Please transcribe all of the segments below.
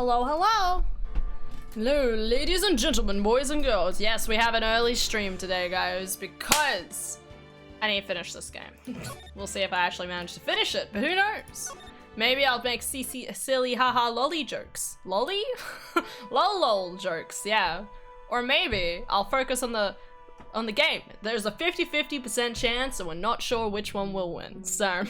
Hello, hello. Hello, ladies and gentlemen, boys and girls. Yes, we have an early stream today, guys, because I need to finish this game. We'll see if I actually manage to finish it, but who knows? Maybe I'll make silly haha lolly jokes. Lolly? Lol jokes, yeah. Or maybe I'll focus on the game. There's a 50-50% chance and we're not sure which one will win, so.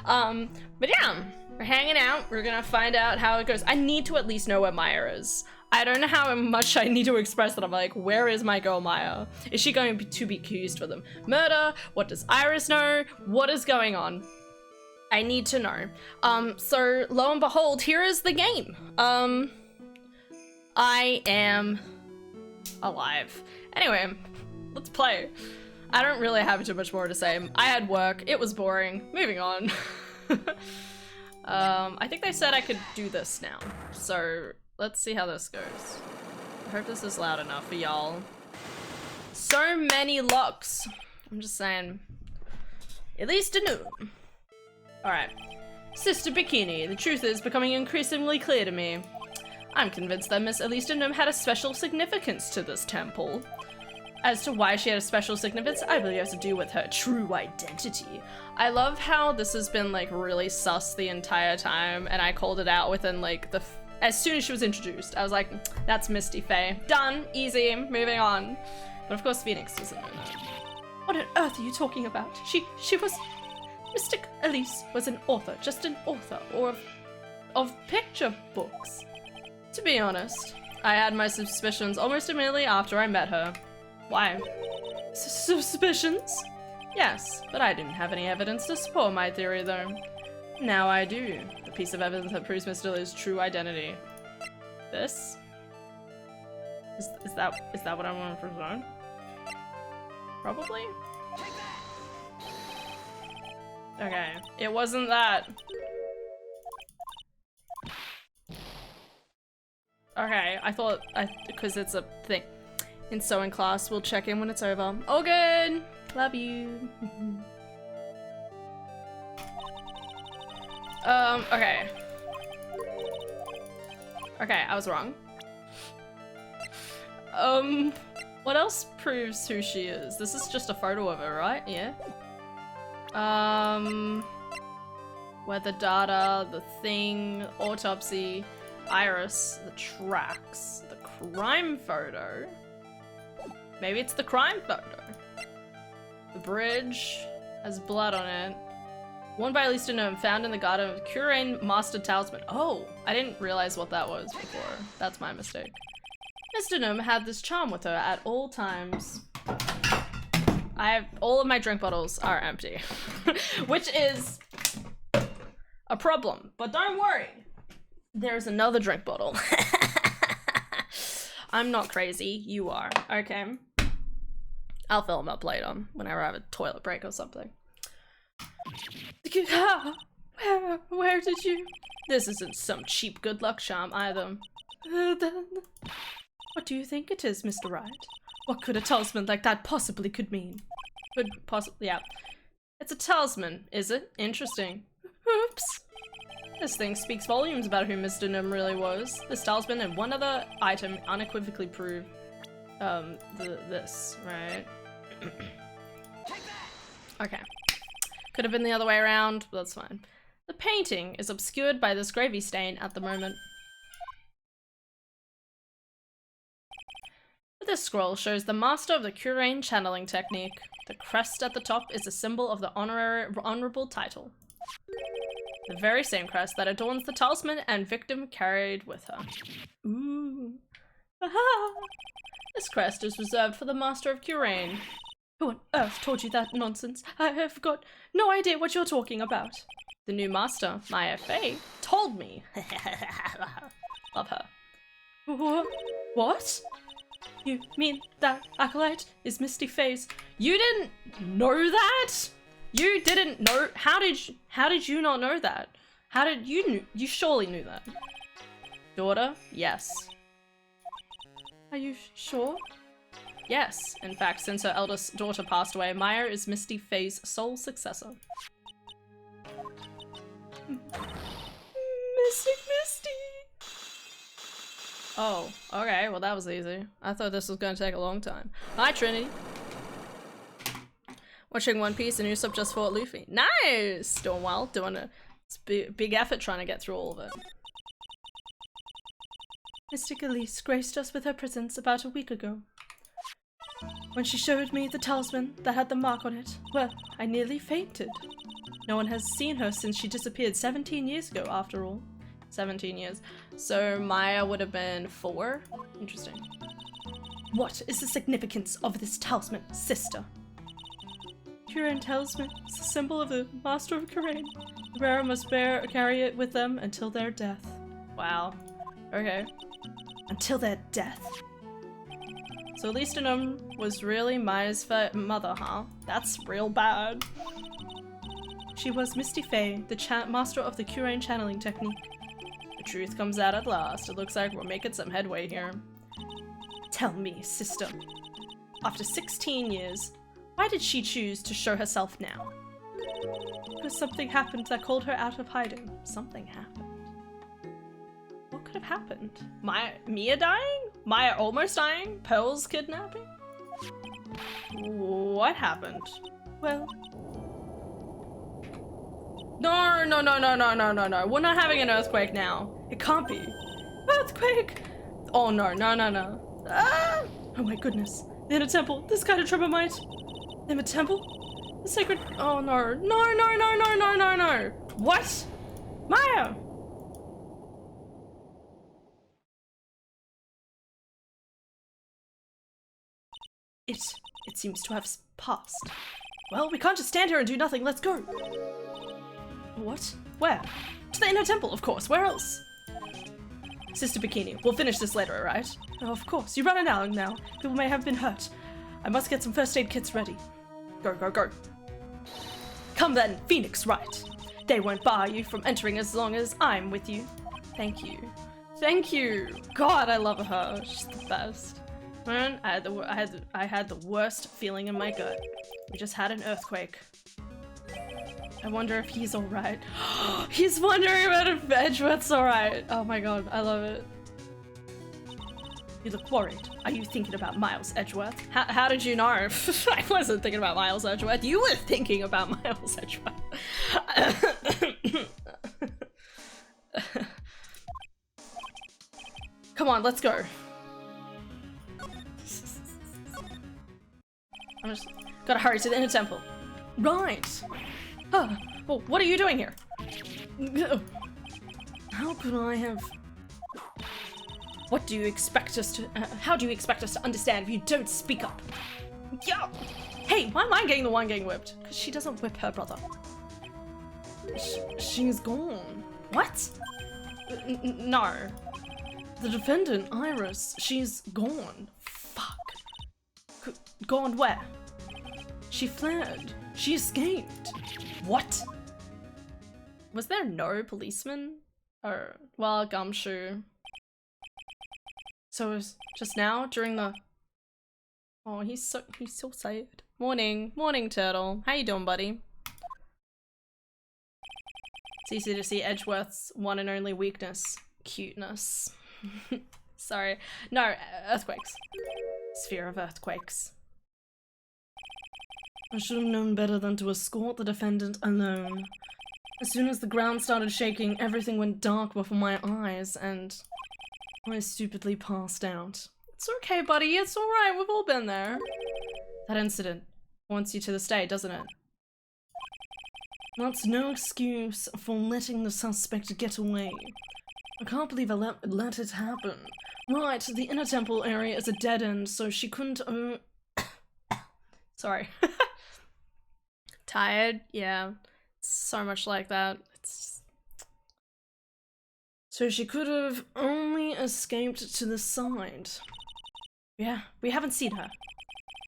But yeah, we're hanging out. We're gonna find out how it goes. I need to at least know where Maya is. I don't know how much I need to express that. I'm like, where is my girl Maya? Is she going to be accused for the murder? What does Iris know? What is going on? I need to know. So lo and behold, here is the game. I am alive. Anyway, let's play. I don't really have too much more to say. I had work, it was boring. Moving on. I think they said I could do this now. So let's see how this goes. I hope this is loud enough for y'all. So many locks. I'm just saying. At least a new. Alright. Sister Bikini, the truth is becoming increasingly clear to me. I'm convinced that Miss Elistinum had a special significance to this temple. As to why she had a special significance, I believe it has to do with her true identity. I love how this has been like really sus the entire time, and I called it out within like as soon as she was introduced. I was like, that's Misty Faye. Done, easy, moving on. But of course Phoenix doesn't know that. What on earth are you talking about? She was... Mystic Elise was an author, just an author, or of picture books. To be honest, I had my suspicions almost immediately after I met her. Why? Suspicions? Yes, but I didn't have any evidence to support my theory though. Now I do. The piece of evidence that proves Miss Lily's true identity. This? Is that what I want to present? Probably? Okay, it wasn't that. Okay, I thought, because it's a thing. In sewing class, we'll check in when it's over. All good! Love you. Okay. Okay, I was wrong. What else proves who she is? This is just a photo of her, right? Yeah. Weather data, the thing, autopsy, Iris, the tracks, the crime photo. Maybe it's the crime photo. The bridge has blood on it. Worn by Elistinum, found in the garden of Curain Master Talisman. Oh, I didn't realize what that was before. That's my mistake. Elistinum had this charm with her at all times. All of my drink bottles are empty, which is a problem, but don't worry. There's another drink bottle. I'm not crazy, you are, okay? I'll fill them up later, whenever I have a toilet break or something. Where did you? This isn't some cheap good luck charm either. What do you think it is, Mr. Wright? What could a talisman like that possibly could mean? Could possibly, yeah. It's a talisman, is it? Interesting. Oops. This thing speaks volumes about who Mr. Nim really was. This talisman and one other item unequivocally prove, this, right? Okay. Could have been the other way around, but that's fine. The painting is obscured by this gravy stain at the moment. This scroll shows the master of the Curain channeling technique. The crest at the top is a symbol of the honorable title. The very same crest that adorns the talisman and victim carried with her. Ooh. Aha! This crest is reserved for the master of Curain. Who on earth told you that nonsense? I have got no idea what you're talking about. The new master, Maya Faye, told me. Love her. What? You mean that acolyte is Misty Faye's? You didn't know that? You didn't know? How did you not know that? How did you you surely knew that. Daughter? Yes. Are you sure? Yes. In fact, since her eldest daughter passed away, Maya is Misty Faye's sole successor. Mystic Misty! Oh, okay, well that was easy. I thought this was gonna take a long time. Hi, Trinity. Watching One Piece, a new sub just fought Luffy. Nice! Doing well, doing a big effort trying to get through all of it. Mystic Elise graced us with her presence about a week ago. When she showed me the talisman that had the mark on it, well, I nearly fainted. No one has seen her since she disappeared 17 years ago, after all. 17 years. So Maya would have been 4? Interesting. What is the significance of this talisman, sister? Kurain talisman is a symbol of the Master of Kurain. The bearer must carry it with them until their death. Wow. Okay. Until their death. So Listenum was really Maya's mother, huh? That's real bad. She was Misty Faye, the master of the Kurain channeling technique. The truth comes out at last. It looks like we're making some headway here. Tell me, sister. After 16 years, why did she choose to show herself now? Because something happened that called her out of hiding. Something happened. What could have happened? Mia dying? Maya almost dying? Pearl's kidnapping? What happened? Well... No, no, no, no, no, no, no, no. We're not having an earthquake now. It can't be. Earthquake! Oh no, no, no, no. Ah! Oh my goodness. The inner temple. This kind of trouble might... The inner temple? The sacred... Oh no. No, no, no, no, no, no, no. What? Maya! It seems to have passed. Well, we can't just stand here and do nothing. Let's go. What? Where? To the inner temple, of course. Where else? Sister Bikini, we'll finish this later, alright? Oh, of course. You run it along now. People may have been hurt. I must get some first aid kits ready. Go, go, go. Come then, Phoenix Wright. They won't bar you from entering as long as I'm with you. Thank you. Thank you. God, I love her. She's the best. Man, I had the worst feeling in my gut. We just had an earthquake. I wonder if he's alright. He's wondering about if Edgeworth's alright. Oh my god, I love it. You look worried. Are you thinking about Miles Edgeworth? How did you know? I wasn't thinking about Miles Edgeworth. You were thinking about Miles Edgeworth. Come on, let's go. I'm just gotta hurry to the inner temple. Right. Oh, well, what are you doing here? How could I have... What do you expect us to... how do you expect us to understand if you don't speak up? Yeah. Hey, why am I getting the one getting whipped? Because she doesn't whip her brother. She's gone. What? No. The defendant, Iris, she's gone. Fuck. Gone where? She fled. She escaped. What? Was there no policeman? Or, well, Gumshoe. So it was just now during the... Oh, he's so sad. Morning. Morning, Turtle. How you doing, buddy? It's easy to see Edgeworth's one and only weakness. Cuteness. Sorry. No, earthquakes. Sphere of earthquakes. I should have known better than to escort the defendant alone. As soon as the ground started shaking, everything went dark before my eyes, and I stupidly passed out. It's okay, buddy. It's alright. We've all been there. That incident wants you to this day, doesn't it? That's no excuse for letting the suspect get away. I can't believe I let it happen. Right, the inner temple area is a dead end, so she couldn't... Sorry. Tired? Yeah. It's so much like that. It's... So she could have only escaped to the side. Yeah, we haven't seen her.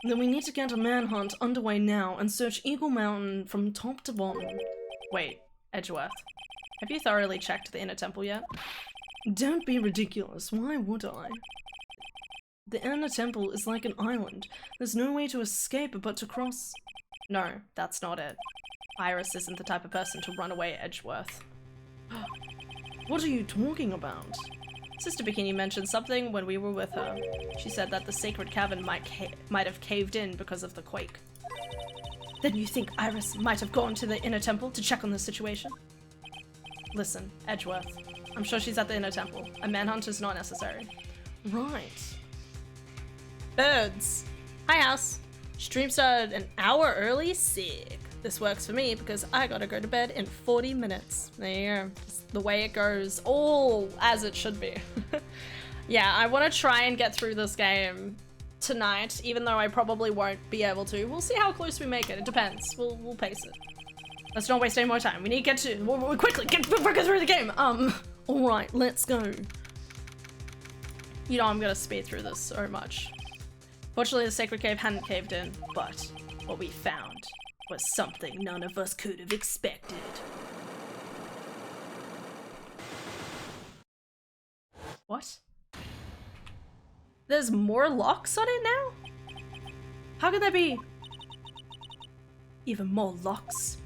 Then we need to get a manhunt underway now and search Eagle Mountain from top to bottom. Wait, Edgeworth. Have you thoroughly checked the inner temple yet? Don't be ridiculous. Why would I? The inner temple is like an island. There's no way to escape but to cross... No, that's not it. Iris isn't the type of person to run away, Edgeworth. What are you talking about? Sister Bikini mentioned something when we were with her. She said that the sacred cavern might have caved in because of the quake. Then you think Iris might have gone to the inner temple to check on the situation? Listen, Edgeworth. I'm sure she's at the inner temple. A manhunt is not necessary. Right. Birds. Hi, house. Stream started an hour early. Sick. This works for me because I gotta go to bed in 40 minutes. There you go. It's the way it goes. All as it should be. Yeah, I want to try and get through this game tonight, even though I probably won't be able to. We'll see how close we make it. It depends. We'll pace it. Let's not waste any more time. We need to get to quickly get through the game. All right, let's go. You know I'm gonna speed through this so much. Fortunately, the sacred cave hadn't caved in, but what we found was something none of us could have expected. What? There's more locks on it now? How could there be even more locks?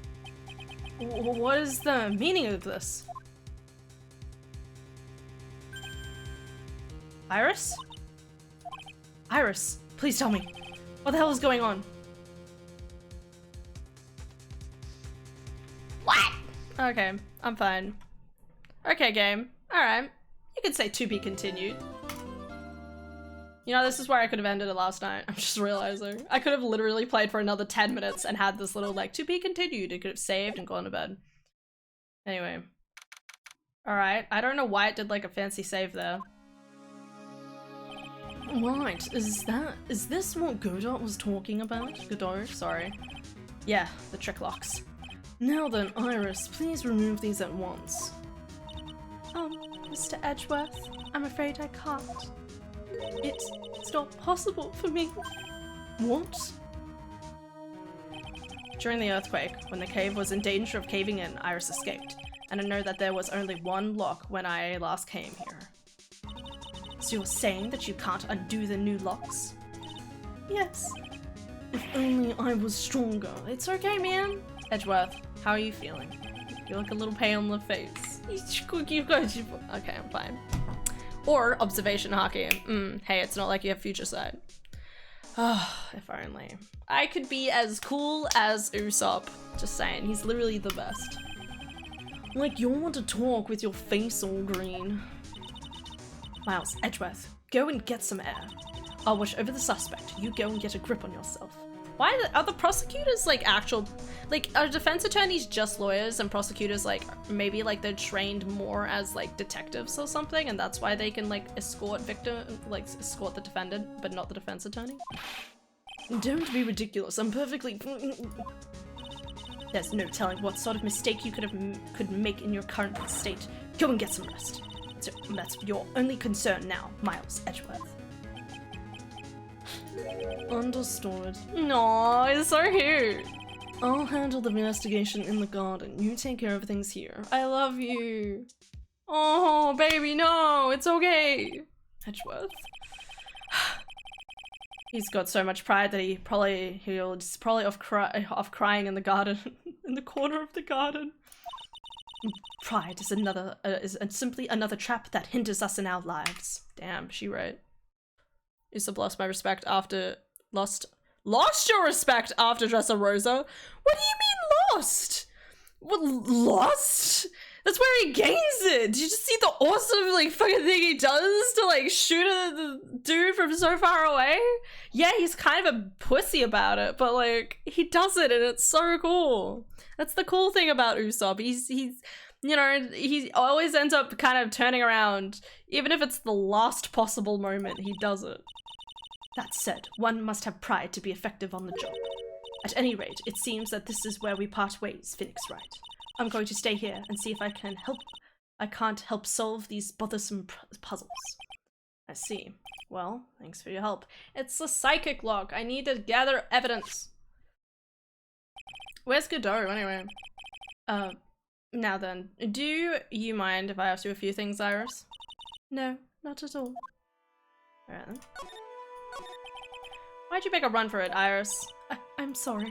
What is the meaning of this? Iris? Iris, please tell me. What the hell is going on? What? Okay, I'm fine. Okay, game. Alright. You could say to be continued. You know, this is where I could have ended it last night. I'm just realizing. I could have literally played for another 10 minutes and had this little, like, to be continued. It could have saved and gone to bed. Anyway. Alright. I don't know why it did, like, a fancy save there. Right. Is this what Godot was talking about? Godot? Sorry. Yeah, the trick locks. Now then, Iris, please remove these at once. Mr. Edgeworth, I'm afraid I can't. It's not possible for me. What? During the earthquake, when the cave was in danger of caving in, Iris escaped, and I know that there was only one lock when I last came here. So you're saying that you can't undo the new locks? Yes. If only I was stronger. It's okay, man. Edgeworth, how are you feeling? You look a little pale on the face. Okay, I'm fine. Or observation hockey. Hey, it's not like you have future sight. Oh, if only. I could be as cool as Usopp. Just saying, he's literally the best. Like you want to talk with your face all green. Miles, Edgeworth, go and get some air. I'll watch over the suspect. You go and get a grip on yourself. Why are the prosecutors like actual, like are defense attorneys just lawyers and prosecutors like maybe like they're trained more as like detectives or something and that's why they can like escort escort the defendant but not the defense attorney? Don't be ridiculous. I'm perfectly. There's no telling what sort of mistake you could make in your current state. Go and get some rest. So that's your only concern now, Miles Edgeworth. Understood. No, it's so cute. I'll handle the investigation in the garden. You take care of things here. I love you. Oh, baby, no, it's okay. Edgeworth. He's got so much pride that he'll just probably off crying in the garden, in the corner of the garden. Pride is simply another trap that hinders us in our lives. Damn, she right. Usopp lost my respect after lost your respect after Dressrosa? What do you mean lost? What, lost? That's where he gains it. Did you just see the awesome like fucking thing he does to like shoot at the dude from so far away? Yeah, he's kind of a pussy about it, but like he does it and it's so cool. That's the cool thing about Usopp. He's you know, he always ends up kind of turning around. Even if it's the last possible moment, he does it. That said, one must have pride to be effective on the job. At any rate, it seems that this is where we part ways, Phoenix Wright. I'm going to stay here and see if I can't help solve these bothersome puzzles. I see. Well, thanks for your help. It's a psychic lock. I need to gather evidence. Where's Godot, anyway? Now then, do you mind if I ask you a few things, Iris? No, not at all. Alright then. Why'd you make a run for it, Iris? I'm sorry.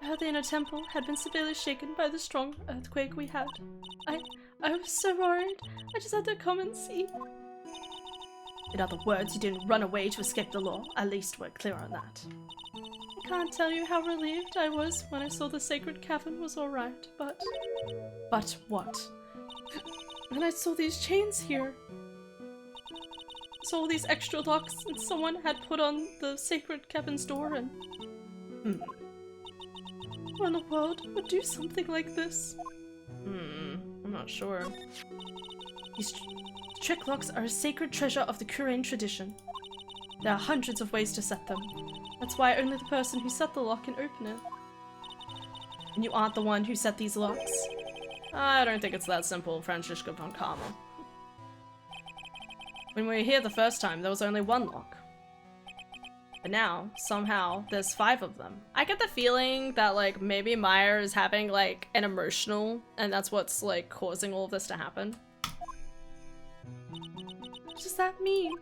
I heard the inner temple had been severely shaken by the strong earthquake we had. I was so worried. I just had to come and see. In other words, you didn't run away to escape the law. At least we're clear on that. I can't tell you how relieved I was when I saw the sacred cavern was alright, but... But what? And I saw these chains here. I saw all these extra locks and someone had put on the sacred cavern's door and... Who in the world would do something like this? I'm not sure. These trick locks are a sacred treasure of the Kurain tradition. There are hundreds of ways to set them. That's why only the person who set the lock can open it. And you aren't the one who set these locks? I don't think it's that simple, Franziska von Karma. When we were here the first time, there was only one lock. But now, somehow, there's 5 of them. I get the feeling that, like, maybe Maya is having, like, an emotional, and that's what's, like, causing all of this to happen. What does that mean?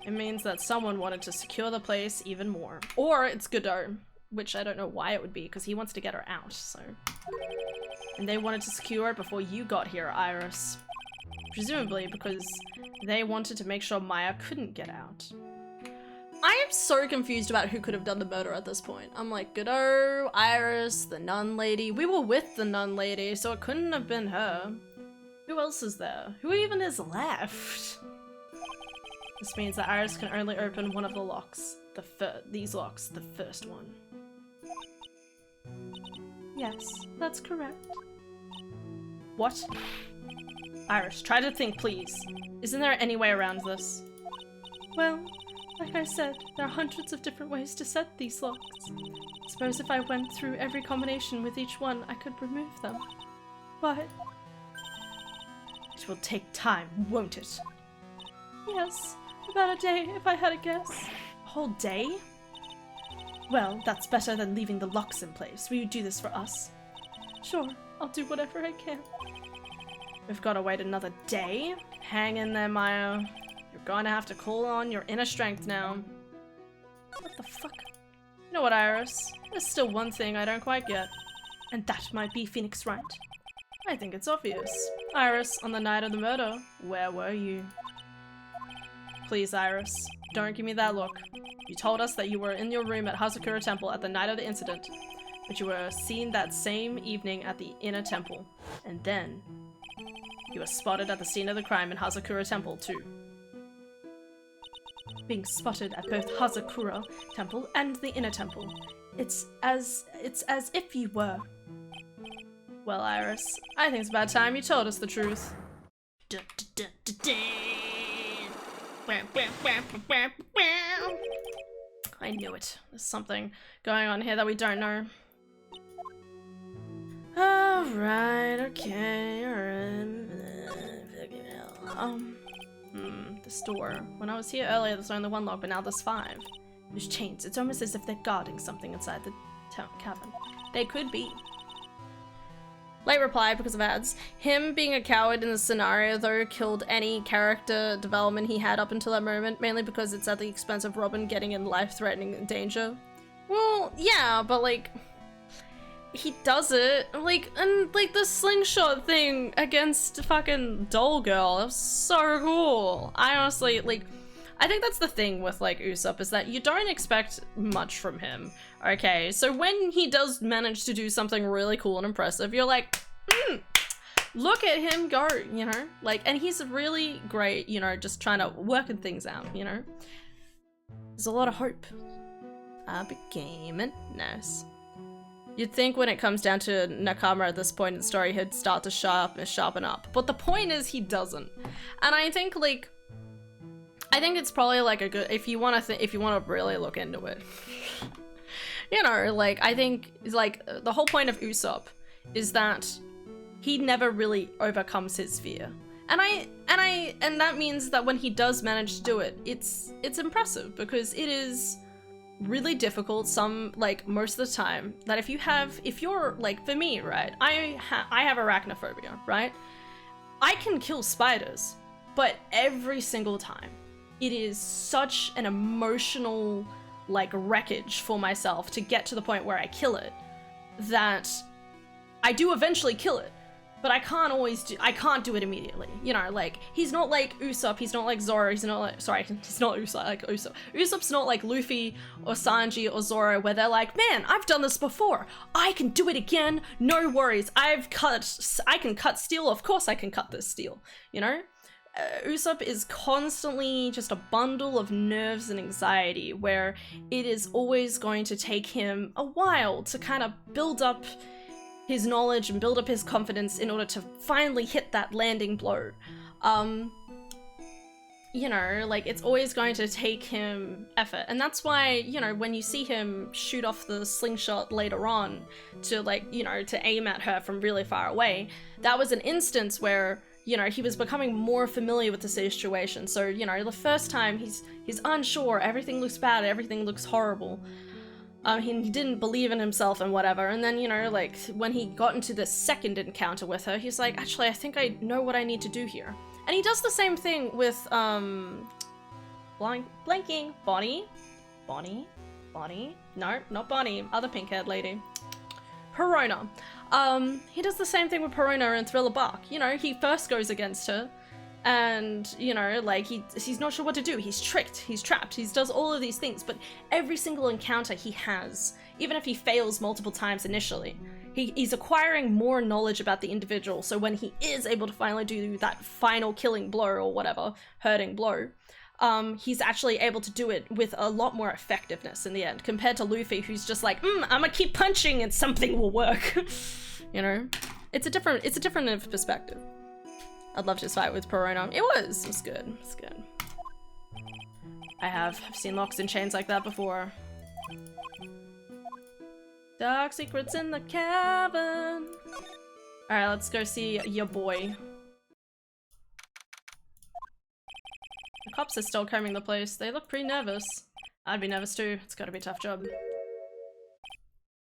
It means that someone wanted to secure the place even more. Or it's Godot, which I don't know why it would be, because he wants to get her out, so... And they wanted to secure it before you got here, Iris. Presumably because they wanted to make sure Maya couldn't get out. I am so confused about who could have done the murder at this point. I'm like, Godot, Iris, the nun lady. We were with the nun lady, so it couldn't have been her. Who else is there? Who even is left? This means that Iris can only open one of the locks. These locks, the first one. Yes, that's correct. What? Iris, try to think, please. Isn't there any way around this? Well, like I said, there are hundreds of different ways to set these locks. Suppose if I went through every combination with each one, I could remove them. But... it will take time, won't it? Yes, about a day, if I had a guess. A whole day? Well, that's better than leaving the locks in place. Will you do this for us? Sure, I'll do whatever I can. We've got to wait another day? Hang in there, Maya. You're gonna have to call on your inner strength now. What the fuck? You know what, Iris? There's still one thing I don't quite get. And that might be Phoenix Wright. I think it's obvious. Iris, on the night of the murder, where were you? Please, Iris, don't give me that look. You told us that you were in your room at Hazakura Temple at the night of the incident, but you were seen that same evening at the inner temple, and then you were spotted at the scene of the crime in Hazakura Temple too. Being spotted at both Hazakura Temple and the inner temple. It's as if you were. Well, Iris, I think it's about time you told us the truth. I knew it. There's something going on here that we don't know. Alright, okay, alright. This door. When I was here earlier, there was only one lock, but now there's 5. There's chains. It's almost as if they're guarding something inside the cavern. They could be. Late reply because of ads. Him being a coward in the scenario, though, killed any character development he had up until that moment, mainly because it's at the expense of Robin getting in life-threatening danger. Well, yeah, but, like, he does it, like, and, like, the slingshot thing against fucking Doll Girl, that was so cool. I honestly, like, I think that's the thing with, like, Usopp, is that you don't expect much from him, okay? So when he does manage to do something really cool and impressive, you're like, look at him go, you know? Like, and he's really great, you know, just trying to working things out, you know? There's a lot of hope. I became a nurse. You'd think when it comes down to Nakama at this point in the story, he'd start to sharpen up. But the point is he doesn't. And I think, like, I think it's probably like a good, if you want to really look into it, you know, like, I think, like, the whole point of Usopp is that he never really overcomes his fear. And that means that when he does manage to do it, it's impressive, because it is really difficult most of the time, that if you're like, for me, right, I have arachnophobia, right? I can kill spiders, but every single time it is such an emotional, like, wreckage for myself to get to the point where I kill it, that I do eventually kill it, but I can't do it immediately. You know, like, he's not like Usopp, he's not like Zoro, he's not like, sorry, he's not Usopp, like Usopp. Usopp's not like Luffy or Sanji or Zoro, where they're like, man, I've done this before. I can do it again, no worries. I can cut steel, of course I can cut this steel, you know? Usopp is constantly just a bundle of nerves and anxiety, where it is always going to take him a while to kind of build up his knowledge and build up his confidence in order to finally hit that landing blow. You know, like, it's always going to take him effort. And that's why, you know, when you see him shoot off the slingshot later on to, like, you know, to aim at her from really far away, that was an instance where, you know, he was becoming more familiar with the situation. So, you know, the first time he's unsure, everything looks bad, everything looks horrible. He didn't believe in himself and whatever, and then, you know, like, when he got into the second encounter with her, he's like, actually, I think I know what I need to do here. And he does the same thing with, blanking, Bonnie? No, not Bonnie, other pink-haired lady. Perona. He does the same thing with Perona in Thriller Bark. You know, he first goes against her, and, you know, like, he's not sure what to do. He's tricked, he's trapped, he does all of these things, but every single encounter he has, even if he fails multiple times initially, he's acquiring more knowledge about the individual, so when he is able to finally do that final killing blow or whatever, hurting blow, he's actually able to do it with a lot more effectiveness in the end, compared to Luffy, who's just like, I'ma keep punching and something will work. You know? It's a different perspective. I'd love to fight with Perona. It was good. It's good. I've seen locks and chains like that before. Dark secrets in the cabin. Alright, let's go see your boy. The cops are still combing the place. They look pretty nervous. I'd be nervous too. It's gotta be a tough job.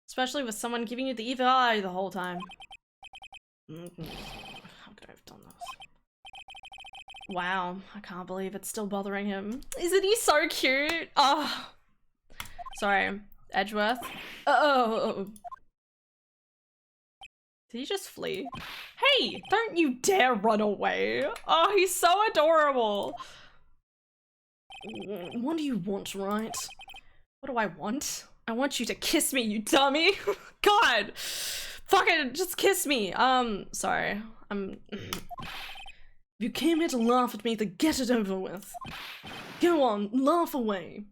Especially with someone giving you the evil eye the whole time. How could I have done this? Wow, I can't believe it's still bothering him. Isn't he so cute? Oh. Sorry, Edgeworth. Oh. Did he just flee? Hey, don't you dare run away. Oh, he's so adorable. What do you want, Wright? What do I want? I want you to kiss me, you dummy. God. Fucking just kiss me. Sorry. If you came here to laugh at me, then get it over with. Go on, laugh away.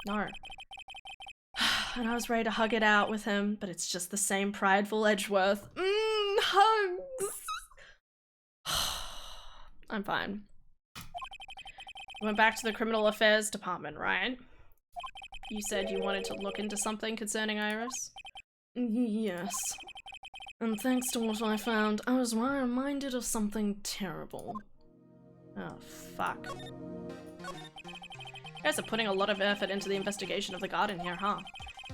No. And I was ready to hug it out with him, but it's just the same prideful Edgeworth. Hugs! I'm fine. Went back to the criminal affairs department, right? You said you wanted to look into something concerning Iris? Yes. And thanks to what I found, I was reminded of something terrible. Oh, fuck. You guys are putting a lot of effort into the investigation of the garden here, huh?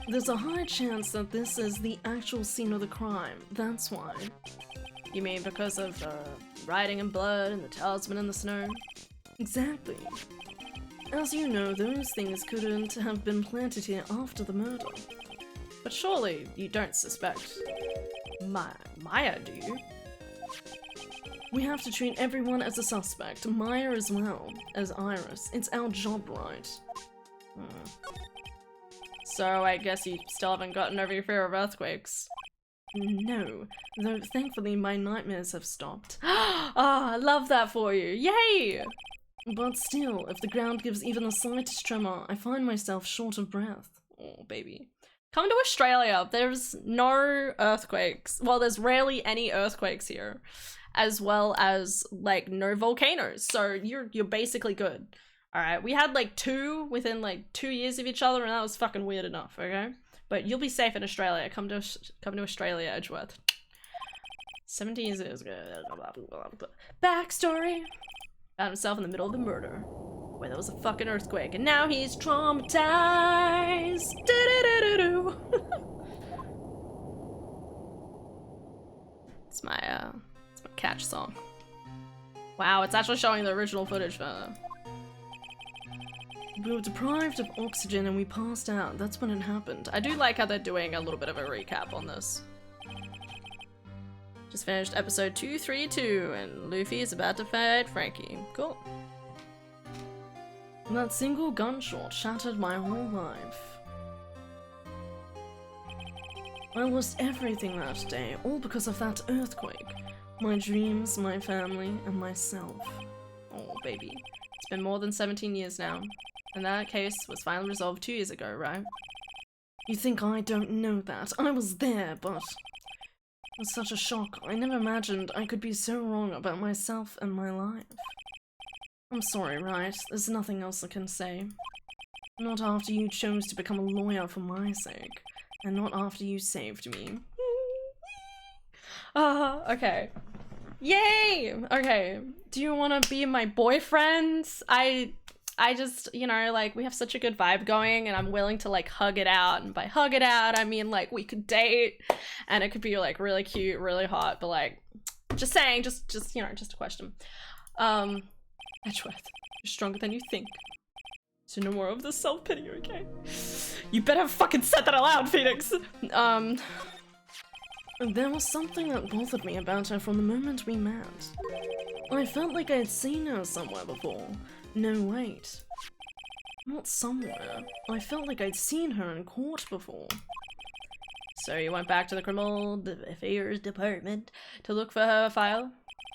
There's a high chance that this is the actual scene of the crime, that's why. You mean because of the writing in blood and the talisman in the snow? Exactly. As you know, those things couldn't have been planted here after the murder. But surely you don't suspect Maya, do you? We have to treat everyone as a suspect, Maya as well as Iris. It's our job, right? So I guess you still haven't gotten over your fear of earthquakes. No, though thankfully my nightmares have stopped. Ah, I love that for you, yay! But still, if the ground gives even the slightest tremor, I find myself short of breath. Oh, baby. Come to Australia, there's no earthquakes. Well, there's rarely any earthquakes here. As well as, like, no volcanoes. So you're basically good. Alright, we had, like, 2 within, like, 2 years of each other, and that was fucking weird enough, okay? But you'll be safe in Australia. Come to Australia, Edgeworth. 17 years ago. Backstory. Found himself in the middle of the murder, where there was a fucking earthquake, and now he's traumatized. It's my catch song. Wow, it's actually showing the original footage. We were deprived of oxygen and we passed out. That's when it happened. I do like how they're doing a little bit of a recap on this. Just finished episode 232, and Luffy is about to fight Frankie. Cool. That single gunshot shattered my whole life. I lost everything that day, all because of that earthquake. My dreams, my family, and myself. Oh, baby. It's been more than 17 years now, and that case was finally resolved 2 years ago, right? You think I don't know that? I was there, but it was such a shock. I never imagined I could be so wrong about myself and my life. I'm sorry, Wright. There's nothing else I can say. Not after you chose to become a lawyer for my sake, and not after you saved me. Okay. Yay! Okay. Do you want to be my boyfriend? I just, you know, like, we have such a good vibe going, and I'm willing to, like, hug it out. And by hug it out, I mean, like, we could date, and it could be, like, really cute, really hot, but, like, just saying, just, you know, just a question. Edgeworth, you're stronger than you think. So no more of this self-pity, okay? You better have fucking said that aloud, Phoenix! There was something that bothered me about her from the moment we met. I felt like I'd seen her somewhere before. No, wait. Not somewhere. I felt like I'd seen her in court before. So you went back to the criminal affairs department to look for her file?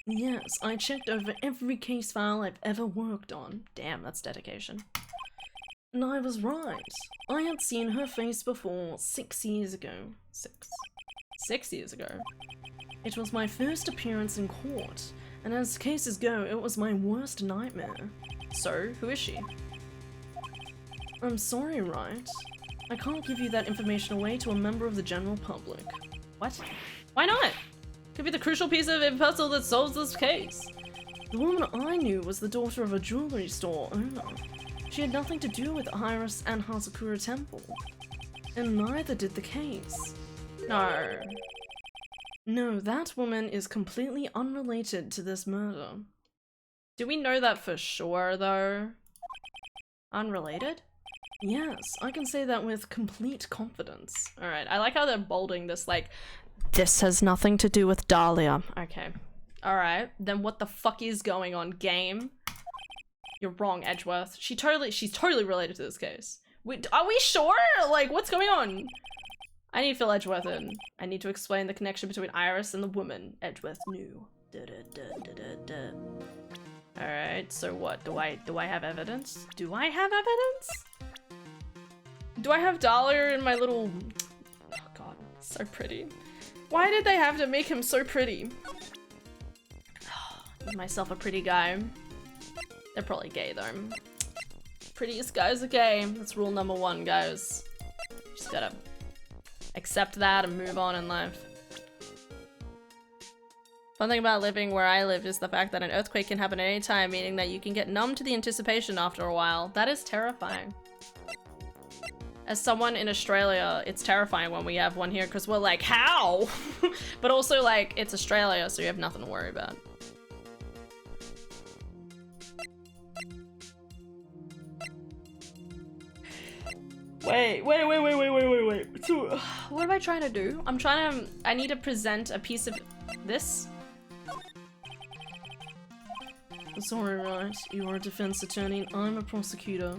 Yes, I checked over every case file I've ever worked on. Damn, that's dedication. And I was right. I had seen her face before 6 years ago. 6 years ago. It was my first appearance in court, and as cases go, it was my worst nightmare. So, who is she? I'm sorry, Wright. I can't give you that information away to a member of the general public. What? Why not? Could be the crucial piece of puzzle that solves this case. The woman I knew was the daughter of a jewelry store owner. She had nothing to do with Iris and Hazakura Temple. And neither did the case. No, that woman is completely unrelated to this murder. Do we know that for sure, though? Unrelated? Yes, I can say that with complete confidence. Alright, I like how they're bolding this, like, this has nothing to do with Dahlia. Okay. Alright, then what the fuck is going on, game? You're wrong, Edgeworth. She's totally related to this case. Are we sure? Like, what's going on? I need to fill Edgeworth in. I need to explain the connection between Iris and the woman Edgeworth knew. Alright, so what? Do I have evidence? Do I have evidence? Do I have Dahlia in my little... Oh god, so pretty. Why did they have to make him so pretty? Give myself a pretty guy. They're probably gay though. Prettiest guys are gay. That's rule number 1, guys. Just gotta accept that and move on in life. One thing about living where I live is the fact that an earthquake can happen at any time, meaning that you can get numb to the anticipation after a while. That is terrifying. As someone in Australia, it's terrifying when we have one here because we're like, how? But also, like, it's Australia, so you have nothing to worry about. Wait. So, what am I trying to do? I need to present a piece of this. Sorry, Wright. You are a defense attorney and I'm a prosecutor.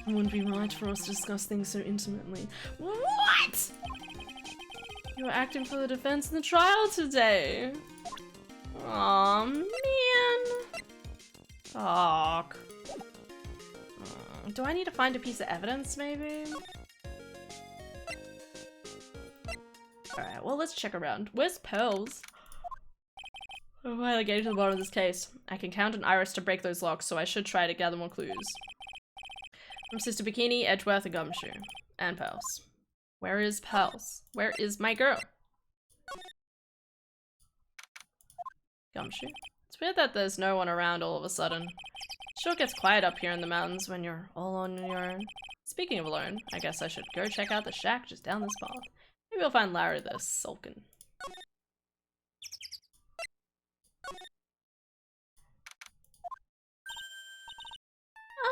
It wouldn't be right for us to discuss things so intimately. What? You're acting for the defense in the trial today. Aw, man. Fuck. Do I need to find a piece of evidence, maybe? Alright, well, let's check around. Where's Pearls? Oh, I get to the bottom of this case. I can count on Iris to break those locks, so I should try to gather more clues. From Sister Bikini, Edgeworth, and Gumshoe. And Pearls. Where is Pearls? Where is my girl? Gumshoe? It's weird that there's no one around all of a sudden. Sure gets quiet up here in the mountains when you're all on your own. Speaking of alone, I guess I should go check out the shack just down this path. Maybe I'll find Larry there sulking.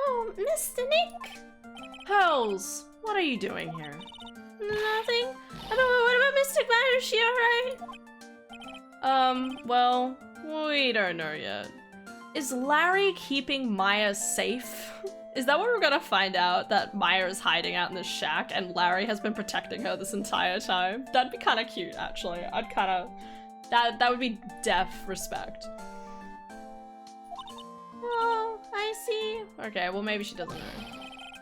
Oh, Mr. Nick! Pearls, what are you doing here? Nothing. What about Mr. Clash? Is she alright? Well, we don't know yet. Is Larry keeping Maya safe? Is that what we're gonna find out? That Maya is hiding out in this shack and Larry has been protecting her this entire time? That'd be kind of cute, actually. I'd kind of... That would be def respect. Oh, I see. Okay, well maybe she doesn't know.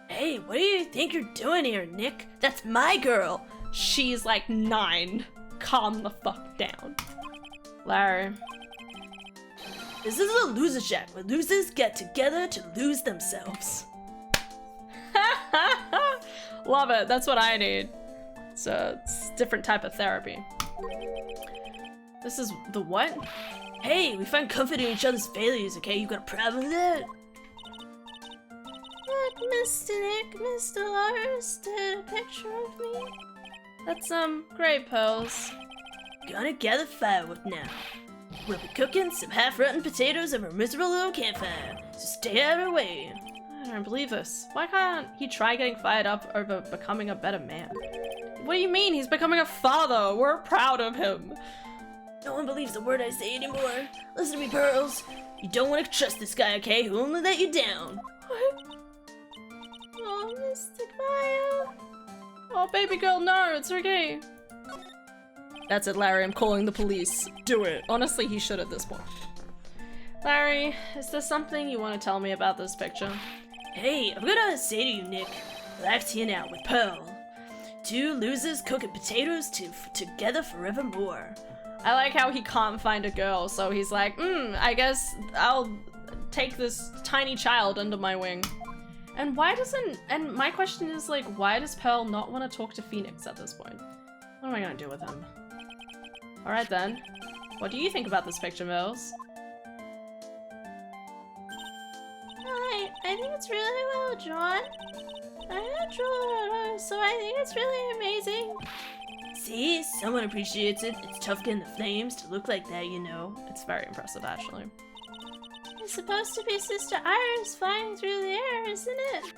Hey, what do you think you're doing here, Nick? That's my girl! She's like 9. Calm the fuck down. Larry. This is a loser shack where losers get together to lose themselves. Love it. That's what I need. So it's a different type of therapy. This is the what? Hey, we find comfort in each other's failures, okay? You got a problem with that? Look, Mr. Nick, Mr. Lars did a picture of me. That's great, Pearls. Gonna gather firewood now. We'll be cooking some half-rotten potatoes over a miserable little campfire, so stay out of our way. I don't believe this. Why can't he try getting fired up over becoming a better man? What do you mean? He's becoming a father. We're proud of him. No one believes a word I say anymore. Listen to me, Pearls. You don't want to trust this guy, okay? He'll only let you down. What? Oh, Mr. Kyle. Oh, baby girl, no, it's okay. That's it, Larry. I'm calling the police. Do it. Honestly, he should at this point. Larry, is there something you want to tell me about this picture? Hey, I'm gonna say to you, Nick. Relax here now with Pearl. 2 losers cooking potatoes together forevermore. I like how he can't find a girl, so he's like, I guess I'll take this tiny child under my wing. And why doesn't, and my question is like, why does Pearl not want to talk to Phoenix at this point? What am I gonna do with him? Alright then. What do you think about this picture, Mills? I think it's really well drawn. I'm not drawn, so I think it's really amazing. See? Someone appreciates it. It's tough getting the flames to look like that, you know. It's very impressive, actually. It's supposed to be Sister Iris flying through the air, isn't it?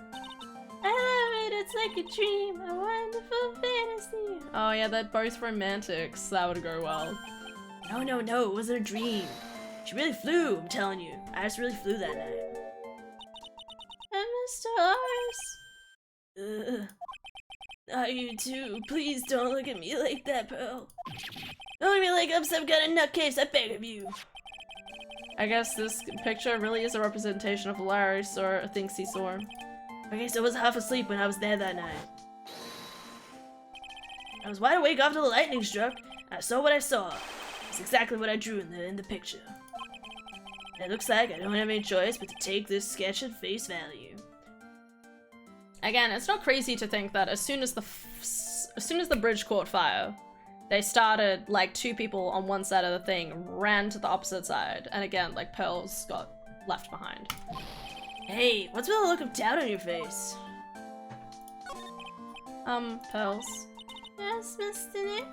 I love it. It's like a dream, a wonderful fantasy. Oh yeah, they're both romantics. That would go well. No, it wasn't a dream. She really flew, I'm telling you. Iris really flew that night. And Mr. Iris. Not you too. Please don't look at me like that, Pearl. Don't look at me like I'm some kind of nutcase, I beg of you. I guess this picture really is a representation of Larry thinks he saw. Okay, so I was half asleep when I was there that night. I was wide awake after the lightning struck. I saw what I saw. It's exactly what I drew in the picture. And it looks like I don't have any choice but to take this sketch at face value. Again, it's not crazy to think that as soon as the bridge caught fire, they started, like, 2 people on one side of the thing ran to the opposite side, and again, like, Pearls got left behind. Hey, what's with the look of doubt on your face? Pearls. Yes, Mr. Nick?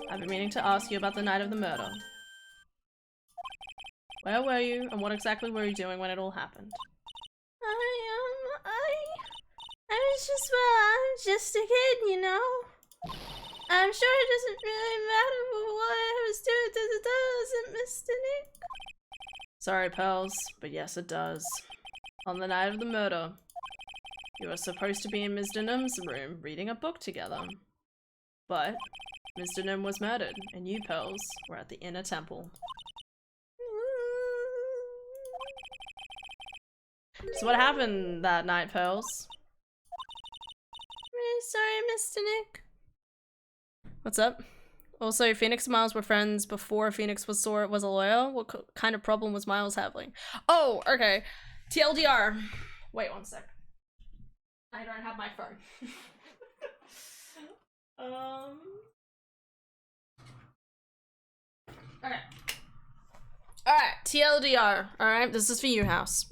I've been meaning to ask you about the night of the murder. Where were you, and what exactly were you doing when it all happened? I'm just a kid, you know? I'm sure it doesn't really matter what I was doing, doesn't it, Mr. Nick? Sorry, Pearls, but yes it does. On the night of the murder, you were supposed to be in Ms. Dunham's room reading a book together. But Ms. Dunham was murdered, and you, Pearls, were at the inner temple. So what happened that night, Pearls? Really sorry, Mr. Nick. What's up? Also, Phoenix and Miles were friends before Phoenix was a lawyer. What kind of problem was Miles having? Oh, okay. TLDR. Wait 1 sec. I don't have my phone. Okay. Alright, TLDR. Alright, this is for you, House.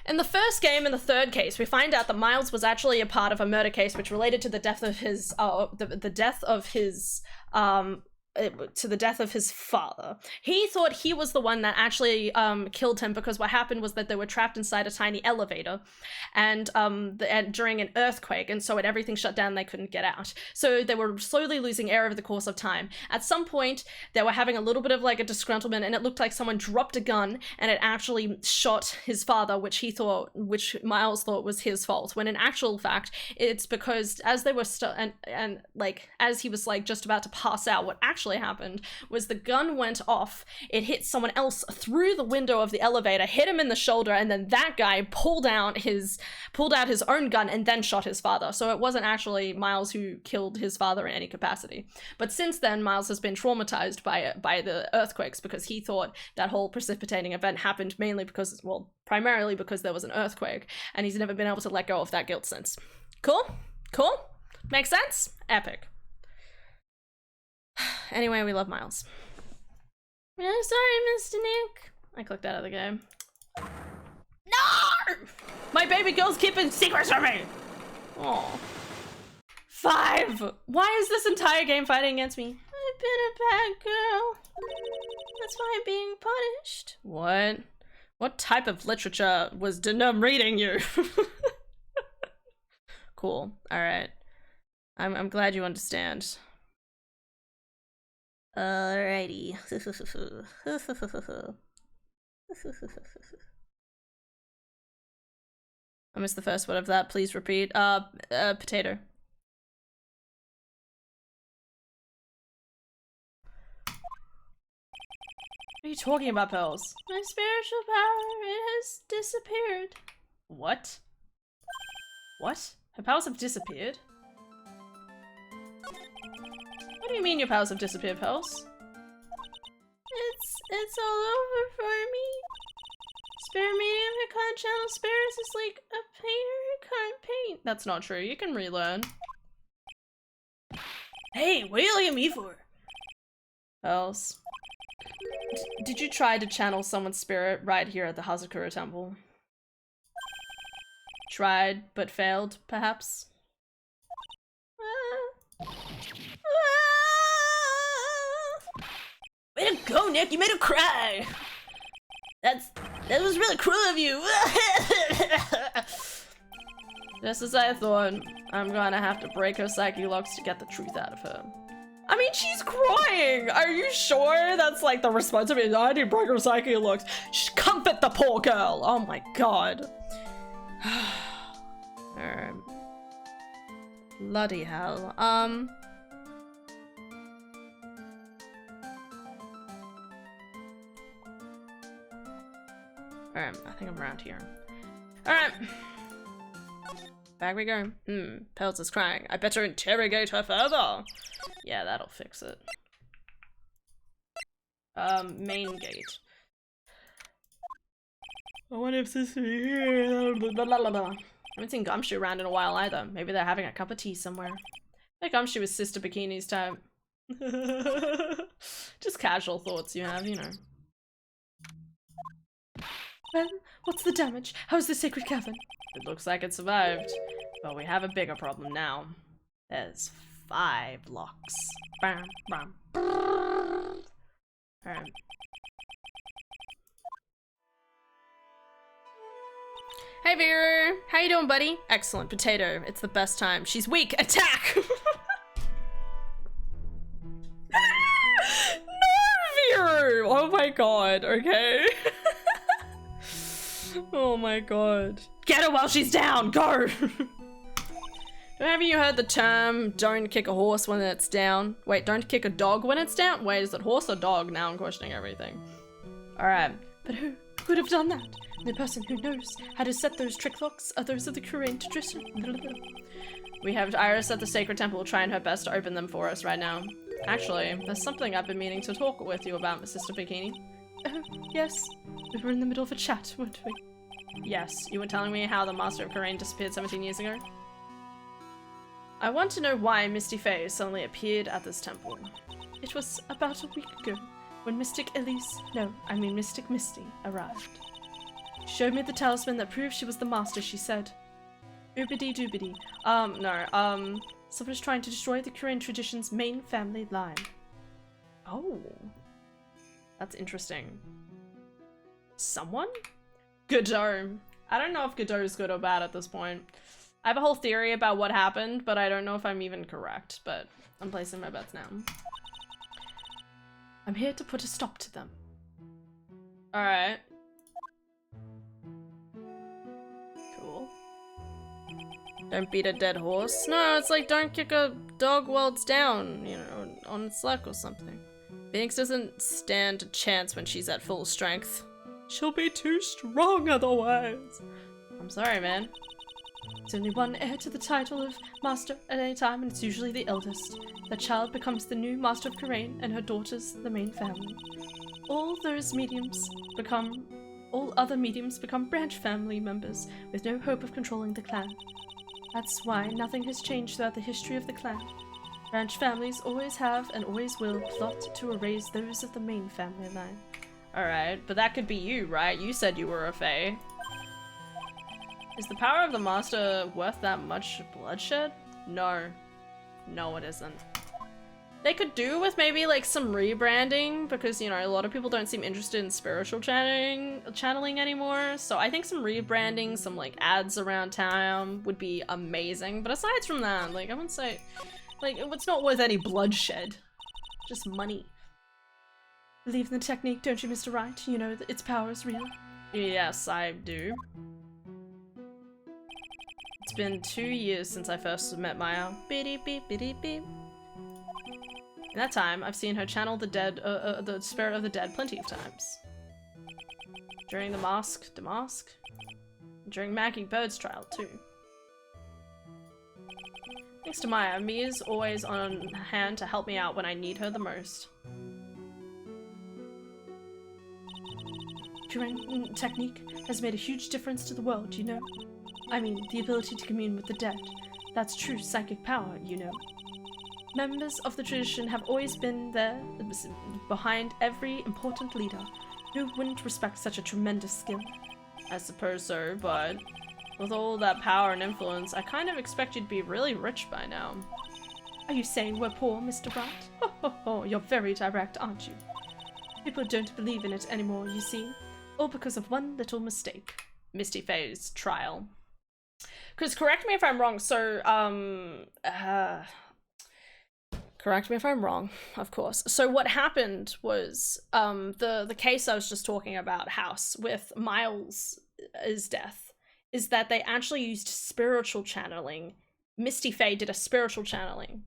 In the first game, in the third case, we find out that Miles was actually a part of a murder case which related to the death of his, to the death of his father. He thought he was the one that actually killed him, because what happened was that they were trapped inside a tiny elevator, and during an earthquake, and so when everything shut down, they couldn't get out. So they were slowly losing air over the course of time. At some point, they were having a little bit of like a disgruntlement, and it looked like someone dropped a gun, and it actually shot his father, which Miles thought was his fault. When in actual fact, it's because as they were and like as he was like just about to pass out, what actually happened was the gun went off, it hit someone else through the window of the elevator, hit him in the shoulder, and then that guy pulled out his own gun and then shot his father. So it wasn't actually Miles who killed his father in any capacity. But since then, Miles has been traumatized by the earthquakes, because he thought that whole precipitating event happened primarily because there was an earthquake, and he's never been able to let go of that guilt since. Cool? Makes sense? Epic. Anyway, we love Miles. I'm sorry, Mr. Nick. I clicked out of the game. No! My baby girl's keeping secrets from me! Oh. 5! Why is this entire game fighting against me? I've been a bad girl. That's why I'm being punished. What? What type of literature was Denham reading you? Cool. Alright. I'm glad you understand. Alrighty. I missed the first word of that. Please repeat. Potato. What are you talking about, Pearls? My spiritual power, it has disappeared. What? What? Her powers have disappeared? What do you mean your powers have disappeared, Pearls? It's all over for me. Spirit medium who can't channel spirits is like a painter who can't paint. That's not true. You can relearn. Hey, what are you looking at me for? Pearls. Did you try to channel someone's spirit right here at the Hazakura temple? Tried, but failed, perhaps? Way to go, Nick! You made her cry! That was really cruel of you! Just as I thought, I'm gonna have to break her psyche locks to get the truth out of her. I mean, she's crying! Are you sure that's like the responsibility? I need to break her psyche locks. Just comfort the poor girl! Oh my god. Bloody hell. Alright, I think I'm around here. Alright. Back we go. Pels is crying. I better interrogate her further. Yeah, that'll fix it. Main gate. I wonder if this is here. I haven't seen Gumshoe around in a while either. Maybe they're having a cup of tea somewhere. I think Gumshoe is Sister Bikini's type. Just casual thoughts you have, you know. Well, what's the damage? How's the sacred cavern? It looks like it survived. But we have a bigger problem now. There's 5 locks. Bam, bam. Alright. Hey Vera! How you doing, buddy? Excellent. Potato. It's the best time. She's weak. Attack! No, Vera! Oh my god, okay. Oh my god. Get her while she's down! Go! Haven't you heard the term, don't kick a horse when it's down? Wait, don't kick a dog when it's down? Wait, is it horse or dog? Now I'm questioning everything. Alright. But who could have done that? The person who knows how to set those trick locks are those of the Korean tradition. We have Iris at the Sacred Temple trying her best to open them for us right now. Actually, there's something I've been meaning to talk with you about, Sister Bikini. Oh, yes. We were in the middle of a chat, weren't we? Yes, you were telling me how the Master of Korean disappeared 17 years ago? I want to know why Misty Faye suddenly appeared at this temple. It was about a week ago, when Mystic Misty arrived. She showed me the talisman that proved she was the master, she said. Oobity doobity. No, someone is trying to destroy the Korean tradition's main family line. Oh. That's interesting. Someone? Godot. I don't know if Godot's good or bad at this point. I have a whole theory about what happened, but I don't know if I'm even correct, but I'm placing my bets now. I'm here to put a stop to them. Alright. Cool. Don't beat a dead horse. No, it's like don't kick a dog while it's down, you know, on its luck or something. Phoenix doesn't stand a chance when she's at full strength. She'll be too strong otherwise. I'm sorry, man. There's only one heir to the title of Master at any time, and it's usually the eldest. That child becomes the new Master of Karain, and her daughter's the main family. All other mediums become branch family members, with no hope of controlling the clan. That's why nothing has changed throughout the history of the clan. Branch families always have, and always will, plot to erase those of the main family line. Alright, but that could be you, right? You said you were a fae. Is the power of the Master worth that much bloodshed? No. No, it isn't. They could do with maybe like some rebranding because, you know, a lot of people don't seem interested in spiritual channeling anymore. So I think some rebranding, some like ads around town would be amazing. But aside from that, like I wouldn't say, like it's not worth any bloodshed. Just money. Believe in the technique, don't you, Mr. Wright? You know that its power is real. Yes, I do. It's been 2 years since I first met Maya. Beep beep beep beep. In that time, I've seen her channel the dead, the spirit of the dead plenty of times. During the Mask, during Maggie Bird's trial too. Thanks to Maya, Mia's always on hand to help me out when I need her the most. Karain technique has made a huge difference to the world, you know. I mean, the ability to commune with the dead. That's true psychic power, you know. Members of the tradition have always been there, behind every important leader. Who wouldn't respect such a tremendous skill? I suppose so, but with all that power and influence, I kind of expect you to be really rich by now. Are you saying we're poor, Mr. Wright? Ho ho ho, you're very direct, aren't you? People don't believe in it anymore, you see. All because of one little mistake. Misty Faye's trial. Because correct me if I'm wrong, so, correct me if I'm wrong, of course. So what happened was, the case I was just talking about, House, with Miles' death, is that they actually used spiritual channeling. Misty Faye did a spiritual channeling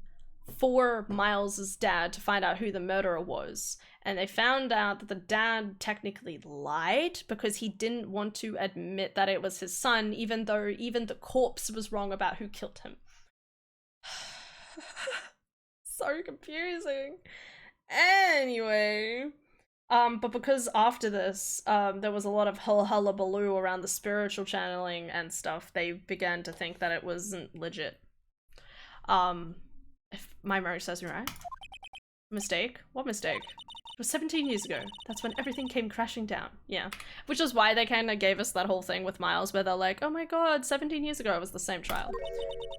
for Miles' dad to find out who the murderer was. And they found out that the dad technically lied because he didn't want to admit that it was his son, even though even the corpse was wrong about who killed him. So confusing. Anyway, but because after this, there was a lot of hullabaloo around the spiritual channeling and stuff, they began to think that it wasn't legit. If my memory serves me right. Mistake? What mistake? It was 17 years ago. That's when everything came crashing down. Yeah. Which is why they kind of gave us that whole thing with Miles where they're like, oh my god, 17 years ago it was the same trial.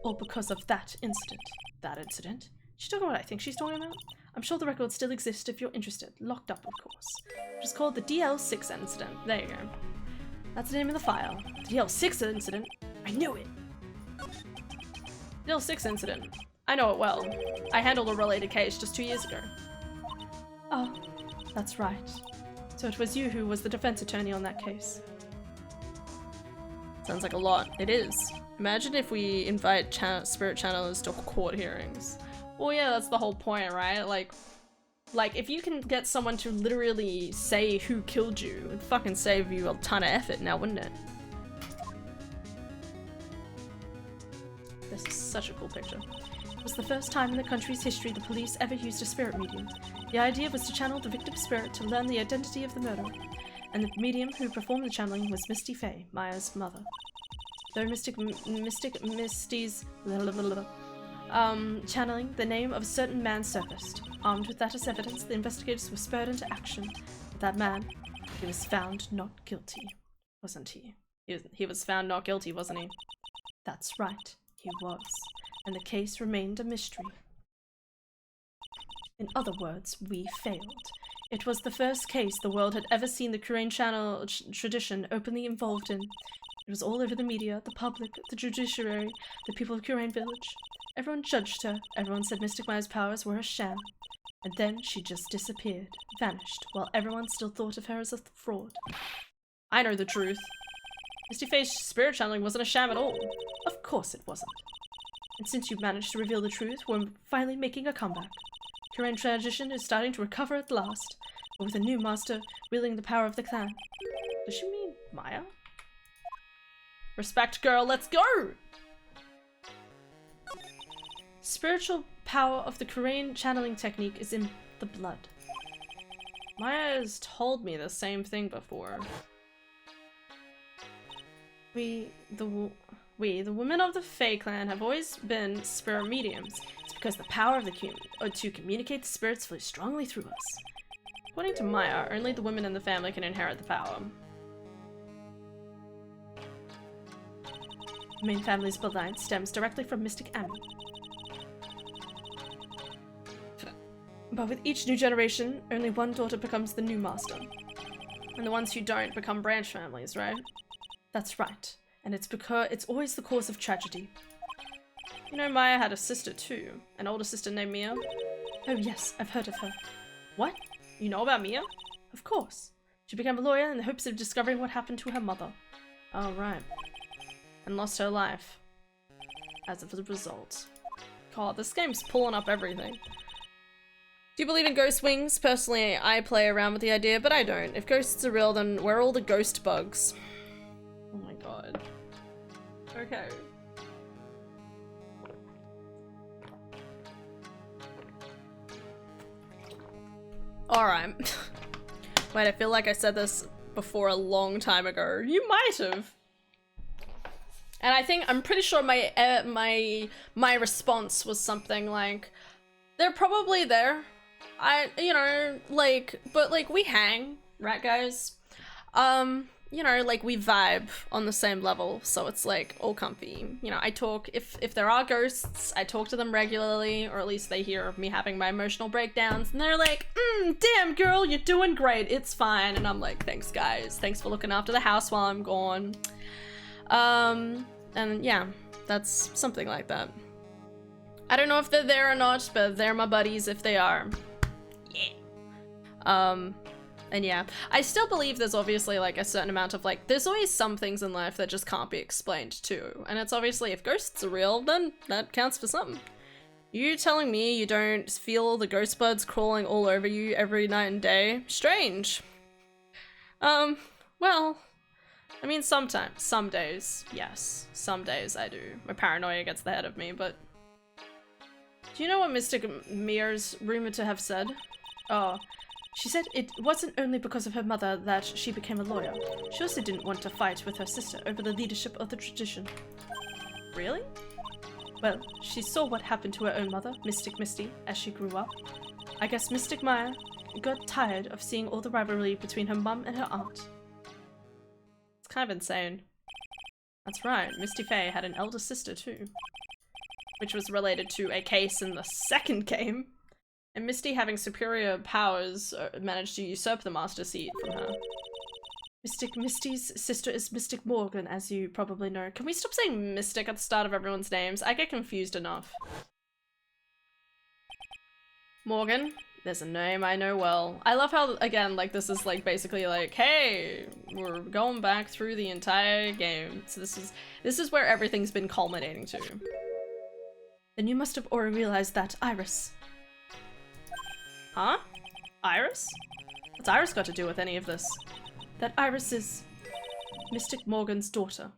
All because of that incident. That incident? She's talking about what I think she's talking about? I'm sure the records still exist if you're interested. Locked up, of course. Which is called the DL6 incident. There you go. That's the name of the file. The DL6 incident? I knew it! DL6 incident. I know it well. I handled a related case just 2 years ago. Oh, that's right. So it was you who was the defense attorney on that case. Sounds like a lot. It is. Imagine if we invite spirit channelers to court hearings. Well, yeah, that's the whole point, right? Like if you can get someone to literally say who killed you, it'd fucking save you a ton of effort now, wouldn't it? This is such a cool picture. It was the first time in the country's history the police ever used a spirit medium. The idea was to channel the victim's spirit to learn the identity of the murderer, and the medium who performed the channeling was Misty Faye, Maya's mother. Though Misty's channeling, the name of a certain man surfaced. Armed with that as evidence, the investigators were spurred into action. But that man, he was found not guilty, wasn't he? He was found not guilty, wasn't he? That's right, he was. And the case remained a mystery. In other words, we failed. It was the first case the world had ever seen the Korean channel tradition openly involved in. It was all over the media, the public, the judiciary, the people of Korean village. Everyone judged her. Everyone said Mystic Maya's powers were a sham. And then she just disappeared, vanished, while everyone still thought of her as a fraud. I know the truth. Misty Faye's spirit channeling wasn't a sham at all. Of course it wasn't. And since you managed to reveal the truth, we're finally making a comeback. Korean tradition is starting to recover at last, but with a new master wielding the power of the clan. Does she mean Maya? Respect, girl, let's go! Spiritual power of the Korean channeling technique is in the blood. Maya has told me the same thing before. We, the women of the Fae clan, have always been spirit mediums. It's because the power of to communicate the spirits flows strongly through us. According to Maya, only the women in the family can inherit the power. The main family's bloodline stems directly from Mystic Ami. But with each new generation, only one daughter becomes the new master. And the ones who don't become branch families, right? That's right. And it's because it's always the cause of tragedy. You know, Maya had a sister too. An older sister named Mia. Oh yes, I've heard of her. What? You know about Mia? Of course. She became a lawyer in the hopes of discovering what happened to her mother. Oh, right. And lost her life. As a result. God, this game's pulling up everything. Do you believe in ghost wings? Personally, I play around with the idea, but I don't. If ghosts are real, then where are all the ghost bugs? Oh my god. Okay. Alright. Wait, I feel like I said this before a long time ago. You might have. And I think, I'm pretty sure my response was something like, they're probably there. You know, like, but like we hang, right guys? You know, like we vibe on the same level, so it's like all comfy. You know, I talk, if there are ghosts, I talk to them regularly, or at least they hear of me having my emotional breakdowns, and they're like, damn girl, you're doing great, it's fine. And I'm like, thanks guys, thanks for looking after the house while I'm gone. And yeah, that's something like that. I don't know if they're there or not, but they're my buddies if they are. Yeah. And yeah, I still believe there's obviously like a certain amount of like, there's always some things in life that just can't be explained too. And it's obviously, if ghosts are real, then that counts for something. You telling me you don't feel the ghost buds crawling all over you every night and day? Strange. Well, I mean, sometimes, some days, yes. Some days I do. My paranoia gets the head of me, but... Do you know what Mystic Mia's rumored to have said? Oh, she said it wasn't only because of her mother that she became a lawyer. She also didn't want to fight with her sister over the leadership of the tradition. Really? Well, she saw what happened to her own mother, Mystic Misty, as she grew up. I guess Mystic Maya got tired of seeing all the rivalry between her mum and her aunt. It's kind of insane. That's right, Misty Faye had an elder sister too. Which was related to a case in the second game. And Misty, having superior powers, managed to usurp the master seat from her. Misty's sister is Mystic Morgan, as you probably know. Can we stop saying Mystic at the start of everyone's names? I get confused enough. Morgan. There's a name I know well. I love how, again, like, this is, like, basically like, hey, we're going back through the entire game. So this is where everything's been culminating to. Then you must have already realized that Iris. Huh? Iris? What's Iris got to do with any of this? That Iris is Mystic Morgan's daughter.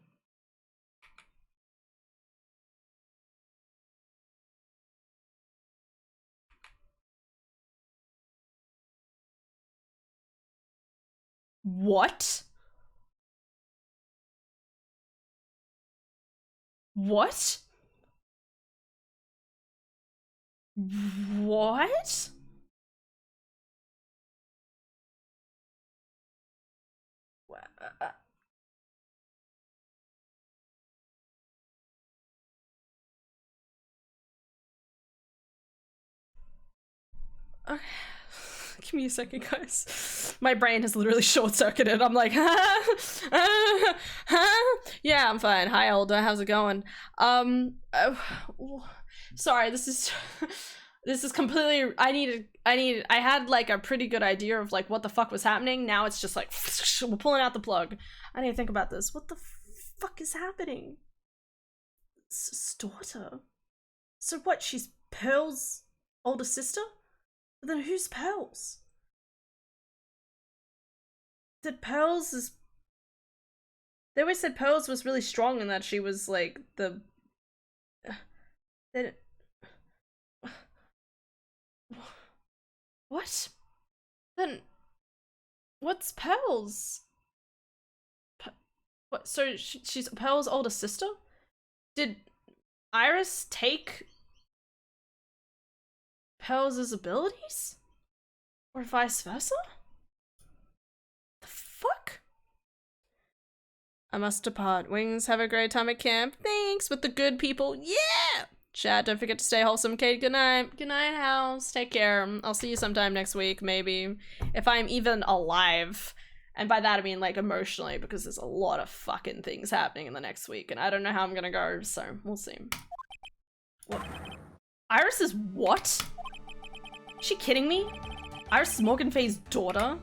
What? What? What? Okay. Give me a second, guys. My brain has literally short-circuited. I'm like, yeah, I'm fine. Hi, Elder. How's it going? Sorry, this is completely. I had like a pretty good idea of like what the fuck was happening. Now it's just like we're pulling out the plug. I need to think about this. What the fuck is happening? It's daughter. So what? She's Pearl's older sister? But then who's Pearl's? That Pearl's is... They always said Pearl's was really strong and that she was like the... What? Then... What's Pearl's? What? So she's Pearl's older sister? Did Iris take Pearl's abilities? Or vice versa? The fuck? I must depart. Wings, have a great time at camp. Thanks, with the good people. Yeah! Chat, don't forget to stay wholesome. Kate, good night. Good night, House. Take care. I'll see you sometime next week, maybe. If I'm even alive. And by that I mean like emotionally, because there's a lot of fucking things happening in the next week, and I don't know how I'm gonna go, so we'll see. What? Iris is what? Is she kidding me? Iris is Morgan Faye's daughter?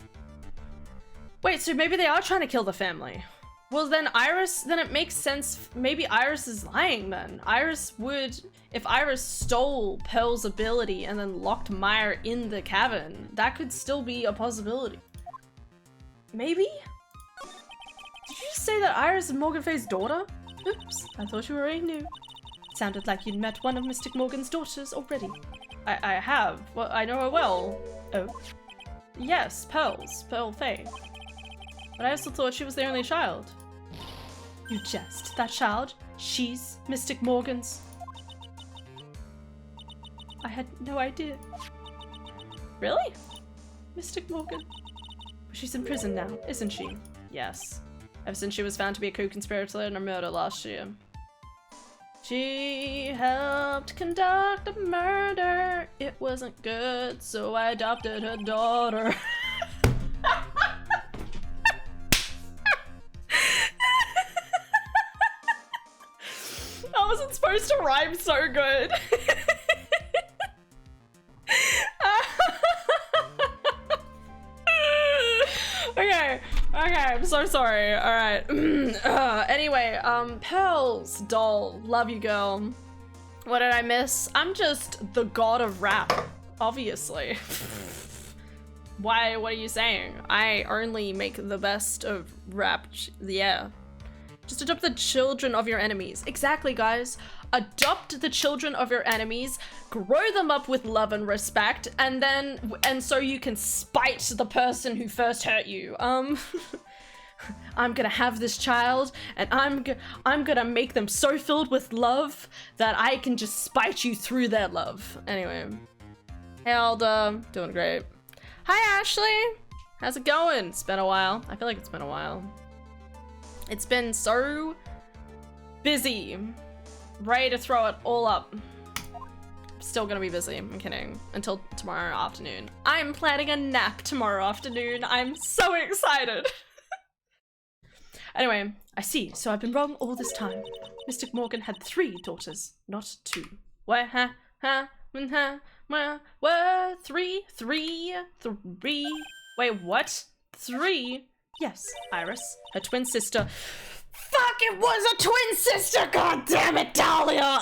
Wait, so maybe they are trying to kill the family. Well then it makes sense. Maybe Iris is lying then. Iris would, if Iris stole Pearl's ability and then locked Meyer in the cavern, that could still be a possibility. Maybe? Did you just say that Iris is Morgan Faye's daughter? Oops, I thought you already knew. It sounded like you'd met one of Mystic Morgan's daughters already. I have. Well, I know her well. Oh. Yes, Pearl Faye. But I also thought she was the only child. You jest. That child, she's Mystic Morgan's. I had no idea. Really? Mystic Morgan? She's in prison now, isn't she? Yes. Ever since she was found to be a co-conspirator in a murder last year. She helped conduct a murder. It wasn't good, so I adopted her daughter. That wasn't supposed to rhyme so good. Okay, I'm so sorry. Alright. Anyway, Pearl's doll. Love you, girl. What did I miss? I'm just the god of rap, obviously. Why? What are you saying? I only make the best of rap. Yeah. Just adopt the children of your enemies. Exactly, guys. Adopt the children of your enemies, grow them up with love and respect, and so you can spite the person who first hurt you. I'm gonna have this child, and I'm gonna make them so filled with love that I can just spite you through their love. Anyway. Hey, Alda. Doing great. Hi, Ashley. How's it going? It's been a while. I feel like it's been a while. It's been so busy. Ready to throw it all up. Still gonna be busy, I'm kidding. Until tomorrow afternoon. I'm planning a nap tomorrow afternoon. I'm so excited. Anyway, I see. So I've been wrong all this time. Mystic Morgan had 3 daughters, not 2. What? What? 3? Wait, what? 3? Yes, Iris, her twin sister. Fuck, it was a twin sister! God damn it, Dahlia!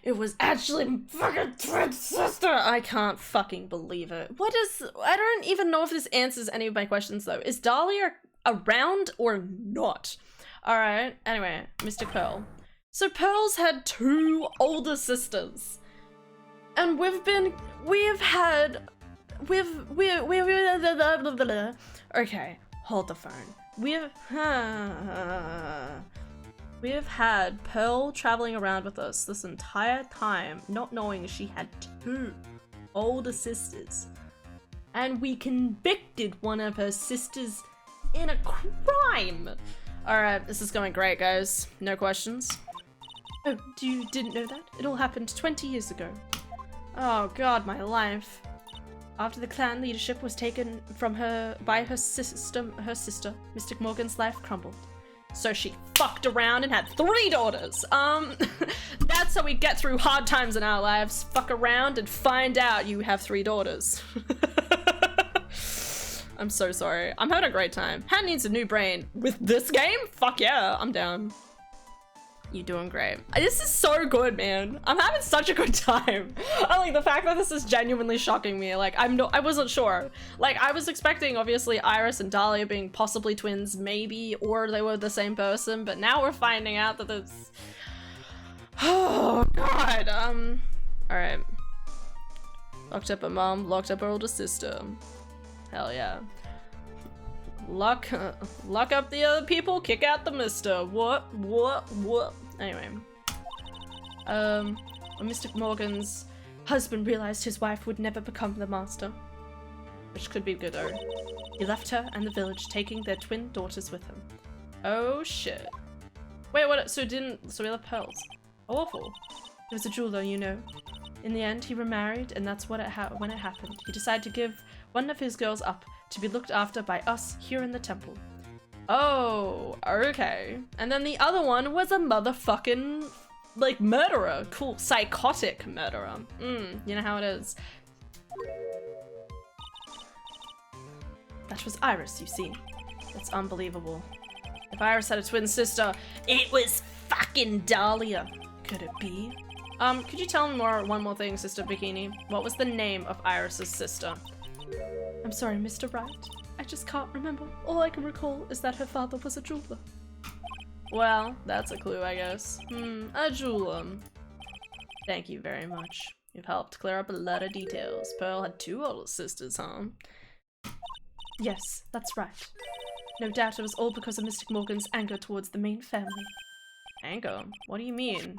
It was actually fucking twin sister! I can't fucking believe it. I don't even know if this answers any of my questions though. Is Dahlia around or not? Alright, anyway, Mr. Pearl. So Pearl's had 2 older sisters. And okay, hold the phone. We've had Pearl traveling around with us this entire time, not knowing she had 2 older sisters. And we convicted one of her sisters in a crime. Alright, this is going great, guys. No questions. Oh, you didn't know that? It all happened 20 years ago. Oh god, my life. After the clan leadership was taken from her by her sister, Mystic Morgan's life crumbled. So she fucked around and had 3 daughters. That's how we get through hard times in our lives. Fuck around and find out you have 3 daughters. I'm so sorry. I'm having a great time. Hat needs a new brain. With this game? Fuck yeah, I'm down. You're doing great. This is so good, man. I'm having such a good time. I like the fact that this is genuinely shocking me. Like, I wasn't sure. Like, I was expecting, obviously, Iris and Dahlia being possibly twins, maybe, or they were the same person, but now we're finding out that it's... Oh, God. Alright. Locked up her mom, locked up her older sister. Hell yeah. Lock up the other people, kick out the mister. What? Anyway. When Mr. Morgan's husband realized his wife would never become the master. Which could be good though. He left her and the village, taking their twin daughters with him. Oh shit. Wait, what? So he left pearls. Awful. He was a jeweler, you know. In the end, he remarried, and that's what when it happened. He decided to give one of his girls up to be looked after by us here in the temple. Oh, okay. And then the other one was a motherfucking, like, murderer. Cool. Psychotic murderer. You know how it is. That was Iris, you see. It's unbelievable. If Iris had a twin sister, it was fucking Dahlia. Could it be? Could you tell me one more thing, Sister Bikini? What was the name of Iris's sister? I'm sorry, Mr. Wright. I just can't remember. All I can recall is that her father was a jeweler. Well, that's a clue, I guess. A jeweler. Thank you very much. You've helped clear up a lot of details. Pearl had 2 older sisters, huh? Yes, that's right. No doubt it was all because of Mystic Morgan's anger towards the main family. Anger? What do you mean?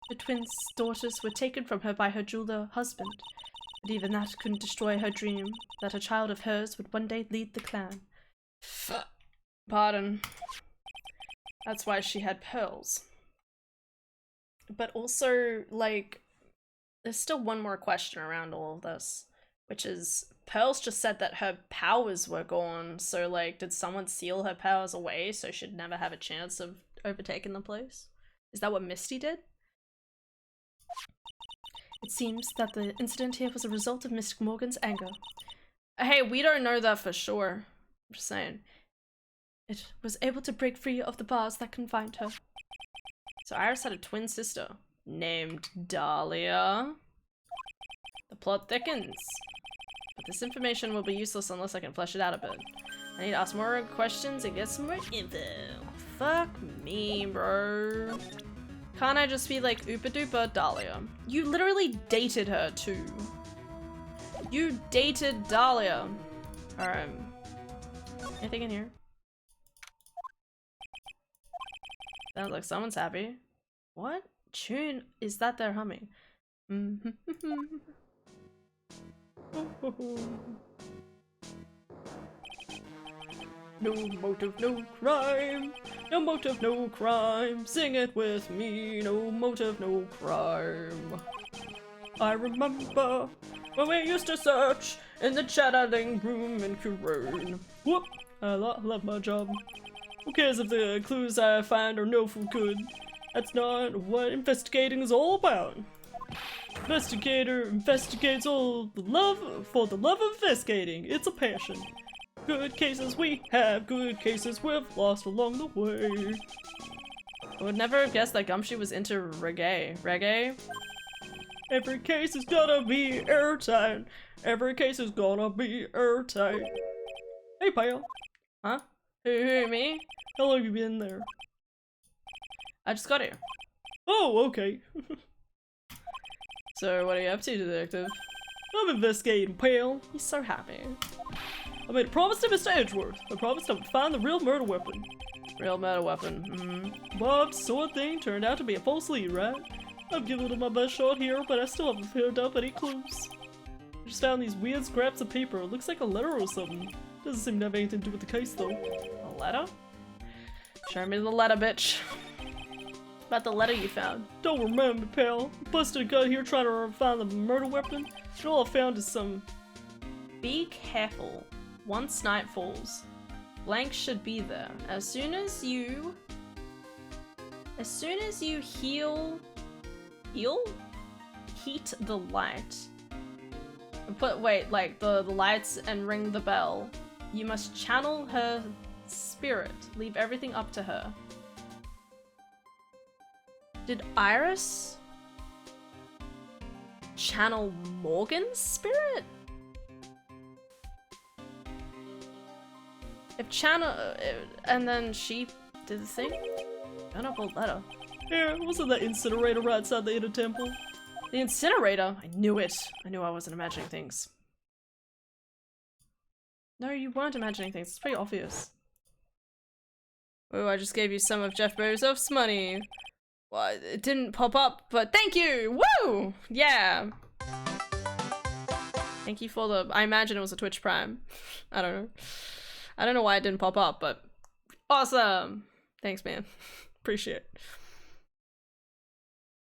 Her twin daughters were taken from her by her jeweler husband. But even that couldn't destroy her dream that a child of hers would one day lead the clan. Pardon. That's why she had pearls. But also, like, there's still one more question around all of this, which is, Pearls just said that her powers were gone, so, like, did someone seal her powers away so she'd never have a chance of overtaking the place? Is that what Misty did? It seems that the incident here was a result of Mystic Morgan's anger. Hey, we don't know that for sure. I'm just saying. It was able to break free of the bars that confined her. So Iris had a twin sister named Dahlia. The plot thickens. But this information will be useless unless I can flesh it out a bit. I need to ask more questions and get some more info. Fuck me, bro. Can't I just be like, oopa duper Dahlia? You literally dated her too. You dated Dahlia. Alright. Anything in here? Sounds like someone's happy. What tune is that they're humming? No motive, no crime. No motive, no crime. Sing it with me. No motive, no crime. I remember when we used to search in the channeling room in Curone. Whoop! I love my job. Who cares if the clues I find are no fool good? That's not what investigating is all about. Investigator investigates all the love for the love of investigating. It's a passion. Good cases we have, good cases we've lost along the way. I would never have guessed that Gumshoe was into reggae. Reggae? Every case is gonna be airtight. Every case is gonna be airtight. Hey, pal. Huh? Who, me? How long have you been there? I just got here. Oh, okay. So, what are you up to, detective? I'm investigating, pal. He's so happy. I made a promise to Mr. Edgeworth. I promised I would find the real murder weapon. Real murder weapon. Bob's sword thing turned out to be a false lead, right? I've given it my best shot here, but I still haven't picked up any clues. I just found these weird scraps of paper. It looks like a letter or something. Doesn't seem to have anything to do with the case, though. A letter? Show me the letter, bitch. About the letter you found. Don't remember, pal. Busted a gut here trying to find the murder weapon, and all I found is some... Be careful. Once night falls, blank should be there. As soon as you heat the light. Like the lights and ring the bell. You must channel her spirit. Leave everything up to her. Did Iris channel Morgan's spirit? If channel, and then she did the thing? Turn up a letter. Yeah, wasn't that incinerator right outside the inner temple? The incinerator? I knew it. I knew I wasn't imagining things. No, you weren't imagining things. It's pretty obvious. Oh, I just gave you some of Jeff Bezos' money. Well, it didn't pop up, but thank you! Woo! Yeah! Thank you for the- I imagine it was a Twitch Prime. I don't know. I don't know why it didn't pop up, but awesome! Thanks, man. Appreciate it.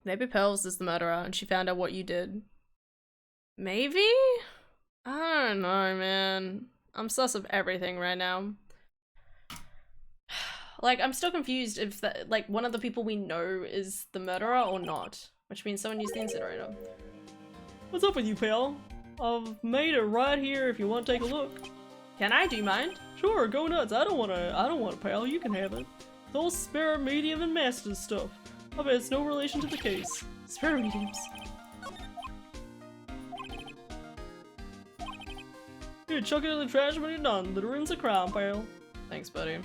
Maybe Pearls is the murderer and she found out what you did. Maybe? I don't know, man. I'm sus of everything right now. Like, I'm still confused if that, like, one of the people we know is the murderer or not. Which means someone used the incinerator. What's up with you, pal? I've made it right here if you want to take a look. Can I? Do you mind? Sure, go nuts. I don't want a pal. You can have it. It's all spirit, medium, and master stuff. I bet it's no relation to the case. Spirit mediums. Here, chuck it in the trash when you're done. Littering's a crime, pal. Thanks, buddy.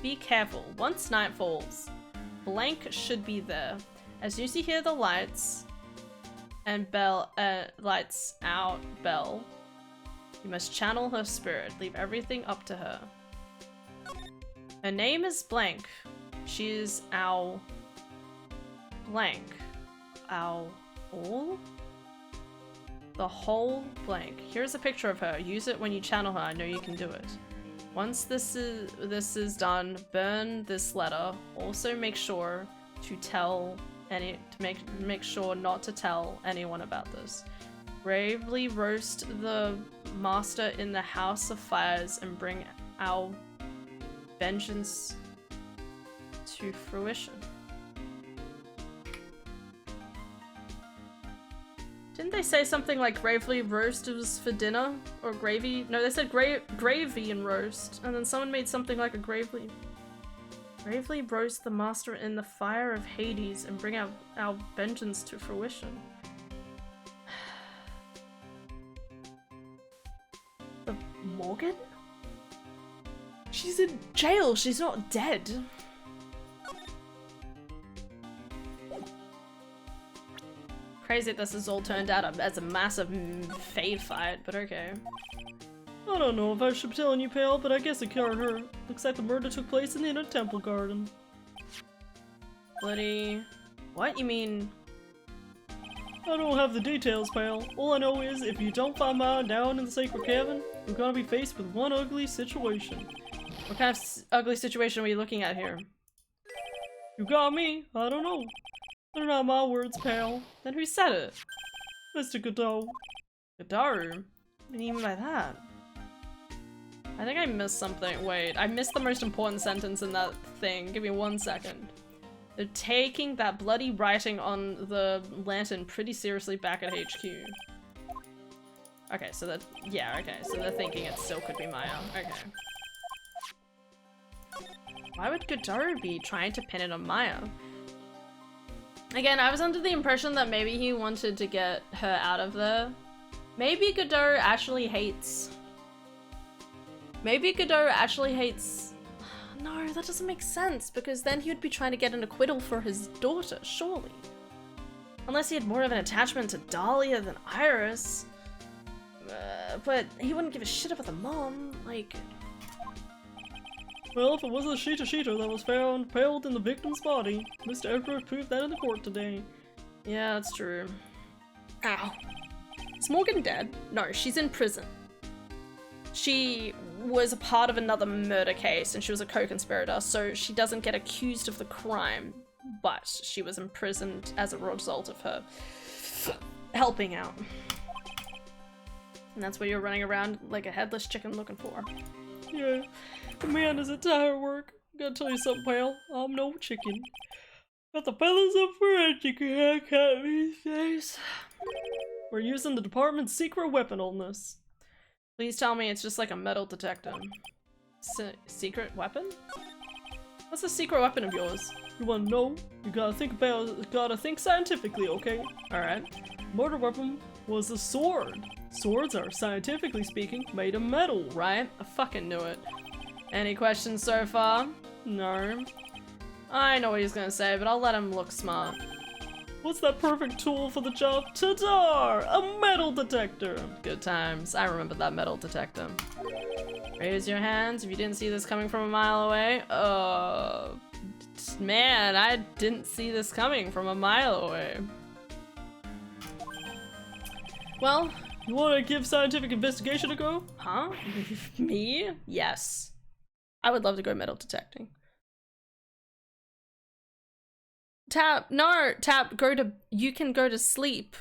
Be careful. Once night falls, blank should be there. As soon as you hear the lights and bell, lights out bell, you must channel her spirit. Leave everything up to her. Her name is blank. She is our blank. Our all? The whole blank. Here's a picture of her. Use it when you channel her. I know you can do it. Once this is done, burn this letter. Also make sure to make sure not to tell anyone about this. Bravely roast the master in the house of fires and bring our vengeance to fruition. Didn't they say something like gravely roast was for dinner? Or gravy? No, they said gravy and roast. And then someone made something like a gravely roast the master in the fire of Hades and bring our vengeance to fruition. The Morgan? She's in jail, she's not dead. Crazy this has all turned out as a massive fade fight, but okay. I don't know if I should be telling you, pal, but I guess it can't hurt. Looks like the murder took place in the inner temple garden. Bloody... What? You mean... I don't have the details, pal. All I know is, if you don't find mine down in the sacred cavern, we're gonna be faced with one ugly situation. What kind of ugly situation are we looking at here? You got me. I don't know. They're not my words, pal. Then who said it? Mr. Godot. Gadaru? What do you mean by that? I think I missed something. Wait, I missed the most important sentence in that thing. Give me 1 second. They're taking that bloody writing on the lantern pretty seriously back at HQ. Okay, so that- yeah, okay, so they're thinking it still could be Maya. Okay. Why would Godot be trying to pin it on Maya? Again, I was under the impression that maybe he wanted to get her out of there. Maybe Godot actually hates... Maybe Godot actually hates... No, that doesn't make sense, because then he would be trying to get an acquittal for his daughter, surely. Unless he had more of an attachment to Dahlia than Iris. But he wouldn't give a shit about the mom, like... Well, if it was the Sheeta that was found impaled in the victim's body, Mr. Edward proved that in the court today. Yeah, that's true. Ow. Is Morgan dead? No, she's in prison. was a part of another murder case and she was a co-conspirator, so she doesn't get accused of the crime, but she was imprisoned as a result of her helping out. And that's what you're running around like a headless chicken looking for. Yeah, but man, does it tire work. Gotta tell you something, pal. I'm no chicken. Got the feathers up for a chicken haircut these days. We're using the department's secret weapon on this. Please tell me it's just like a metal detector. Secret weapon? What's the secret weapon of yours? You wanna know? You gotta think scientifically, okay? Alright. Murder weapon was a sword. Swords are, scientifically speaking, made of metal. Right? I fucking knew it. Any questions so far? No. I know what he's gonna say, but I'll let him look smart. What's that perfect tool for the job? Ta-da! A metal detector! Good times. I remember that metal detector. Raise your hands if you didn't see this coming from a mile away. Man, I didn't see this coming from a mile away. Well, you wanna give scientific investigation a go? huh? Me? Yes. I would love to go metal detecting. Tap, no, Tap, you can go to sleep.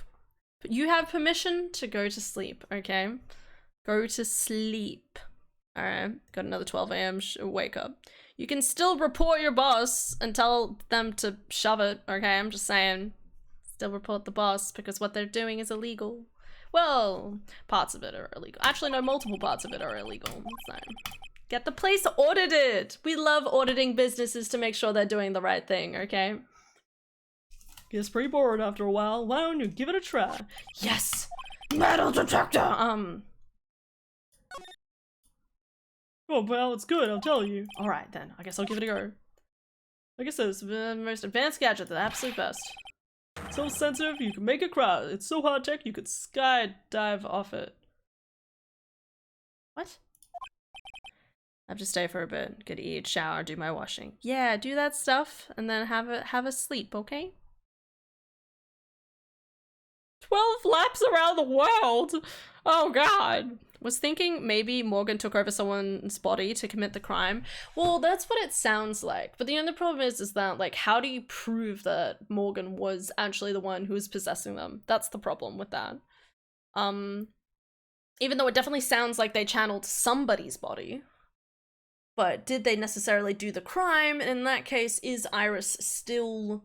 You have permission to go to sleep, okay? Go to sleep. Alright, got another 12 AM wake up. You can still report your boss and tell them to shove it, okay? I'm just saying. Still report the boss because what they're doing is illegal. Well, parts of it are illegal. Actually, no, multiple parts of it are illegal. So, get the place audited. We love auditing businesses to make sure they're doing the right thing, okay? Gets pretty bored after a while. Why don't you give it a try? Yes! Metal detector! Oh, pal, it's good, I'll tell you. Alright then, I guess I'll give it a go. Like I said, it's the most advanced gadget, the absolute best. So sensitive, you can make it cry. It's so high tech, you could skydive off it. What? I have to stay for a bit, get to eat, shower, do my washing. Yeah, do that stuff, and then have a sleep, okay? 12 laps around the world! Oh god! Was thinking maybe Morgan took over someone's body to commit the crime. Well, that's what it sounds like. But the only problem is that, like, how do you prove that Morgan was actually the one who was possessing them? That's the problem with that. Even though it definitely sounds like they channeled somebody's body. But did they necessarily do the crime? And in that case, is Iris still...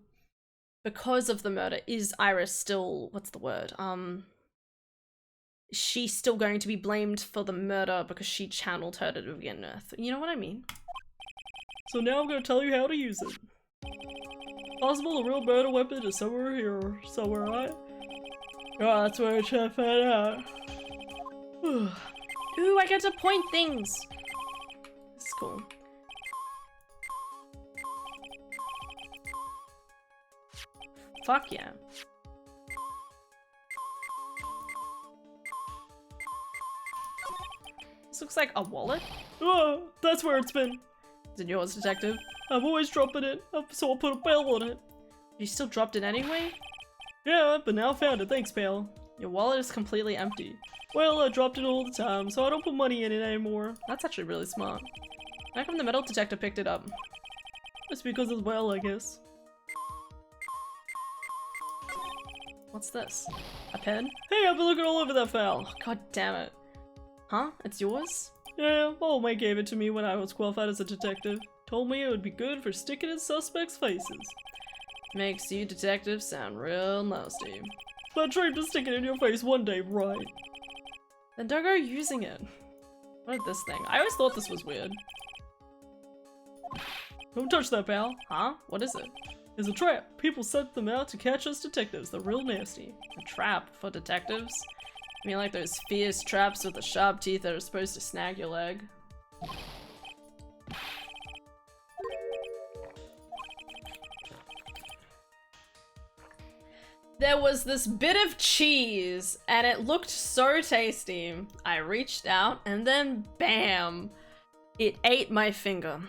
Because of the murder, is Iris still... What's the word? She's still going to be blamed for the murder because she channeled her to begin with. You know what I mean? So now I'm gonna tell you how to use it. Possible the real murder weapon is somewhere here or somewhere, right? Oh, that's where I try to find out. Ooh, I get to point things! This is cool. Fuck yeah. This looks like a wallet. Oh, that's where it's been. Is it yours, detective? I'm always dropping it, so I'll put a bell on it. You still dropped it anyway? Yeah, but now I found it, thanks pal. Your wallet is completely empty. Well, I dropped it all the time, so I don't put money in it anymore. That's actually really smart. How come the metal detector picked it up? It's because it's well, I guess. What's this? A pen? Hey, I've been looking all over that file. Oh, god damn it. Huh? It's yours? Yeah, old mate gave it to me when I was qualified as a detective. Told me it would be good for sticking in suspects' faces. Makes you detectives sound real nasty. But I dreamed of sticking it in your face one day, right? Then don't go using it. What is this thing? I always thought this was weird. Don't touch that, pal. Huh? What is it? It's a trap. People set them out to catch us detectives. They're real nasty. A trap for detectives? You mean like those fierce traps with the sharp teeth that are supposed to snag your leg? There was this bit of cheese, and it looked so tasty. I reached out, and then bam! It ate my finger.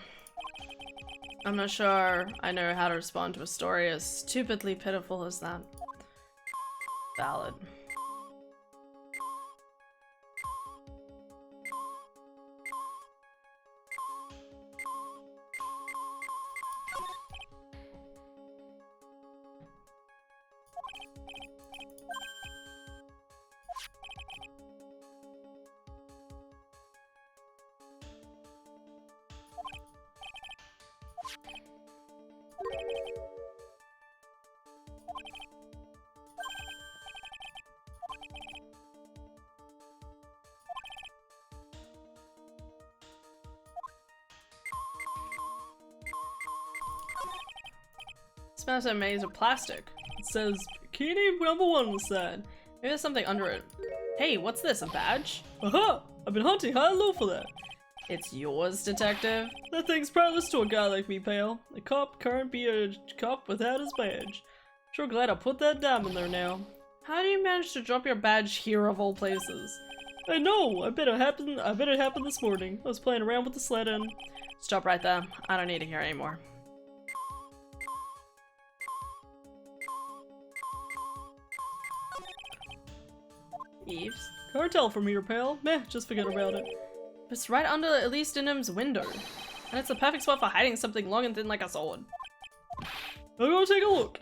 I'm not sure I know how to respond to a story as stupidly pitiful as that. Valid. smells like made of plastic. It says Bikini #1 was said. Maybe there's something under it. Hey, what's this, a badge? Aha! I've been hunting high and low for that. It's yours, detective? That thing's priceless to a guy like me, pal. A cop can't be a cop without his badge. Sure glad I put that diamond there now. How do you manage to drop your badge here of all places? I know! I bet it happened this morning. I was playing around with the sled and... Stop right there. I don't need to hear anymore. Eves? Cartel from here, pal. Meh, just forget about it. It's right under Elise Denham's window. And it's the perfect spot for hiding something long and thin like a sword. I'll go take a look.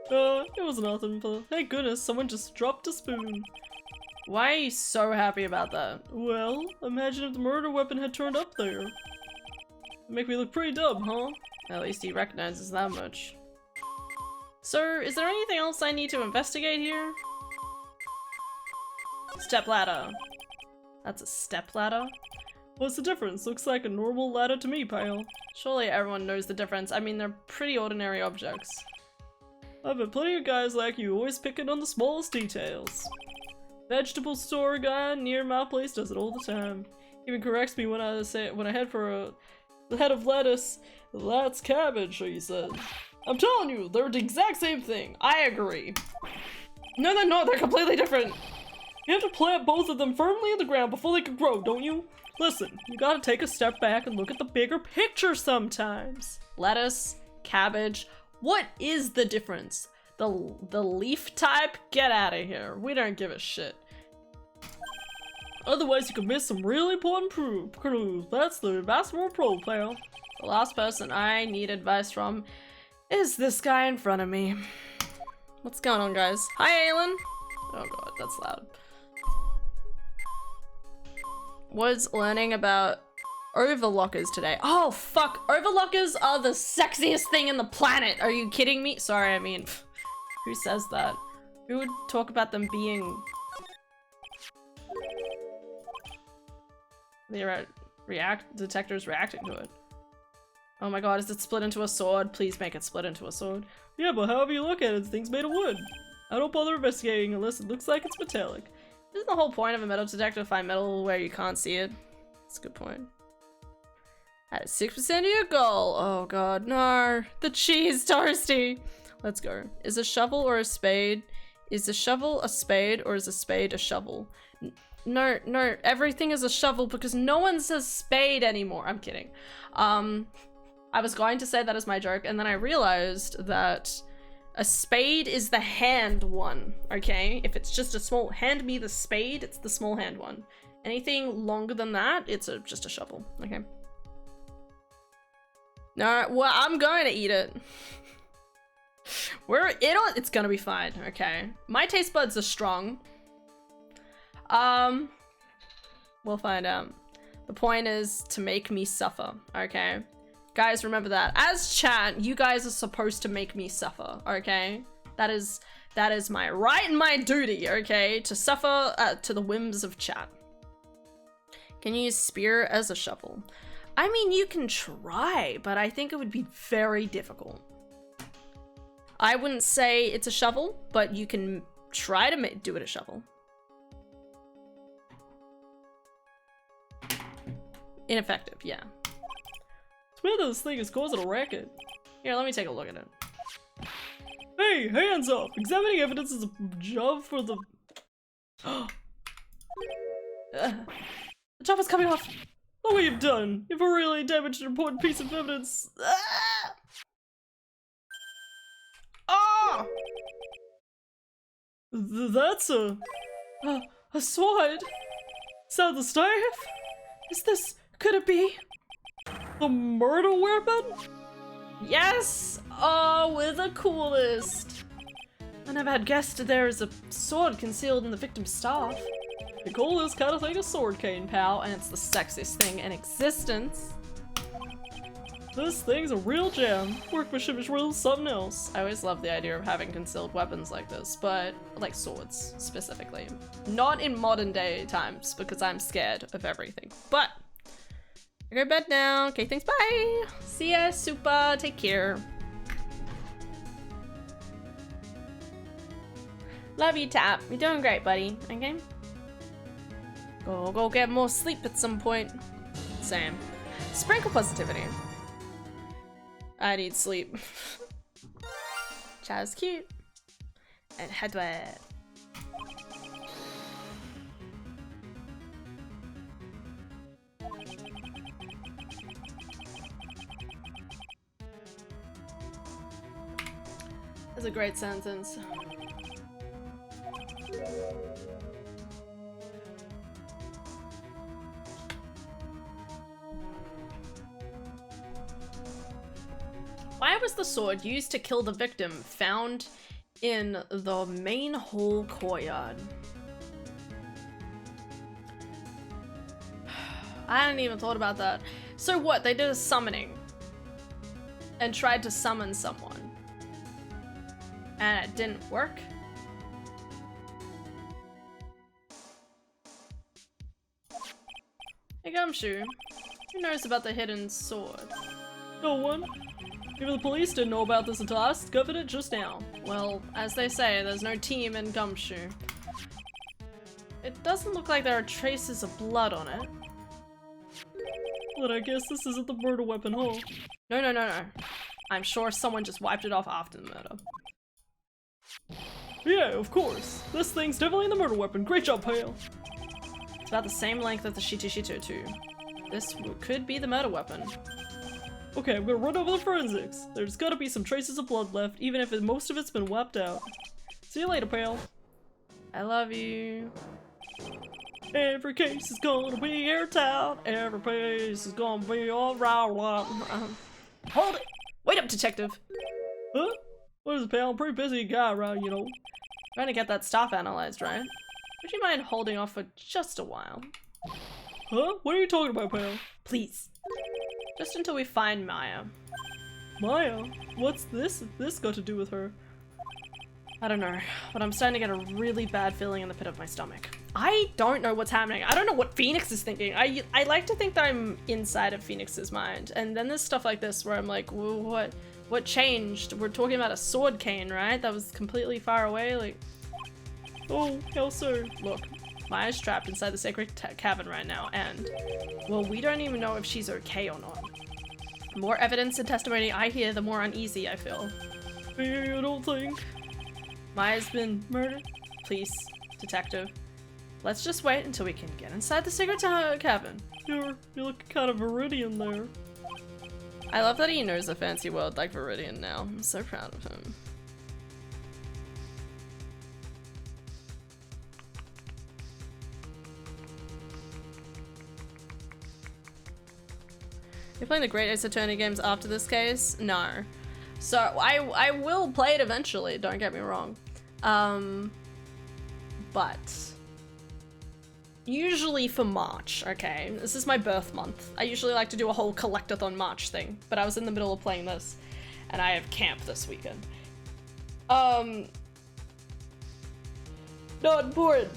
It was nothing, but thank goodness someone just dropped a spoon. Why are you so happy about that? Well, imagine if the murder weapon had turned up there. It'd make me look pretty dumb, huh? At least he recognizes that much. So, is there anything else I need to investigate here? Step ladder. That's a step ladder? What's the difference? Looks like a normal ladder to me, pal. Surely everyone knows the difference. I mean, they're pretty ordinary objects. I've had plenty of guys like you always picking on the smallest details. Vegetable store guy near my place does it all the time. Even corrects me when I head for the head of lettuce. That's cabbage, he says. I'm telling you, they're the exact same thing. I agree. No, they're not. They're completely different. You have to plant both of them firmly in the ground before they can grow, don't you? Listen, you gotta take a step back and look at the bigger picture sometimes. Lettuce, cabbage. What is the difference? The leaf type? Get out of here. We don't give a shit. Otherwise, you could miss some really important clues. That's the basketball pro, pal. The last person I need advice from is this guy in front of me. What's going on, guys? Hi, Aelin. Oh god, that's loud. Was learning about overlockers today. Oh fuck, overlockers are the sexiest thing in the planet. Are you kidding me? Sorry, I mean, who says that? Who would talk about them being... The detectors reacting to it. Oh my god, is it split into a sword? Please make it split into a sword. Yeah, but however you look at it, the thing's made of wood. I don't bother investigating unless it looks like it's metallic. Isn't the whole point of a metal detector to find metal where you can't see it? That's a good point. At 6% of your goal. Oh god, no. The cheese toasty. Let's go. Is a shovel or a spade? Is a shovel a spade or is a spade a shovel? No, everything is a shovel because no one says spade anymore. I'm kidding. I was going to say that as my joke and then I realized that a spade is the hand one, okay? If it's just a small, hand me the spade, it's the small hand one. Anything longer than that, it's just a shovel, okay? No, well, I'm going to eat it. It's gonna be fine, okay? My taste buds are strong. We'll find out. The point is to make me suffer, okay? Guys, remember that. As chat, you guys are supposed to make me suffer, okay? That is my right and my duty, okay? To suffer to the whims of chat. Can you use spear as a shovel? I mean, you can try, but I think it would be very difficult. I wouldn't say it's a shovel, but you can try to do it a shovel. Ineffective, yeah. It's weird that this thing is causing a racket. Here, let me take a look at it. Hey, hands up! Examining evidence is a job for the... The top is coming off! Look what you've done! You've really damaged an important piece of evidence! Oh! That's a sword! Is that the staff? Is this... could it be... the murder weapon? Yes! Oh, we're the coolest! I never had guessed there is a sword concealed in the victim's staff. The coolest kind of thing a sword cane, pal, And it's the sexiest thing in existence. This thing's a real gem. Workmanship is real something else. I always love the idea of having concealed weapons like this, but like swords specifically. Not in modern day times because I'm scared of everything, but Go to bed now. Okay, thanks, bye! See ya, super, take care. Love you, Tap. You're doing great, buddy. Okay? Go get more sleep at some point. Same. Sprinkle positivity. I need sleep. Chad's cute. And Hedwig. That's a great sentence. Why was the sword used to kill the victim found in the main hall courtyard? I hadn't even thought about that. So what, they did a summoning and tried to summon someone and it didn't work? Hey Gumshoe, who knows about the hidden sword? No one. Even the police didn't know about this until I discovered it just now. Well, as they say, there's no team in Gumshoe. It doesn't look like there are traces of blood on it. But I guess this isn't the murder weapon, huh? No. I'm sure someone just wiped it off after the murder. Yeah, of course. This thing's definitely the murder weapon. Great job, pal. It's about the same length as the Shito too. This could be the murder weapon. Okay, I'm gonna run over the forensics. There's gotta be some traces of blood left, even if most of it's been wiped out. See you later, pal. I love you. Every case is gonna be airtight. Every case is gonna be alright. Hold it! Wait up, detective! Huh? What is it, pal? I'm a pretty busy guy, right, you know? Trying to get that stuff analyzed, right? Would you mind holding off for just a while? Huh? What are you talking about, pal? Please. Just until we find Maya. Maya? What's this got to do with her? I don't know, but I'm starting to get a really bad feeling in the pit of my stomach. I don't know what's happening. I don't know what Phoenix is thinking. I like to think that I'm inside of Phoenix's mind, and then there's stuff like this where I'm like, what changed? We're talking about a sword cane, right? That was completely far away, like... Oh, how so? Look, Maya's trapped inside the sacred cavern right now, and, well, we don't even know if she's okay or not. The more evidence and testimony I hear, the more uneasy I feel. I don't think. Maya's been murdered? Please, detective. Let's just wait until we can get inside the sacred cavern. You look kind of Viridian there. I love that he knows a fancy word like Viridian now. I'm so proud of him. You're playing the Great Ace Attorney games after this case? No. So I will play it eventually, don't get me wrong. But usually for March, okay? This is my birth month. I usually like to do a whole collectathon March thing, but I was in the middle of playing this and I have camp this weekend. Not important.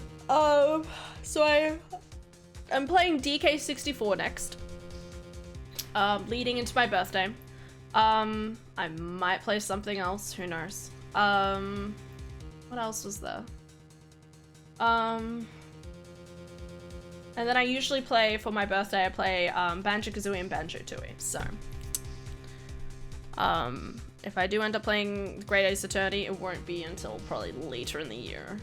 So I'm playing DK64 next. Leading into my birthday. I might play something else, who knows. What else was there? And then I usually play, for my birthday, I play Banjo-Kazooie and Banjo-Tooie, so. If I do end up playing Great Ace Attorney, it won't be until probably later in the year.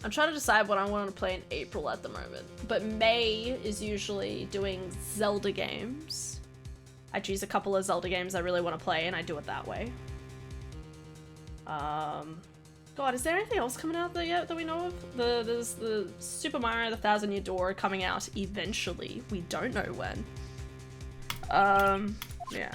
I'm trying to decide what I want to play in April at the moment, but May is usually doing Zelda games. I choose a couple of Zelda games I really want to play, and I do it that way. God, is there anything else coming out there yet that we know of? There's the Super Mario the Thousand Year Door coming out eventually. We don't know when. Yeah.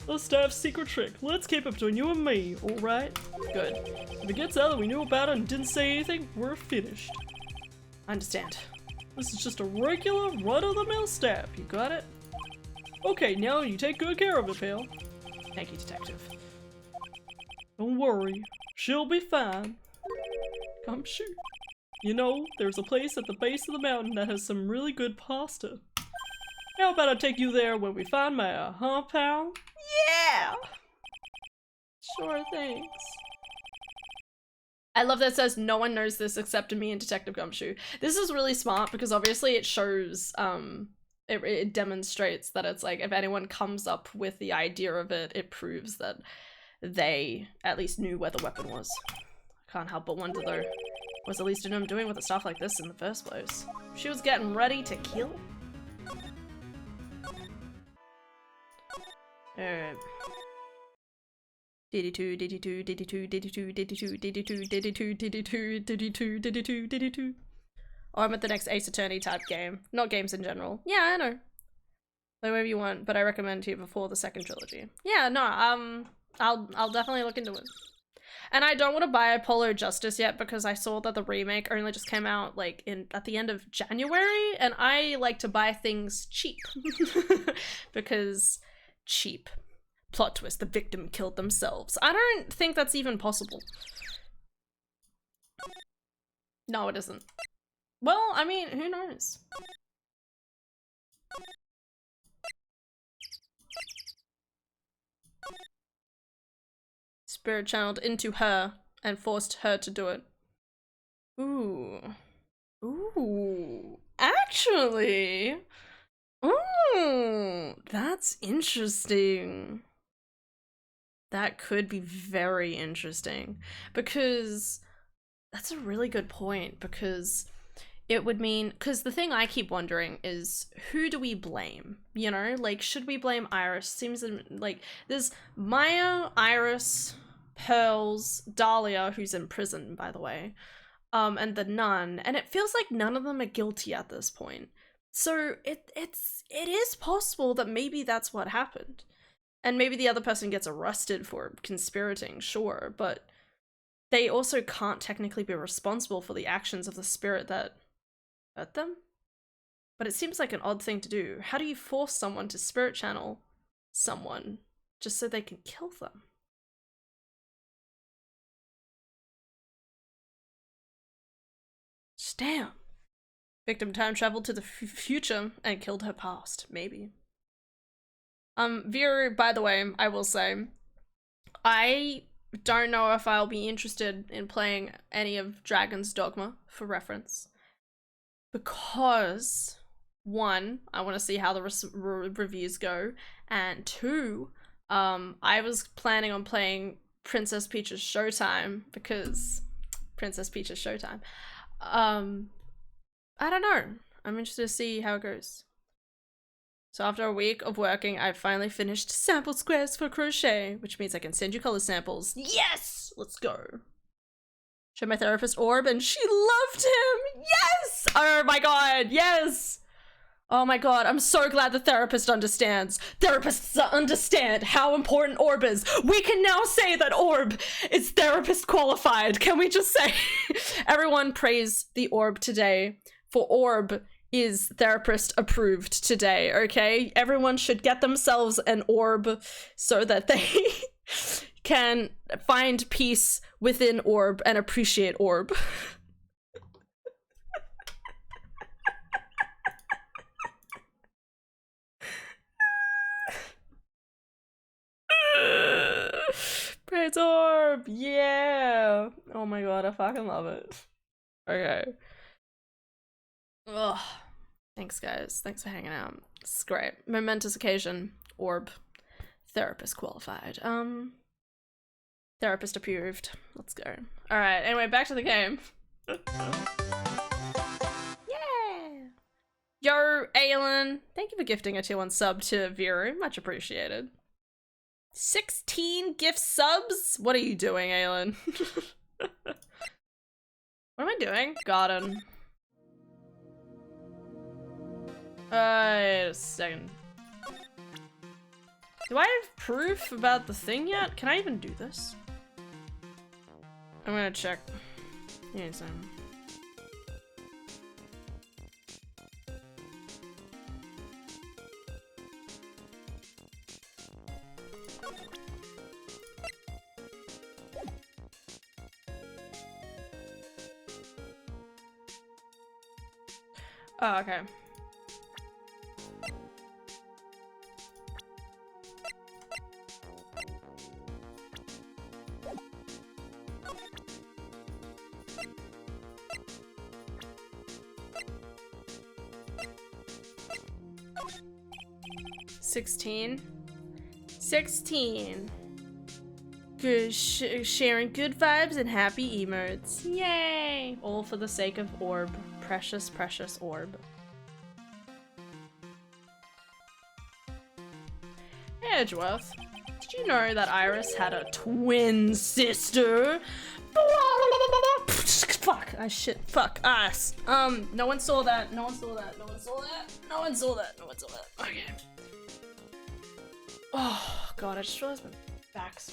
Let's have secret trick. Let's keep it between you and me, alright? Good. If it gets out that we knew about it and didn't say anything, we're finished. I understand. This is just a regular run-of-the-mill stab, you got it? Okay, now you take good care of it, pal. Thank you, detective. Don't worry, she'll be fine. Come shoot. You know, there's a place at the base of the mountain that has some really good pasta. How about I take you there when we find Maya, huh, pal? Yeah! Sure, thanks. I love that it says no one knows this except me and Detective Gumshoe. This is really smart because obviously it shows, it demonstrates that it's like if anyone comes up with the idea of it, it proves that they at least knew where the weapon was. Can't help but wonder though, what's Elise Dunham doing with a stuff like this in the first place? She was getting ready to kill? Alright. DD2, DD2, DD2, DD2, DD2, DD2, DD2, DD2, DD2, DD2, DD2. Oh, I'm at the next Ace Attorney type game. Not games in general. Yeah, I know. Play whatever you want, but I recommend to you before the second trilogy. Yeah, no, I'll definitely look into it. And I don't want to buy Apollo Justice yet because I saw that the remake only just came out like at the end of January, and I like to buy things cheap. Because cheap. Plot twist, the victim killed themselves. I don't think that's even possible. No, it isn't. Well, I mean, who knows? Spirit channeled into her and forced her to do it. Ooh. Ooh. Actually. Ooh. That's interesting. That could be very interesting. Because that's a really good point. Because it would mean, because the thing I keep wondering is, who do we blame? You know, like, should we blame Iris? Seems like there's Maya, Iris, Pearls, Dahlia, who's in prison, by the way, and the nun, and it feels like none of them are guilty at this point. So it is possible that maybe that's what happened. And maybe the other person gets arrested for conspirating, sure, but they also can't technically be responsible for the actions of the spirit that hurt them? But it seems like an odd thing to do. How do you force someone to spirit channel someone just so they can kill them? Damn. Victim time traveled to the future and killed her past, maybe. Vera, by the way, I will say, I don't know if I'll be interested in playing any of Dragon's Dogma for reference. Because, one, I want to see how the reviews go, and two, I was planning on playing Princess Peach's Showtime, because Princess Peach's Showtime. I don't know. I'm interested to see how it goes. So after a week of working, I finally finished sample squares for crochet, which means I can send you color samples. Yes! Let's go. Showed my therapist Orb and she loved him! Yes! Oh my god, yes! Oh my god, I'm so glad the therapist understands. Therapists understand how important Orb is. We can now say that Orb is therapist qualified. Can we just say? Everyone praise the Orb today, for Orb is therapist approved today, okay? Everyone should get themselves an Orb so that they can find peace within Orb and appreciate Orb. Praise Orb! Yeah! Oh my god, I fucking love it. Okay. Ugh. Thanks, guys. Thanks for hanging out. This is great. Momentous occasion. Orb. Therapist qualified. Therapist approved. Let's go. Alright, anyway, back to the game. Yeah! Yo, Aelin! Thank you for gifting a tier 1 sub to Vera. Much appreciated. 16 gift subs? What are you doing, Aelin? What am I doing? Garden. Wait a second. Do I have proof about the thing yet? Can I even do this? I'm gonna check. Give me a second. Oh, okay. $16. Good, sharing good vibes and happy emotes. Yay! All for the sake of orb. Precious, precious orb. Hey, Edgeworth. Did you know that Iris had a twin sister? Fuck, I shit, fuck, us. No one saw that, no one saw that, no one saw that, no one saw that, no one saw that. Okay. Oh, God, I just realized my back's...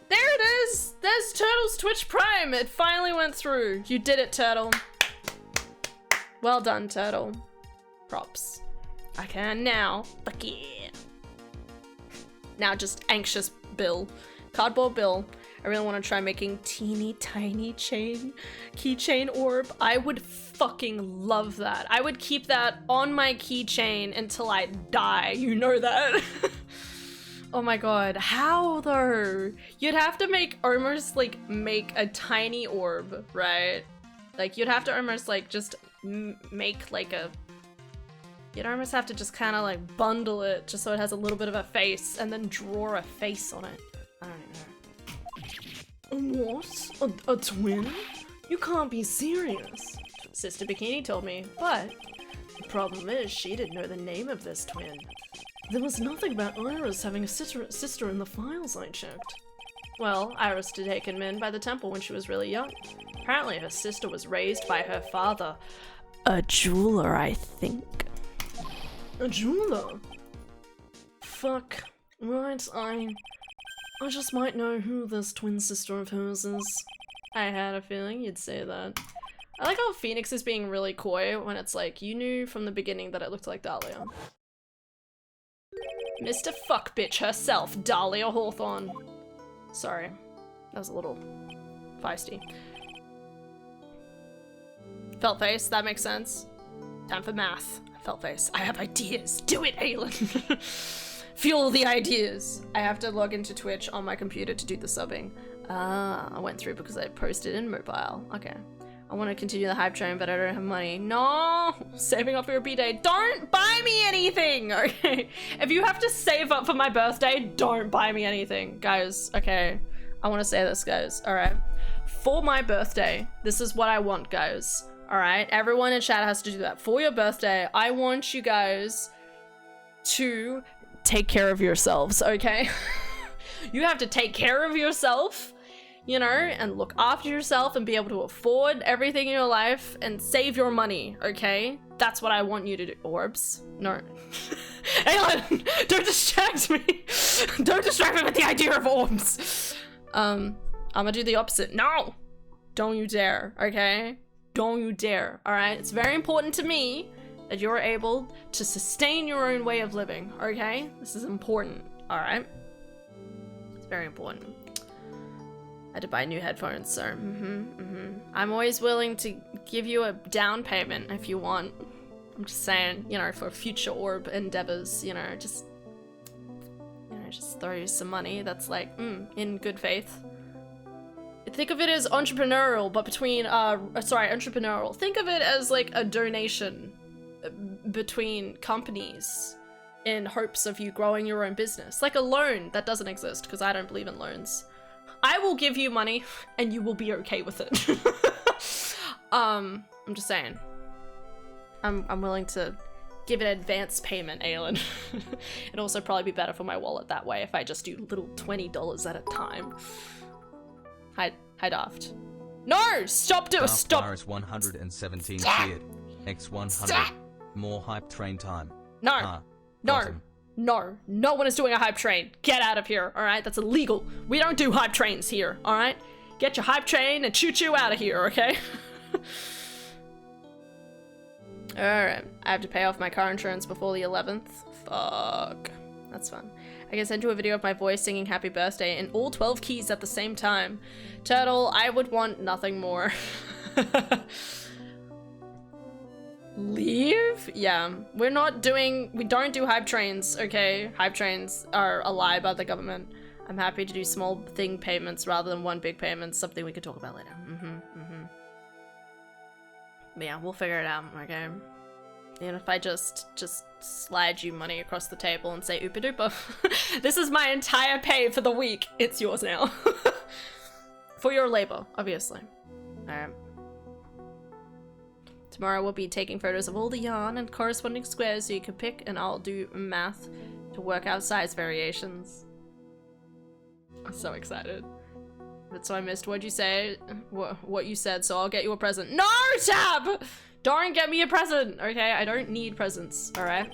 there it is! There's Turtle's Twitch Prime! It finally went through. You did it, Turtle. Well done, Turtle. Props. I can now. Fuck yeah. Now just anxious Bill. Cardboard Bill. I really want to try making teeny tiny keychain orb. I would fucking love that. I would keep that on my keychain until I die. You know that? Oh my god. How though? You'd have to make almost like make a tiny orb, right? Like you'd have to almost like just make like a... You'd almost have to just kind of like bundle it just so it has a little bit of a face and then draw a face on it. I don't know. What? A twin? You can't be serious. Sister Bikini told me, but the problem is she didn't know the name of this twin. There was nothing about Iris having a sister in the files I checked. Well, Iris did taken in by the temple when she was really young. Apparently her sister was raised by her father. A jeweler, I think. A jeweler? Fuck. Right, I just might know who this twin sister of hers is. I had a feeling you'd say that. I like how Phoenix is being really coy when it's like, you knew from the beginning that it looked like Dahlia. Mr. Fuck Bitch herself, Dahlia Hawthorne. Sorry, that was a little feisty. Felt face, that makes sense. Time for math. Felt face. I have ideas. Do it, Aelin. Fuel the ideas. I have to log into Twitch on my computer to do the subbing. Ah, I went through because I posted in mobile. Okay. I want to continue the hype train, but I don't have money. No! Saving up for your B-Day. Don't buy me anything! Okay. If you have to save up for my birthday, don't buy me anything. Guys, okay. I want to say this, guys. Alright. For my birthday, this is what I want, guys. Alright? Everyone in chat has to do that. For your birthday, I want you guys to take care of yourselves, okay? You have to take care of yourself, you know, and look after yourself and be able to afford everything in your life and save your money, okay? That's what I want you to do. Orbs? No. Aelin, don't distract me! Don't distract me with the idea of orbs! I'm gonna do the opposite. No! Don't you dare, okay? Don't you dare, alright? It's very important to me that you're able to sustain your own way of living, okay? This is important, alright? It's very important. I had to buy new headphones, so I'm always willing to give you a down payment if you want. I'm just saying, you know, for future orb endeavors, you know, just throw you some money that's like, in good faith. Think of it as entrepreneurial, but between, entrepreneurial. Think of it as like a donation between companies in hopes of you growing your own business. Like a loan that doesn't exist, because I don't believe in loans. I will give you money and you will be okay with it. I'm just saying. I'm willing to give an advance payment, Aelin. It'd also probably be better for my wallet that way if I just do little $20 at a time. Hi Daft. No! Stop doing- stop! Virus 117 cleared. X100. More hype train time. No. No. No. No one is doing a hype train. Get out of here, alright? That's illegal. We don't do hype trains here, alright? Get your hype train and choo-choo out of here, okay? Alright. I have to pay off my car insurance before the 11th. Fuck. That's fun. I can send you a video of my voice singing happy birthday in all 12 keys at the same time. Turtle, I would want nothing more. Leave? Yeah, we don't do hype trains, okay? Hype trains are a lie by the government. I'm happy to do small thing payments rather than one big payment, something we could talk about later. But yeah, we'll figure it out, okay? And if I just slide you money across the table and say oopa doopa, this is my entire pay for the week. It's yours now. For your labor, obviously. Alright. Tomorrow we'll be taking photos of all the yarn and corresponding squares so you can pick, and I'll do math to work out size variations. I'm so excited. But so I missed what'd you say? What you said, so I'll get you a present. No, Tab! Don't get me a present, okay? I don't need presents, alright?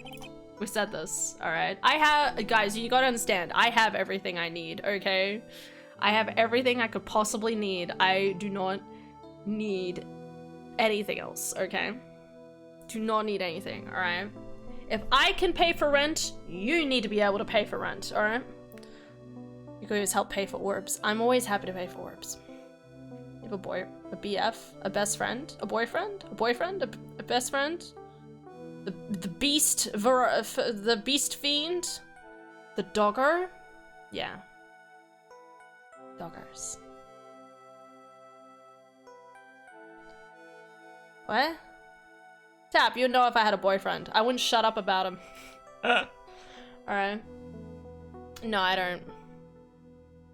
We said this, alright? Guys, you gotta understand, I have everything I need, okay? I have everything I could possibly need. I do not need anything else, okay? Do not need anything, alright? If I can pay for rent, you need to be able to pay for rent, alright? You can always help pay for orbs. I'm always happy to pay for orbs. You have a BF, a best friend, a boyfriend, a best friend, the beast, the beast fiend, the dogger, yeah, doggers. What? Tap, you'd know if I had a boyfriend. I wouldn't shut up about him. Alright. No, I don't.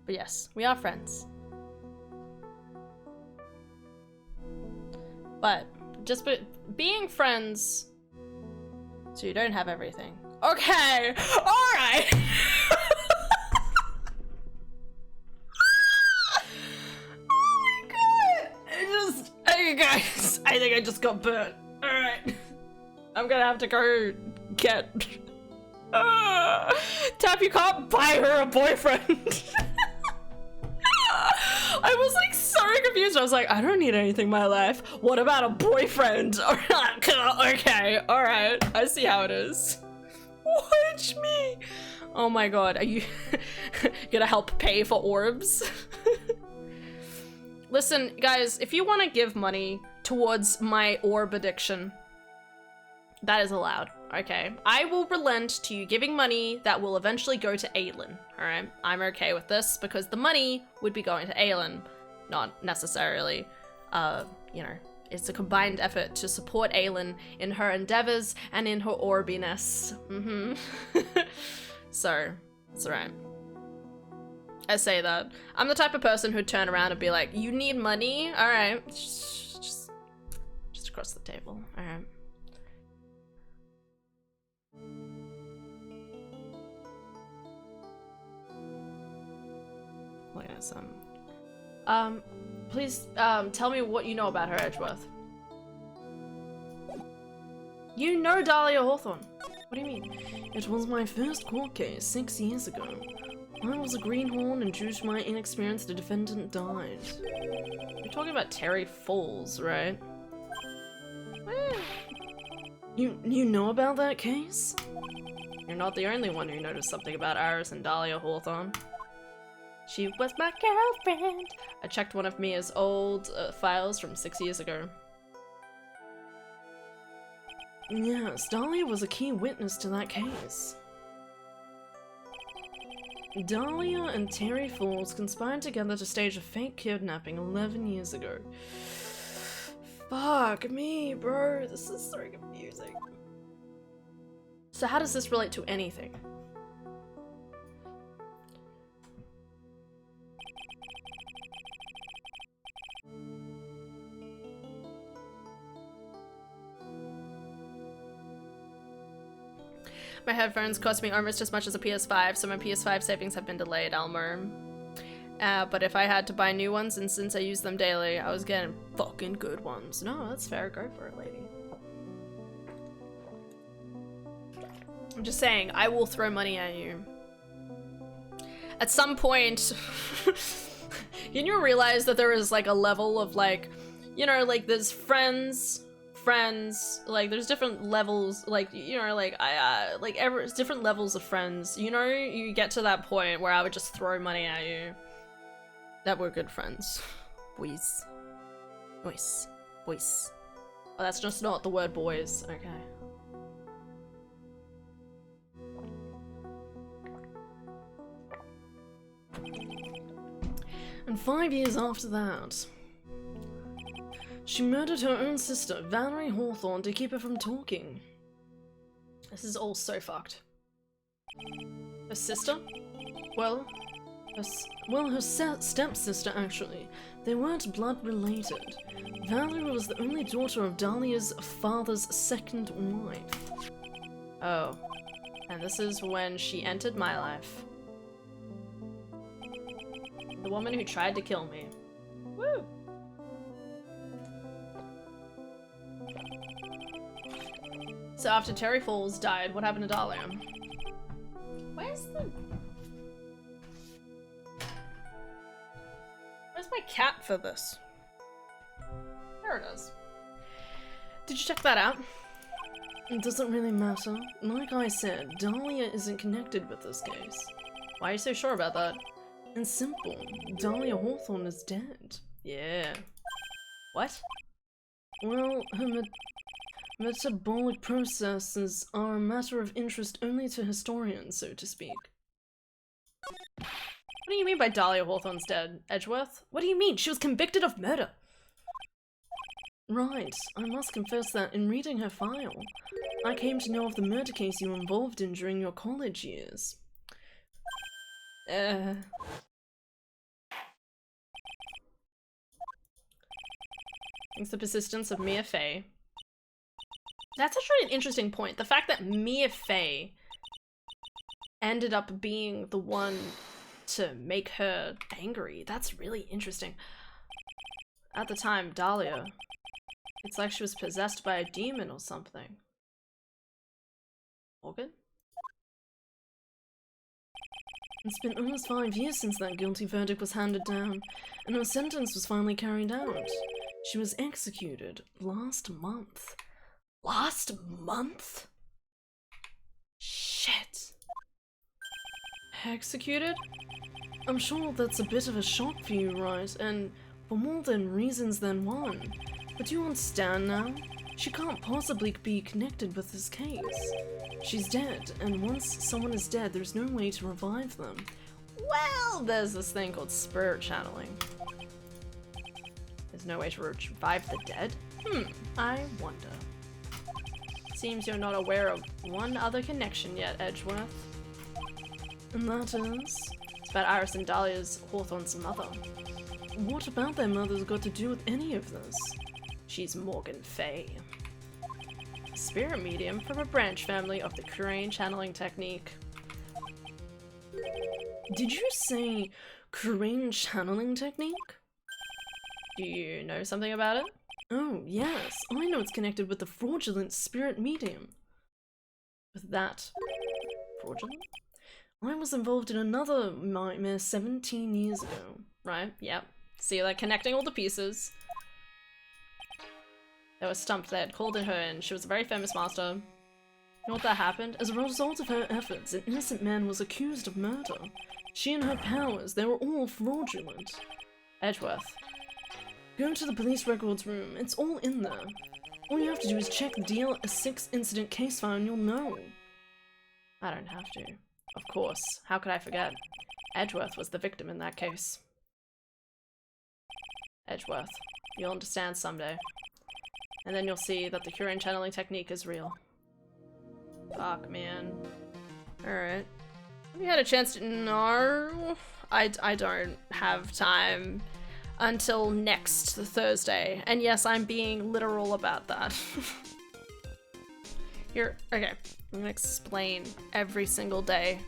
But yes, we are friends. But just being friends, so you don't have everything. Okay, all right. Oh my god! Hey guys, I think I just got burnt. All right, I'm gonna have to go get. Tap, you can't buy her a boyfriend. I was like so confused. I was like, I don't need anything in my life. What about a boyfriend? Okay, alright. I see how it is. Watch me. Oh my god, are you gonna help pay for orbs? Listen, guys, if you want to give money towards my orb addiction, that is allowed. Okay, I will relent to you giving money that will eventually go to Aelin, alright? I'm okay with this because the money would be going to Aelin, not necessarily, you know, it's a combined effort to support Aelin in her endeavors and in her orbiness. So, it's alright. I say that. I'm the type of person who'd turn around and be like, you need money? Alright, just across the table, alright. Look at some. Please, tell me what you know about her, Edgeworth. You know Dahlia Hawthorne. What do you mean? It was my first court case 6 years ago. I was a greenhorn, and due to my inexperience, the defendant died. You're talking about Terry Falls, right? You know about that case? You're not the only one who noticed something about Iris and Dahlia Hawthorne. She was my girlfriend. I checked one of Mia's old files from 6 years ago. Yes, Dahlia was a key witness to that case. Dahlia and Terry Falls conspired together to stage a fake kidnapping 11 years ago. Fuck me, bro. This is so confusing. So how does this relate to anything? My headphones cost me almost as much as a PS5, so my PS5 savings have been delayed, Elmer. But if I had to buy new ones, and since I use them daily, I was getting fucking good ones. No, that's fair. Go for it, lady. I'm just saying, I will throw money at you. At some point, can you realize that there is like a level of like, you know, like there's friends, like there's different levels, like, you know, like different levels of friends, you know, you get to that point where I would just throw money at you. That we're good friends. Boys. Oh, that's just not the word boys. Okay. And 5 years after that, she murdered her own sister, Valerie Hawthorne, to keep her from talking. This is all so fucked. Her sister? Well, her stepsister, actually. They weren't blood related. Valerie was the only daughter of Dahlia's father's second wife. oh. And this is when she entered my life. The woman who tried to kill me. Woo! So after Terry Falls died, what happened to Dahlia? Where's my cat for this? There it is. Did you check that out? It doesn't really matter. Like I said, Dahlia isn't connected with this case. Why are you so sure about that? It's simple. Dahlia Hawthorne is dead. Yeah. What? Well, her metabolic processes are a matter of interest only to historians, so to speak. What do you mean by Dahlia Hawthorne's dead, Edgeworth? What do you mean? She was convicted of murder! Right. I must confess that in reading her file, I came to know of the murder case you were involved in during your college years. It's the persistence of Mia Fey. That's actually an interesting point. The fact that Mia Fey ended up being the one to make her angry, that's really interesting. At the time, Dahlia, it's like she was possessed by a demon or something. Morgan? It's been almost 5 years since that guilty verdict was handed down, and her sentence was finally carried out. She was executed last month. Last month? Shit. Executed? I'm sure that's a bit of a shock for you, right? And for more than reasons than one. But you understand now? She can't possibly be connected with this case. She's dead, and once someone is dead, there's no way to revive them. Well, there's this thing called spirit channeling. There's no way to revive the dead? I wonder. Seems you're not aware of one other connection yet, Edgeworth. And that is? It's about Iris and Dahlia's Hawthorne's mother. What about their mother's got to do with any of this? She's Morgan Fey. A spirit medium from a branch family of the Crane channeling technique. Did you say Crane channeling technique? Do you know something about it? Oh, yes. I know it's connected with the fraudulent spirit medium. With that. Fraudulent? I was involved in another nightmare 17 years ago. Right, yep. See, like, connecting all the pieces. They were stumped. They had called in her and she was a very famous master. You know what that happened? As a result of her efforts, an innocent man was accused of murder. She and her powers, they were all fraudulent. Edgeworth. Go to the police records room. It's all in there. All you have to do is check the DL6 incident case file and you'll know. I don't have to. Of course. How could I forget? Edgeworth was the victim in that case. Edgeworth. You'll understand someday. And then you'll see that the Huron channeling technique is real. Fuck, man. Alright. Have you had a chance to— No. I don't have time until next Thursday. And yes, I'm being literal about that. Here, okay. I'm gonna explain every single day.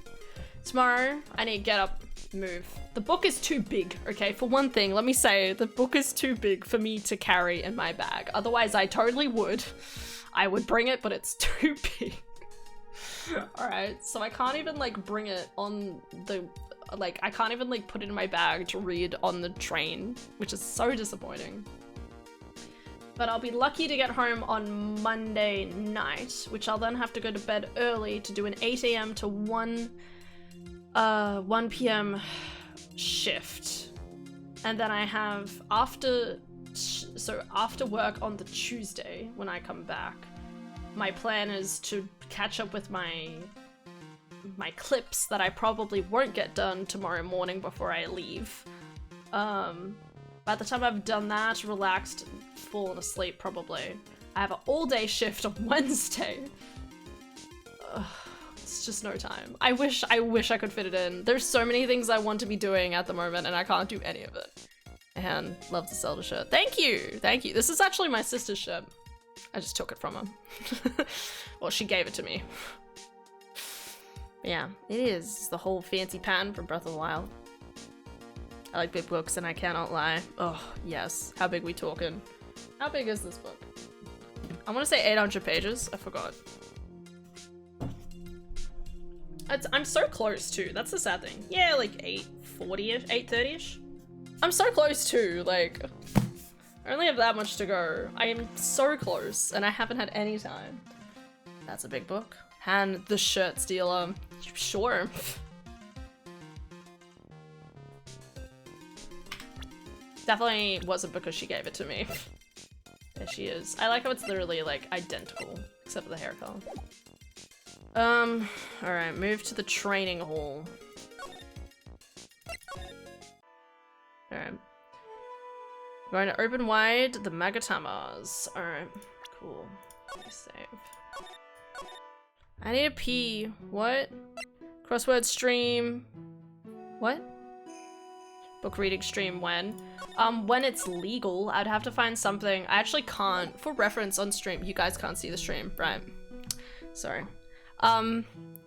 Tomorrow, I need to get up, move. The book is too big, okay? For one thing, let me say, the book is too big for me to carry in my bag. Otherwise, I totally would. I would bring it, but it's too big. Alright, so I can't even, like, bring it on the— like, I can't even, like, put it in my bag to read on the train, which is so disappointing. But I'll be lucky to get home on Monday night, which I'll then have to go to bed early to do an 8 AM to 1 PM shift. And then I have, after so after work on the Tuesday, when I come back, my plan is to catch up with my clips that I probably won't get done tomorrow morning before I leave. By the time I've done that, relaxed, fallen asleep probably, I have an all-day shift on Wednesday. Ugh, it's just no time. I wish I could fit it in. There's so many things I want to be doing at the moment and I can't do any of it. And love the Zelda shirt. Thank you! Thank you. This is actually my sister's shirt. I just took it from her. Well, she gave it to me. Yeah, it is the whole fancy pattern from Breath of the Wild. I like big books and I cannot lie. Oh, yes. How big we talking? How big is this book? I want to say 800 pages. I forgot. I'm so close too. That's the sad thing. Yeah, like 840-ish, 830-ish. I'm so close too. Like, I only have that much to go. I am so close and I haven't had any time. That's a big book. And the shirt stealer. Sure. Definitely wasn't because she gave it to me. There she is. I like how it's literally like identical, except for the hair color. Alright, move to the training hall. Alright. Going to open wide the Magatamas. Alright, cool. Save. I need a pee. What? Crossword stream. What? Book reading stream when? When it's legal, I'd have to find something. I actually can't. For reference on stream, you guys can't see the stream, right? Sorry.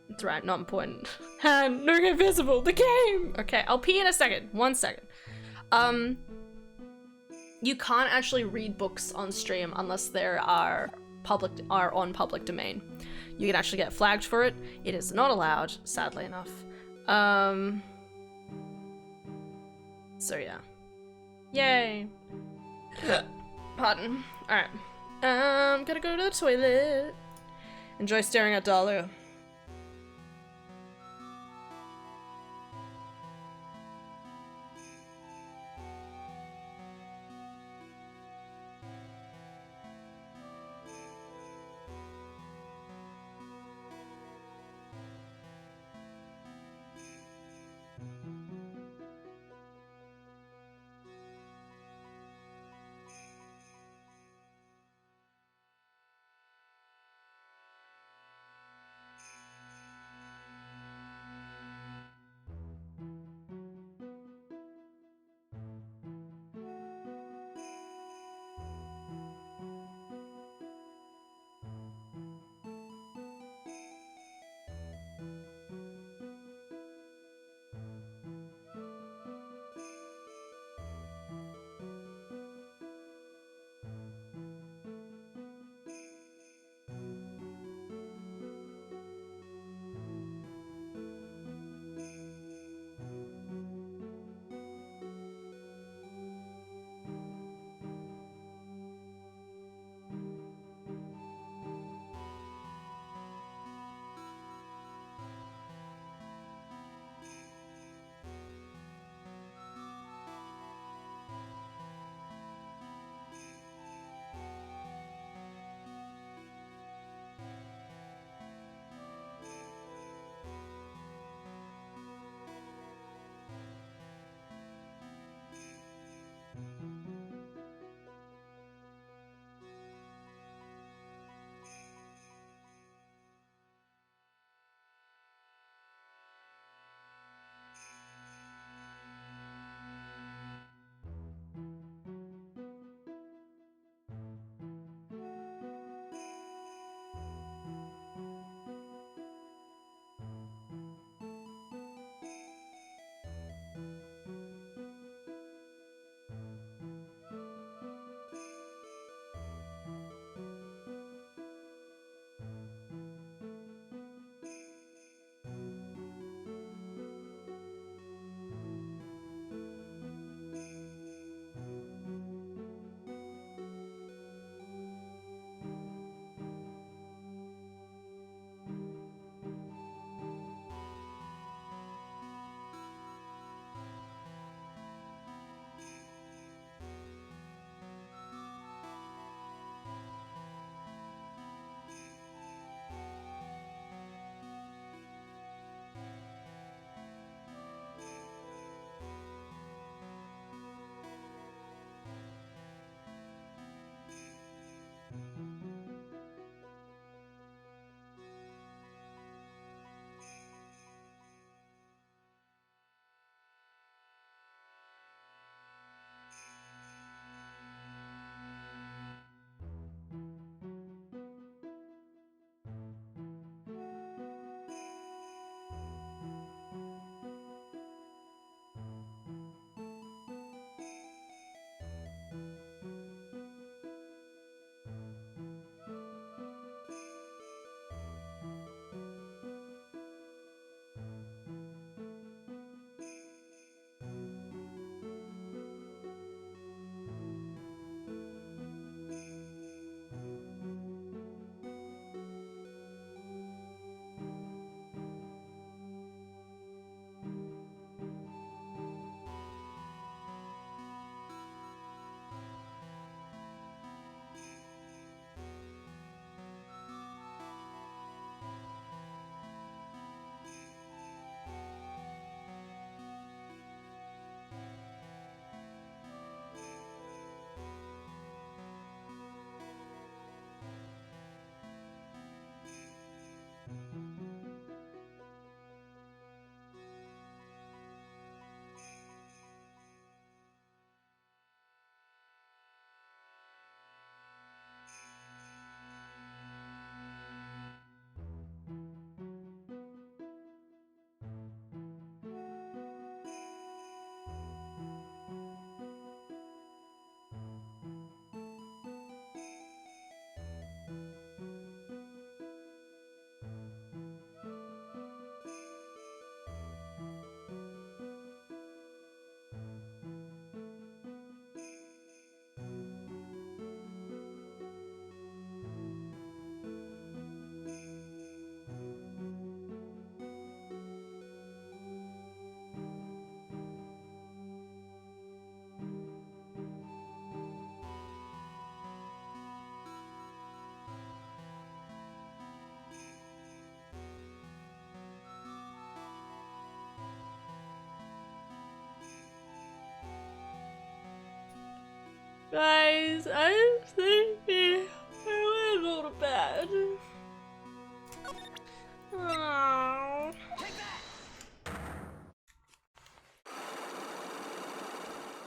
It's right, not important. And no get visible, the game! Okay, I'll pee in a second. 1 second. You can't actually read books on stream unless there are on public domain. You can actually get flagged for it. It is not allowed, sadly enough. So yeah. Yay. Pardon. Alright. Gotta go to the toilet. Enjoy staring at Dahlia. Guys, I'm sleepy. I want to go to bed. Oh.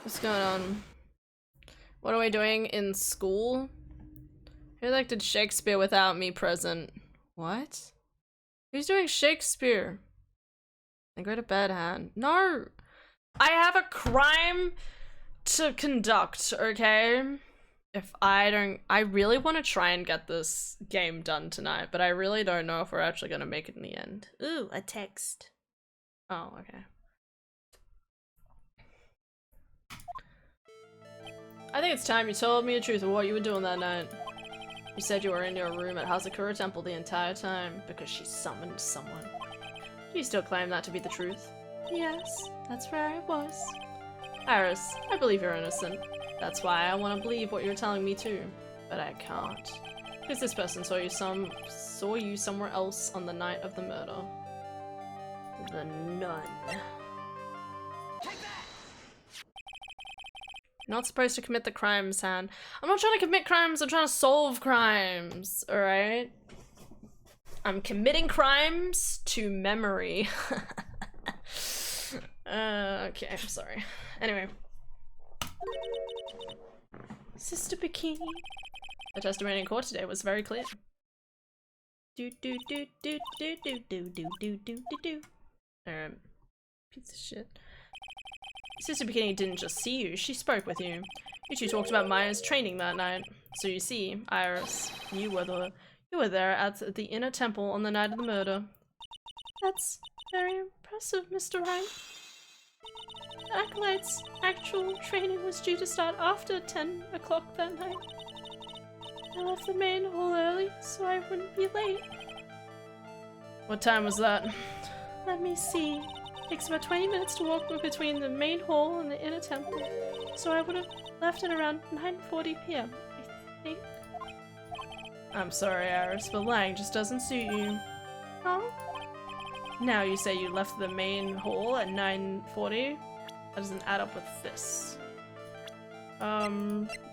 What's going on? What are we doing in school? Who did Shakespeare without me present? What? Who's doing Shakespeare? Then go to bed, Han. No! I have a crime to conduct, okay? If I don't- I really want to try and get this game done tonight, but I really don't know if we're actually going to make it in the end. Ooh, a text. Oh, okay. I think it's time you told me the truth of what you were doing that night. You said you were in your room at Hazakura Temple the entire time because she summoned someone. Do you still claim that to be the truth? Yes, that's where I was. Iris, I believe you're innocent. That's why I want to believe what you're telling me too. But I can't. Because this person saw you somewhere else on the night of the murder. The nun. You're not supposed to commit the crimes, Han. I'm not trying to commit crimes, I'm trying to solve crimes, alright? I'm committing crimes to memory. Okay, I'm sorry. Anyway. Sister Bikini. The testimony in court today was very clear. Do do do do do do do do do do do. Piece of shit. Sister Bikini didn't just see you, she spoke with you. You two talked about Maya's training that night. So you see, Iris, you were there at the inner temple on the night of the murder. That's very impressive, Mr. Wright. The Acolyte's actual training was due to start after 10 o'clock that night. I left the main hall early, so I wouldn't be late. What time was that? Let me see. It takes about 20 minutes to walk between the main hall and the inner temple, so I would have left at around 9:40 p.m., I think. I'm sorry, Iris, but lying just doesn't suit you. Huh? Now you say you left the main hall at 9:40? That doesn't add up with this.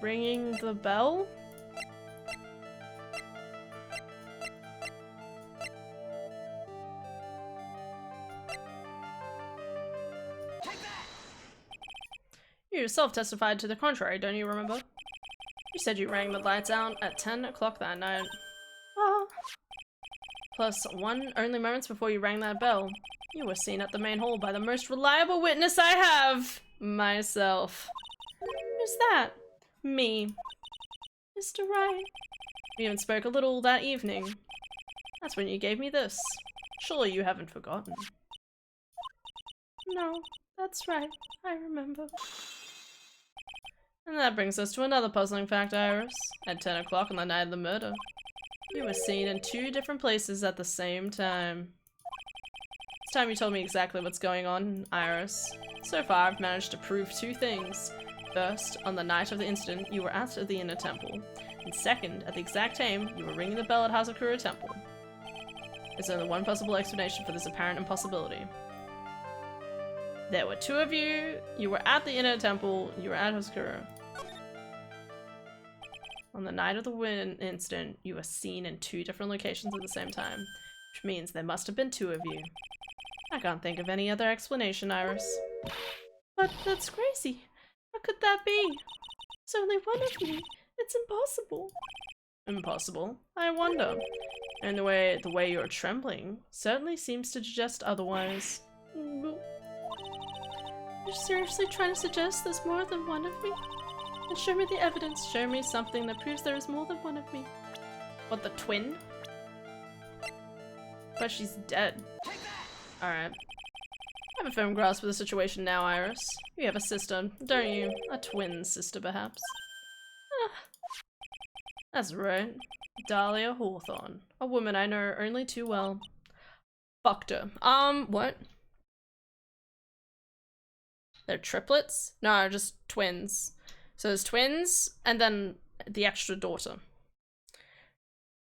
Ringing the bell? You yourself testified to the contrary, don't you remember? You said you rang the lights out at 10 o'clock that night. Oh, Plus, only moments before you rang that bell, you were seen at the main hall by the most reliable witness I have! Myself. who's that? Me. Mr. Wright. We even spoke a little that evening. That's when you gave me this. Surely you haven't forgotten. No, that's right. I remember. And that brings us to another puzzling fact, Iris. At 10 o'clock on the night of the murder, you were seen in 2 different places at the same time. It's time you told me exactly what's going on, Iris. So far, I've managed to prove 2 things. First, on the night of the incident, you were at the inner temple. And second, at the exact time, you were ringing the bell at Hazakura Temple. There's only one possible explanation for this apparent impossibility. There were 2 of you, you were at the inner temple, you were at Hazakura. On the night of the incident, you were seen in 2 different locations at the same time, which means there must have been 2 of you. I can't think of any other explanation, Iris. But that's crazy. How could that be? There's only one of me. It's impossible. Impossible? I wonder. And the way you're trembling certainly seems to suggest otherwise. You're seriously trying to suggest there's more than one of me? Then show me the evidence. Show me something that proves there is more than one of me. What, the twin? But she's dead. Alright. I have a firm grasp of the situation now, Iris. You have a sister, don't you? A twin sister, perhaps. That's right. Dahlia Hawthorne. A woman I know only too well. Fucked her. What? They're triplets? No, just twins. So there's twins, and then the extra daughter.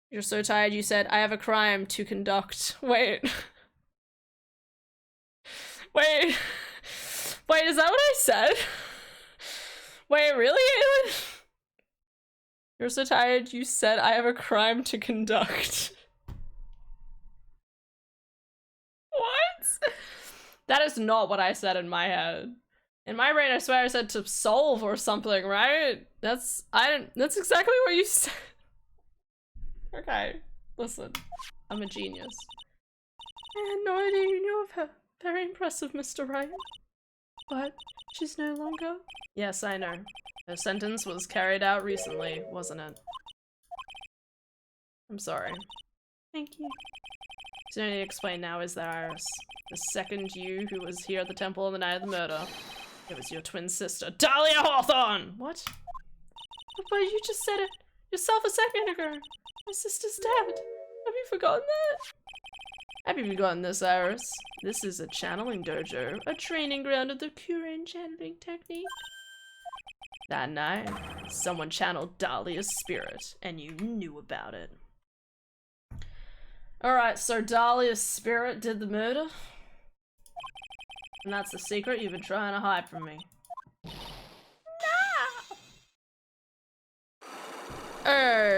You're so tired you said, I have a crime to conduct. Wait. Wait. Wait, is that what I said? Wait, really, Aiden? You're so tired, you said I have a crime to conduct. What? That is not what I said in my head. In my brain, I swear I said to solve or something, right? That's exactly what you said. Okay, listen. I'm a genius. I had no idea you knew of her. Very impressive, Mr. Wright. But she's no longer. Yes, I know. Her sentence was carried out recently, wasn't it? I'm sorry. Thank you. So you need to explain now, is there, Iris? The second you who was here at the temple on the night of the murder. It was your twin sister, Dahlia Hawthorne! What? But you just said it yourself a second ago. My sister's dead. Have you forgotten that? Have you forgotten this, Iris? This is a channeling dojo, a training ground of the Kuren channeling technique. That night, someone channeled Dahlia's spirit, and you knew about it. Alright, so Dahlia's spirit did the murder? And that's the secret you've been trying to hide from me.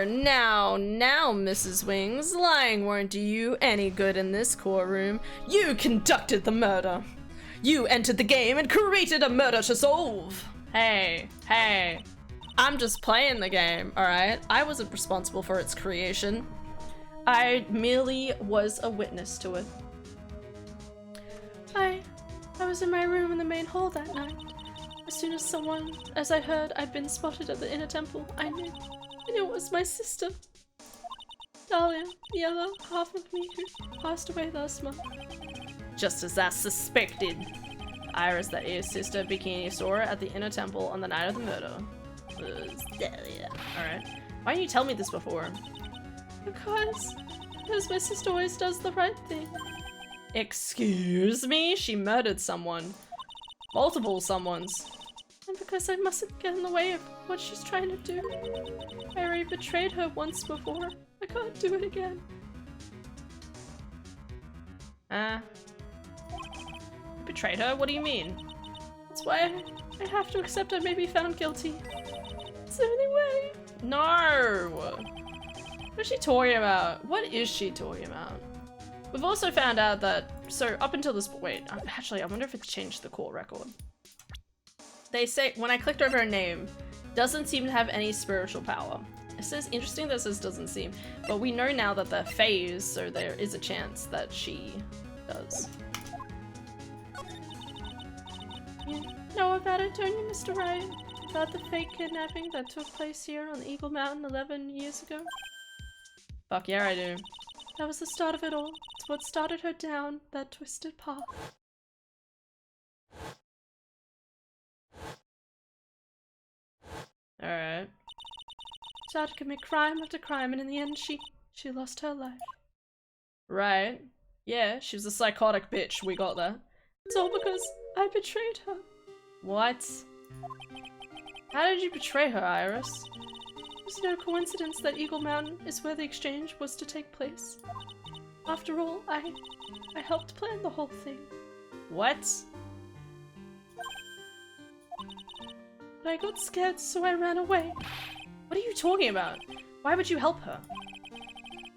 Now, Mrs. Wings, lying won't do you any good in this courtroom. You conducted the murder. You entered the game and created a murder to solve. Hey, I'm just playing the game, alright? I wasn't responsible for its creation. I merely was a witness to it. I was in my room in the main hall that night. As soon as I heard I'd been spotted at the inner temple, I knew it was my sister. Dahlia, the other half of me who passed away last month. Just as I suspected. Iris, that is sister Bikini, saw her at the inner temple on the night of the murder. Was Dahlia. Alright. Why didn't you tell me this before? Because my sister always does the right thing. Excuse me? She murdered someone. Multiple someones. And because I mustn't get in the way of what she's trying to do. I already betrayed her once before. I can't do it again. You betrayed her? What do you mean? That's why I have to accept I may be found guilty. It's the only way. No! What is she talking about? What is she talking about? We've also found out that, so up until this, wait, actually I wonder if it's changed the court record. They say, when I clicked over her name, doesn't seem to have any spiritual power. It says, interesting that it says doesn't seem, but we know now that they're phased, so there is a chance that she does. You know about it, don't you, Mr. Wright? About the fake kidnapping that took place here on Eagle Mountain 11 years ago? Fuck yeah, I do. That was the start of it all. It's what started her down that twisted path. Alright. She started to commit crime after crime, and in the end, she lost her life. Right. Yeah, she was a psychotic bitch, we got that. It's all because I betrayed her. What? How did you betray her, Iris? It's no coincidence that Eagle Mountain is where the exchange was to take place. After all, I helped plan the whole thing. What? But I got scared, so I ran away. What are you talking about? Why would you help her?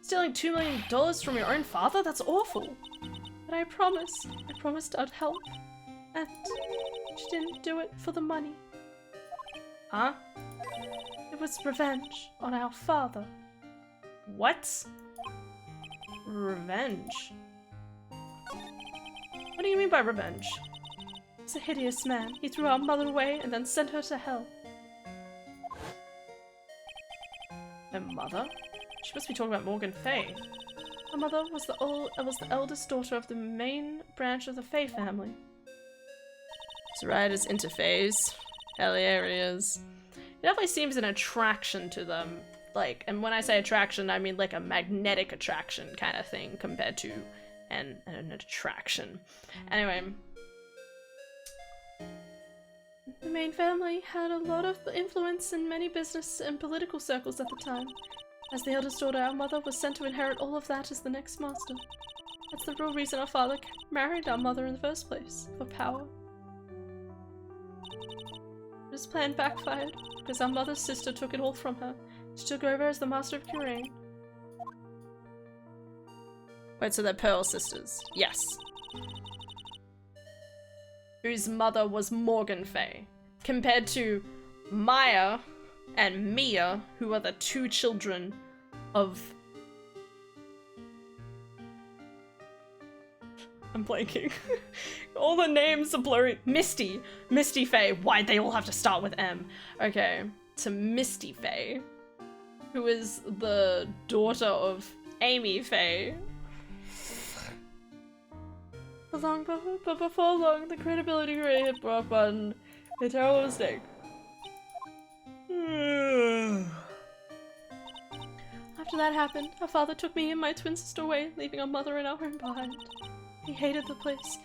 Stealing $2 million from your own father? That's awful. But I promised I'd help. And she didn't do it for the money. Huh? It was revenge on our father. What? Revenge? What do you mean by revenge? He's a hideous man. He threw our mother away and then sent her to hell. Her mother? She must be talking about Morgan Fay. Our mother was the eldest daughter of the main branch of the Fay family. So Wright is interphase. Hell yeah, he is. It definitely seems an attraction to them. Like, and when I say attraction, I mean like a magnetic attraction kind of thing compared to an attraction. Anyway. The main family had a lot of influence in many business and political circles at the time. As the eldest daughter, our mother was sent to inherit all of that as the next master. That's the real reason our father married our mother in the first place, for power. His plan backfired, because our mother's sister took it all from her, She took over as the Master of Curain. Wait, so they're Pearl sisters. Yes. Whose mother was Morgan Fay. Compared to Maya and Mia, who are the two children of... I'm blanking. All the names are blurry. Misty. Misty Fay. Why'd they all have to start with M? Okay. To Misty Fay, who is the daughter of Amy Fay. But before long, the credibility rate hit rock bottom. A terrible mistake. After that happened, our father took me and my twin sister away, leaving our mother and our home behind. He hated the place.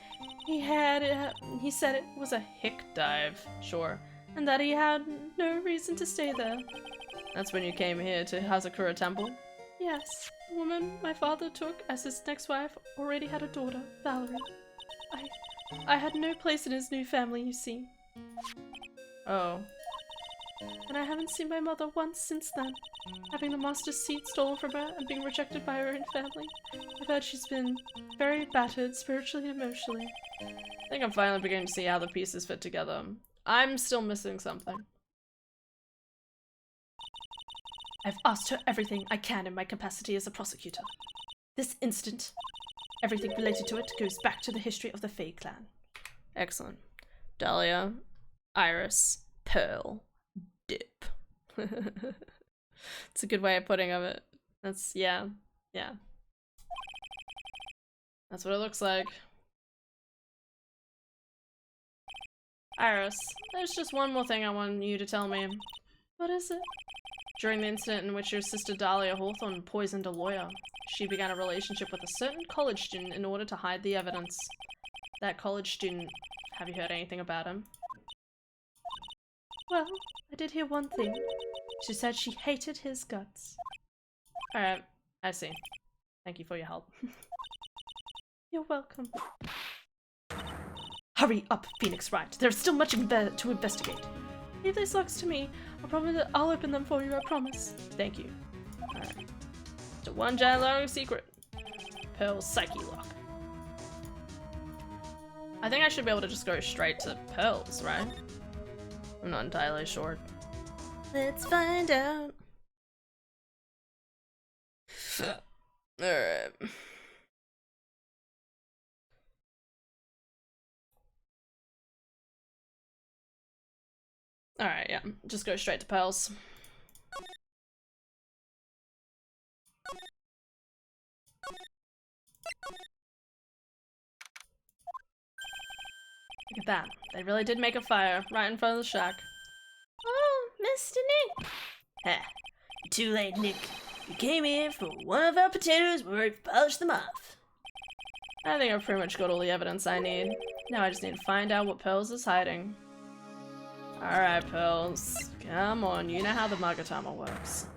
He said it was a hick dive, Sure. and that he had no reason to stay there. That's when you came here to Hazakura Temple? Yes, the woman my father took as his next wife already had a daughter, Valerie. I had no place in his new family, you see. Oh. And I haven't seen my mother once since then, having the master's seat stolen from her and being rejected by her own family. I've heard she's been very battered spiritually and emotionally. I think I'm finally beginning to see how the pieces fit together. I'm still missing something. I've asked her everything I can in my capacity as a prosecutor. This instant, everything related to it goes back to the history of the Fae clan. Excellent. Dahlia, Iris, Pearl, Dip. It's a good way of putting of it. That's, yeah. That's what it looks like. Iris, there's just one more thing I want you to tell me. What is it? During the incident in which your sister Dahlia Hawthorne poisoned a lawyer, she began a relationship with a certain college student in order to hide the evidence. That college student, have you heard anything about him? Well, I did hear one thing. She said she hated his guts. Alright, I see. Thank you for your help. You're welcome. Hurry up, Phoenix Wright. There's still much to investigate. Leave these locks to me. I promise that I'll open them for you, I promise. Thank you. Alright. So one giant long secret. Pearl's Psyche Lock. I think I should be able to just go straight to Pearl's, right? I'm not entirely sure. Let's find out. Alright. Alright, yeah. Just go straight to Pearl's. Look at that. They really did make a fire right in front of the shack. Oh, Mr. Nick! Ha! Too late, Nick. You came here for one of our potatoes, we've already polished them off. I think I've pretty much got all the evidence I need. Now I just need to find out what Pearls is hiding. Alright, Pearls. Come on, you know how the Magatama works.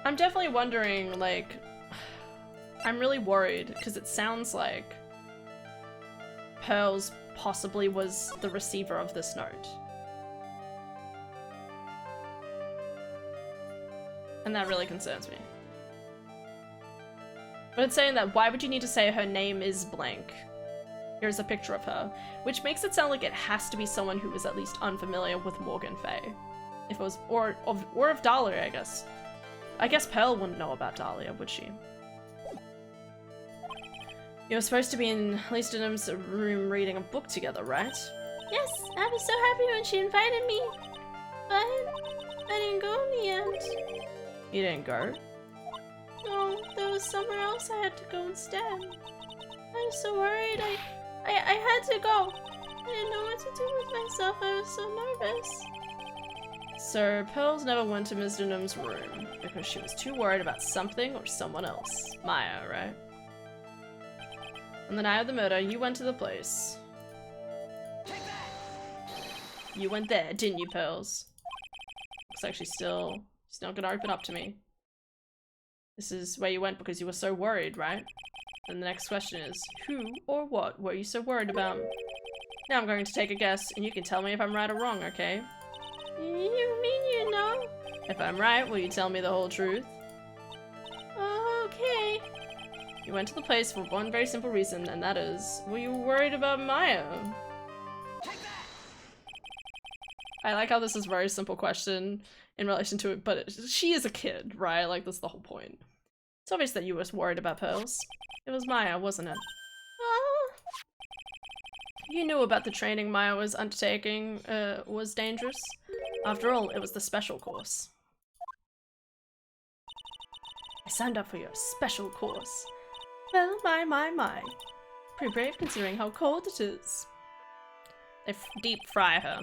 I'm definitely wondering, like... I'm really worried, because it sounds like Pearls possibly was the receiver of this note. And that really concerns me. But it's saying that, why would you need to say her name is blank? Here's a picture of her, which makes it sound like it has to be someone who is at least unfamiliar with Morgan Fay. If it was, or of Dahlia, I guess. I guess Pearl wouldn't know about Dahlia, would she? You were supposed to be in Lee Stinham's room reading a book together, right? Yes, I was so happy when she invited me. But I didn't go in the end. You didn't go? No, there was somewhere else I had to go instead. I was so worried. I had to go. I didn't know what to do with myself. I was so nervous. So, Pearls never went to Ms. Dunham's room because she was too worried about something or someone else. Maya, right? On the night of the murder, you went to the place. You went there, didn't you, Pearls? Looks like she's not gonna open up to me. This is where you went because you were so worried, right? And the next question is, who or what were you so worried about? Now I'm going to take a guess, and you can tell me if I'm right or wrong, okay? You mean you know? If I'm right, will you tell me the whole truth? Okay. You went to the place for one very simple reason, and that is, were you worried about Maya? I like how this is a very simple question in relation to it, but she is a kid, right? Like, that's the whole point. It's obvious that you were worried about Pearls. It was Maya, wasn't it? You knew about the training Maya was undertaking was dangerous. After all, it was the special course. I signed up for your special course. Well, my. Pretty brave considering how cold it is. They deep fry her.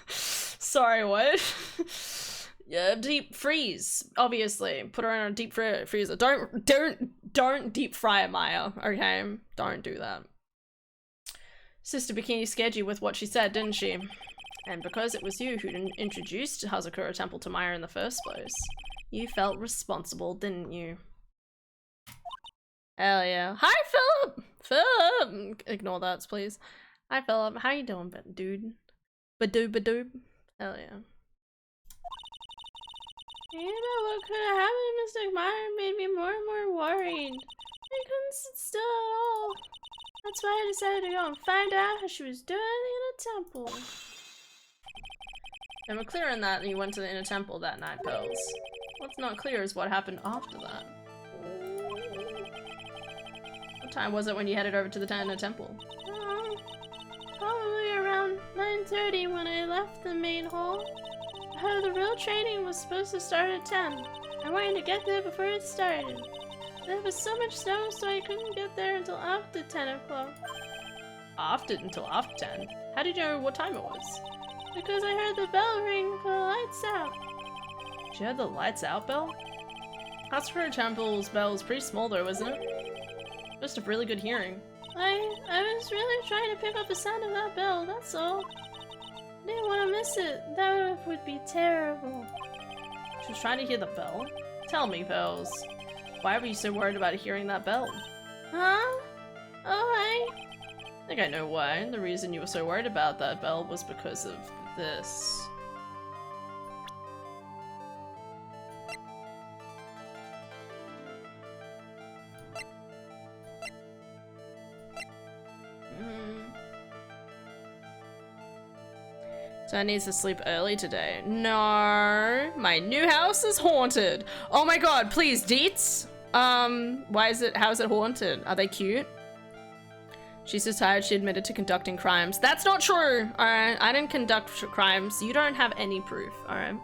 Sorry, what? Yeah, deep freeze, obviously. Put her in a deep freezer. Don't deep fry Maya, okay? Don't do that. Sister Bikini scared you with what she said, didn't she? And because it was you who introduced Hazakura Temple to Maya in the first place, you felt responsible, didn't you? Hell yeah. Hi, Philip! Philip! Ignore that, please. Hi, Philip. How you doing, dude? Badoob. Hell yeah. You know what could have happened to Mr. Maya made me more and more worried. I couldn't sit still at all. That's why I decided to go and find out how she was doing in a temple. And we're clear on that, and you went to the inner temple that night, Pearls. What's not clear is what happened after that. What time was it when you headed over to the inner temple? Probably around 9:30 when I left the main hall. I heard the real training was supposed to start at 10. I wanted to get there before it started. There was so much snow, so I couldn't get there until after 10 o'clock. Until after 10? How did you know what time it was? Because I heard the bell ring for the lights out. She heard the lights out bell? Hazakura Temple's bell is pretty small though, isn't it? Must have really good hearing. I was really trying to pick up the sound of that bell, that's all. I didn't want to miss it. That would be terrible. She was trying to hear the bell? Tell me, Pearls. Why were you so worried about hearing that bell? Huh? Oh, I think I know why. The reason you were so worried about that bell was because of this. So I need to sleep early today. No, my new house is haunted. Oh my god, please, deets. How is it haunted? Are they cute? She's so tired she admitted to conducting crimes. That's not true, alright? I didn't conduct crimes. You don't have any proof, alright?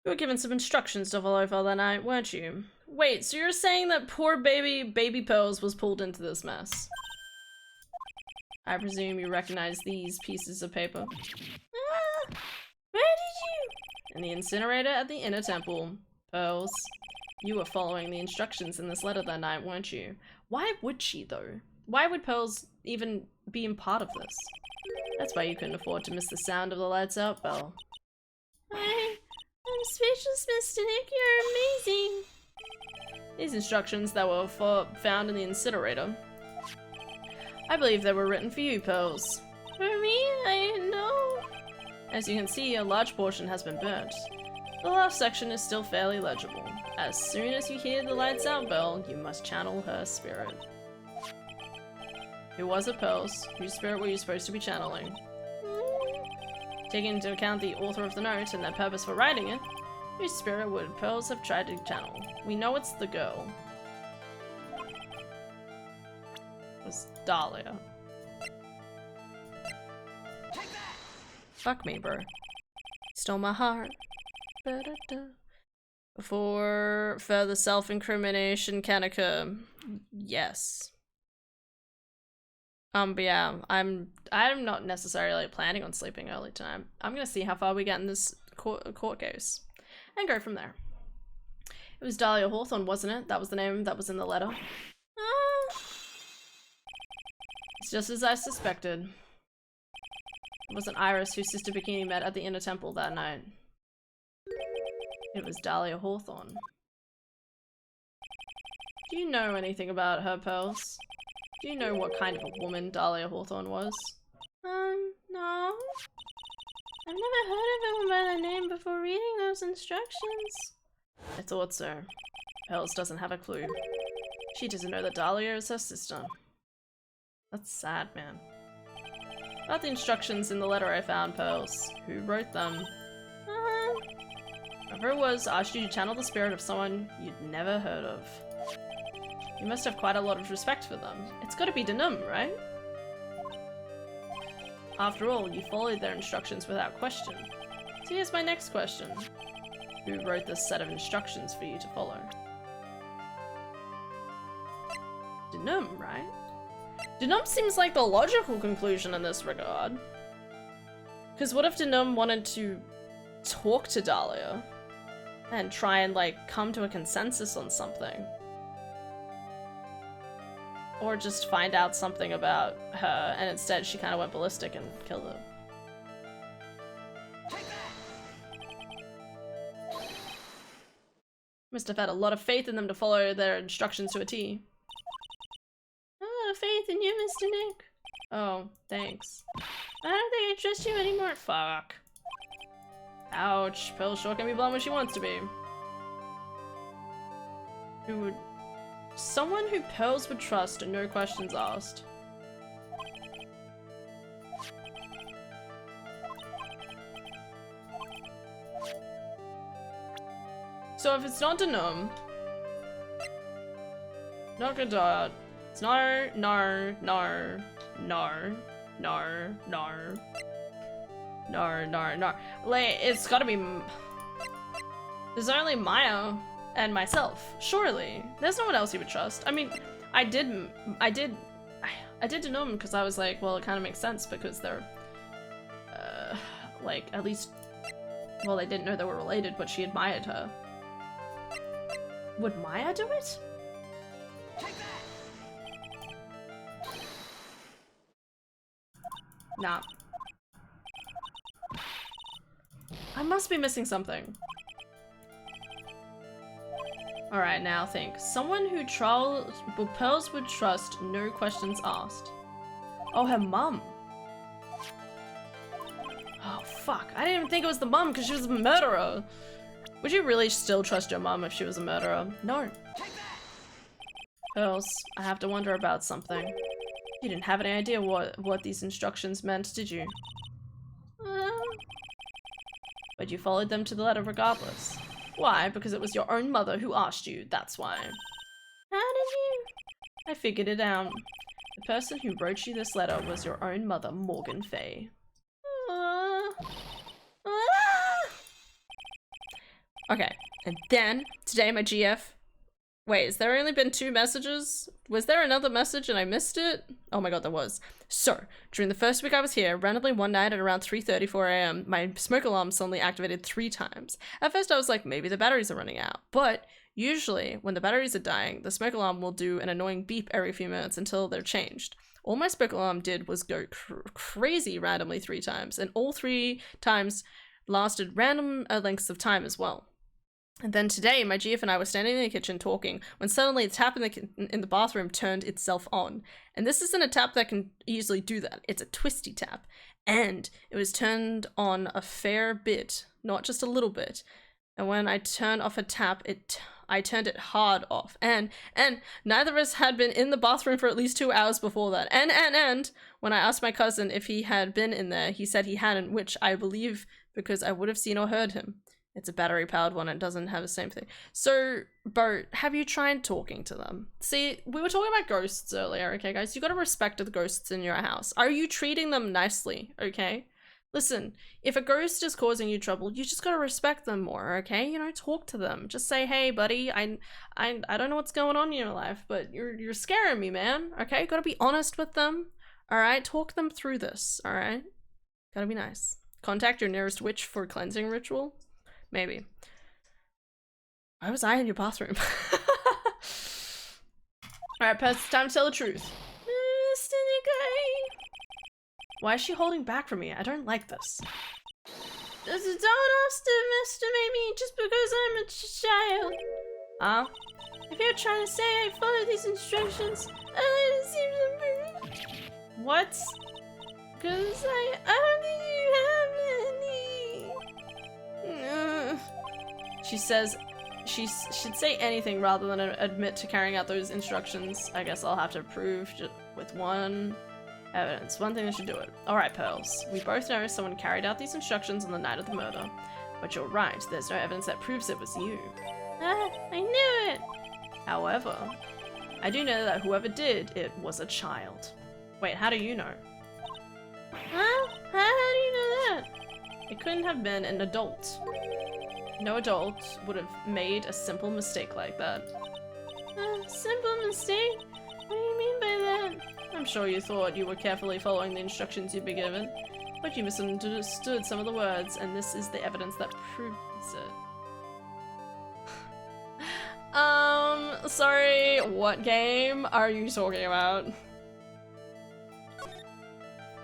You were given some instructions to follow for that night, weren't you? Wait, so you're saying that poor baby Pearls was pulled into this mess? I presume you recognize these pieces of paper. where did you? In the incinerator at the inner temple. Pearls, you were following the instructions in this letter that night, weren't you? Why would she, though? Why would Pearls even be in part of this? That's why you couldn't afford to miss the sound of the lights out bell. I'm speechless, Mr. Nick. You're amazing. These instructions that were found in the incinerator. I believe they were written for you, Pearls. For me? I know. As you can see, a large portion has been burnt. The last section is still fairly legible. As soon as you hear the lights out bell, you must channel her spirit. Who was it, Pearls? Whose spirit were you supposed to be channeling? Taking into account the author of the note and their purpose for writing it, whose spirit would Pearls have tried to channel? We know it's the girl. It was Dahlia. Fuck me, bro. Stole my heart. Da-da-da. Before further self-incrimination can occur. Yes. But yeah, I'm not necessarily planning on sleeping early tonight. I'm gonna see how far we get in this court case and go from there. It was Dahlia Hawthorne, wasn't it? That was the name that was in the letter. It's just as I suspected. It wasn't Iris who Sister Bikini met at the Inner Temple that night. It was Dahlia Hawthorne. Do you know anything about her, Pearls? Do you know what kind of a woman Dahlia Hawthorne was? No. I've never heard of anyone by that name before reading those instructions. I thought so. Pearls doesn't have a clue. She doesn't know that Dahlia is her sister. That's sad, man. About the instructions in the letter I found, Pearls. Who wrote them? Whoever it was asked you to channel the spirit of someone you'd never heard of. You must have quite a lot of respect for them. It's gotta be Denum, right? After all, you followed their instructions without question. So here's my next question. Who wrote this set of instructions for you to follow? Denum, right? Denum seems like the logical conclusion in this regard. Because what if Denum wanted to talk to Dahlia and try and like come to a consensus on something? Or just find out something about her, and instead she kind of went ballistic and killed her. Must have had a lot of faith in them to follow their instructions to a T. Oh, faith in you, Mr. Nick. Oh, thanks. I don't think I trust you anymore. Fuck. Ouch. Pearl sure can be blunt when she wants to be. Who would... Someone who Pearls would trust, no questions asked. So if it's not Denum, not Godot, it's Nar, like, it's gotta be... There's only Maya and myself, surely. There's no one else you would trust. I mean, I did Denum because I was like, well, it kind of makes sense because they're, like, at least, well, they didn't know they were related, but she admired her. Would Maya do it? Nah. I must be missing something. Alright, now think. Someone who Pearls would trust, no questions asked. Oh, her mum. Oh, fuck. I didn't even think it was the mum because she was a murderer. Would you really still trust your mum if she was a murderer? No. Pearls, I have to wonder about something. You didn't have any idea what these instructions meant, did you? But you followed them to the letter regardless. Why? Because it was your own mother who asked you, that's why. How did you? I figured it out. The person who wrote you this letter was your own mother, Morgan Fay. Okay, and then, today my GF... Wait, has there only been 2 messages? Was there another message and I missed it? Oh my god, there was. So, during the first week I was here, randomly one night at around 3:34 AM, my smoke alarm suddenly activated 3 times. At first I was like, maybe the batteries are running out. But, usually, when the batteries are dying, the smoke alarm will do an annoying beep every few minutes until they're changed. All my smoke alarm did was go crazy randomly 3 times, and all 3 times lasted random lengths of time as well. And then today, my GF and I were standing in the kitchen talking when suddenly the tap in the bathroom turned itself on. And this isn't a tap that can easily do that. It's a twisty tap. And it was turned on a fair bit, not just a little bit. And when I turned off a tap, I turned it hard off. And neither of us had been in the bathroom for at least 2 hours before that. And when I asked my cousin if he had been in there, he said he hadn't, which I believe because I would have seen or heard him. It's a battery-powered one, it doesn't have the same thing. So, Bert, have you tried talking to them? See, we were talking about ghosts earlier, okay, guys? You gotta respect the ghosts in your house. Are you treating them nicely, okay? Listen, if a ghost is causing you trouble, you just gotta respect them more, okay? You know, talk to them. Just say, hey, buddy, I don't know what's going on in your life, but you're scaring me, man, okay? You gotta be honest with them, alright? Talk them through this, alright? Gotta be nice. Contact your nearest witch for cleansing ritual. Maybe. Why was I in your bathroom? Alright, Pez, it's time to tell the truth. Mr. Nikai. Why is she holding back from me? I don't like this. Don't underestimate me just because I'm a child. Huh? If you're trying to say I follow these instructions, what? Because I don't think you have any. She says she should say anything rather than admit to carrying out those instructions. I guess I'll have to prove with one evidence. One thing that should do it. Alright, Pearls. We both know someone carried out these instructions on the night of the murder. But you're right, there's no evidence that proves it was you. I knew it! However, I do know that whoever did it was a child. Wait, how do you know? Huh? How do you know that? It couldn't have been an adult. No adult would have made a simple mistake like that. Simple mistake? What do you mean by that? I'm sure you thought you were carefully following the instructions you'd been given, but you misunderstood some of the words, and this is the evidence that proves it. Sorry, what game are you talking about?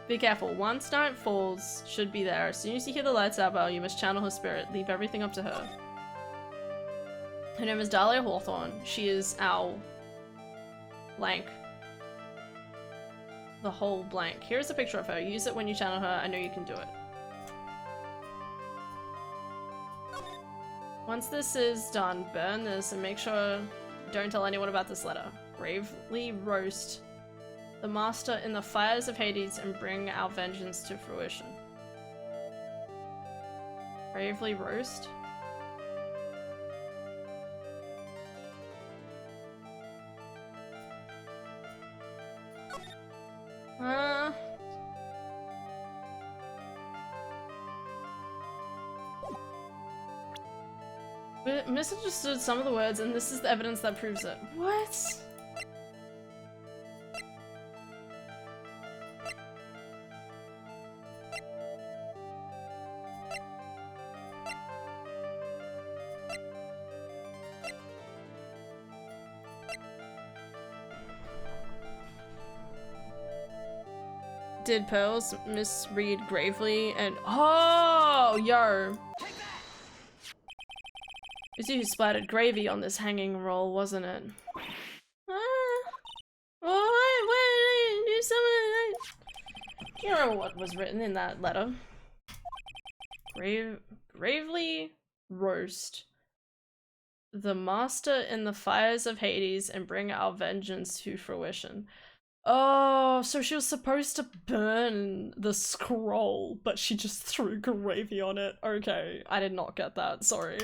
Be careful, once night falls, should be there. As soon as you hear the lights out bell, you must channel her spirit. Leave everything up to her. Her name is Dahlia Hawthorne. She is our blank. The whole blank. Here's a picture of her. Use it when you channel her. I know you can do it. Once this is done, burn this and make sure don't tell anyone about this letter. Bravely roast the master in the fires of Hades and bring our vengeance to fruition. Bravely roast? Misunderstood some of the words, and this is the evidence that proves it. What? Did Pearls misread Gravely and— oh, yo! It was you who splattered gravy on this hanging roll, wasn't it? Why did I do something like that? Do you remember what was written in that letter? Gravely roast the master in the fires of Hades and bring our vengeance to fruition. Oh, so she was supposed to burn the scroll, but she just threw gravy on it. Okay, I did not get that, sorry.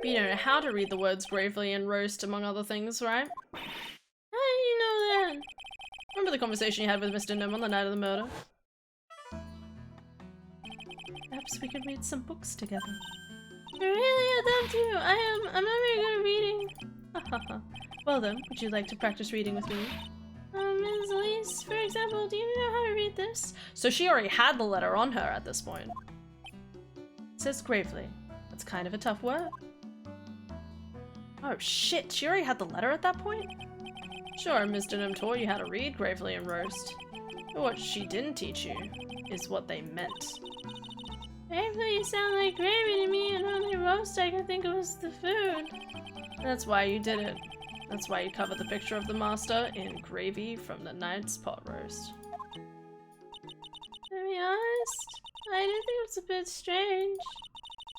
You don't know how to read the words gravely and roast, among other things, right? How do you know that? Remember the conversation you had with Mr. Nim on the night of the murder? Perhaps we could read some books together. I really love to. I'm not very good at reading. Well then, would you like to practice reading with me? Ms. Elise, for example, do you know how to read this? So she already had the letter on her at this point. It says gravely. That's kind of a tough word. Oh shit, she already had the letter at that point? Sure, Mr. Nim taught you how to read gravely and roast. But what she didn't teach you is what they meant. Gravely sound like gravy to me, and only roast I can think of was the food. That's why you did it. That's why you covered the picture of the master in gravy from the night's pot roast. To be honest, I did think it was a bit strange.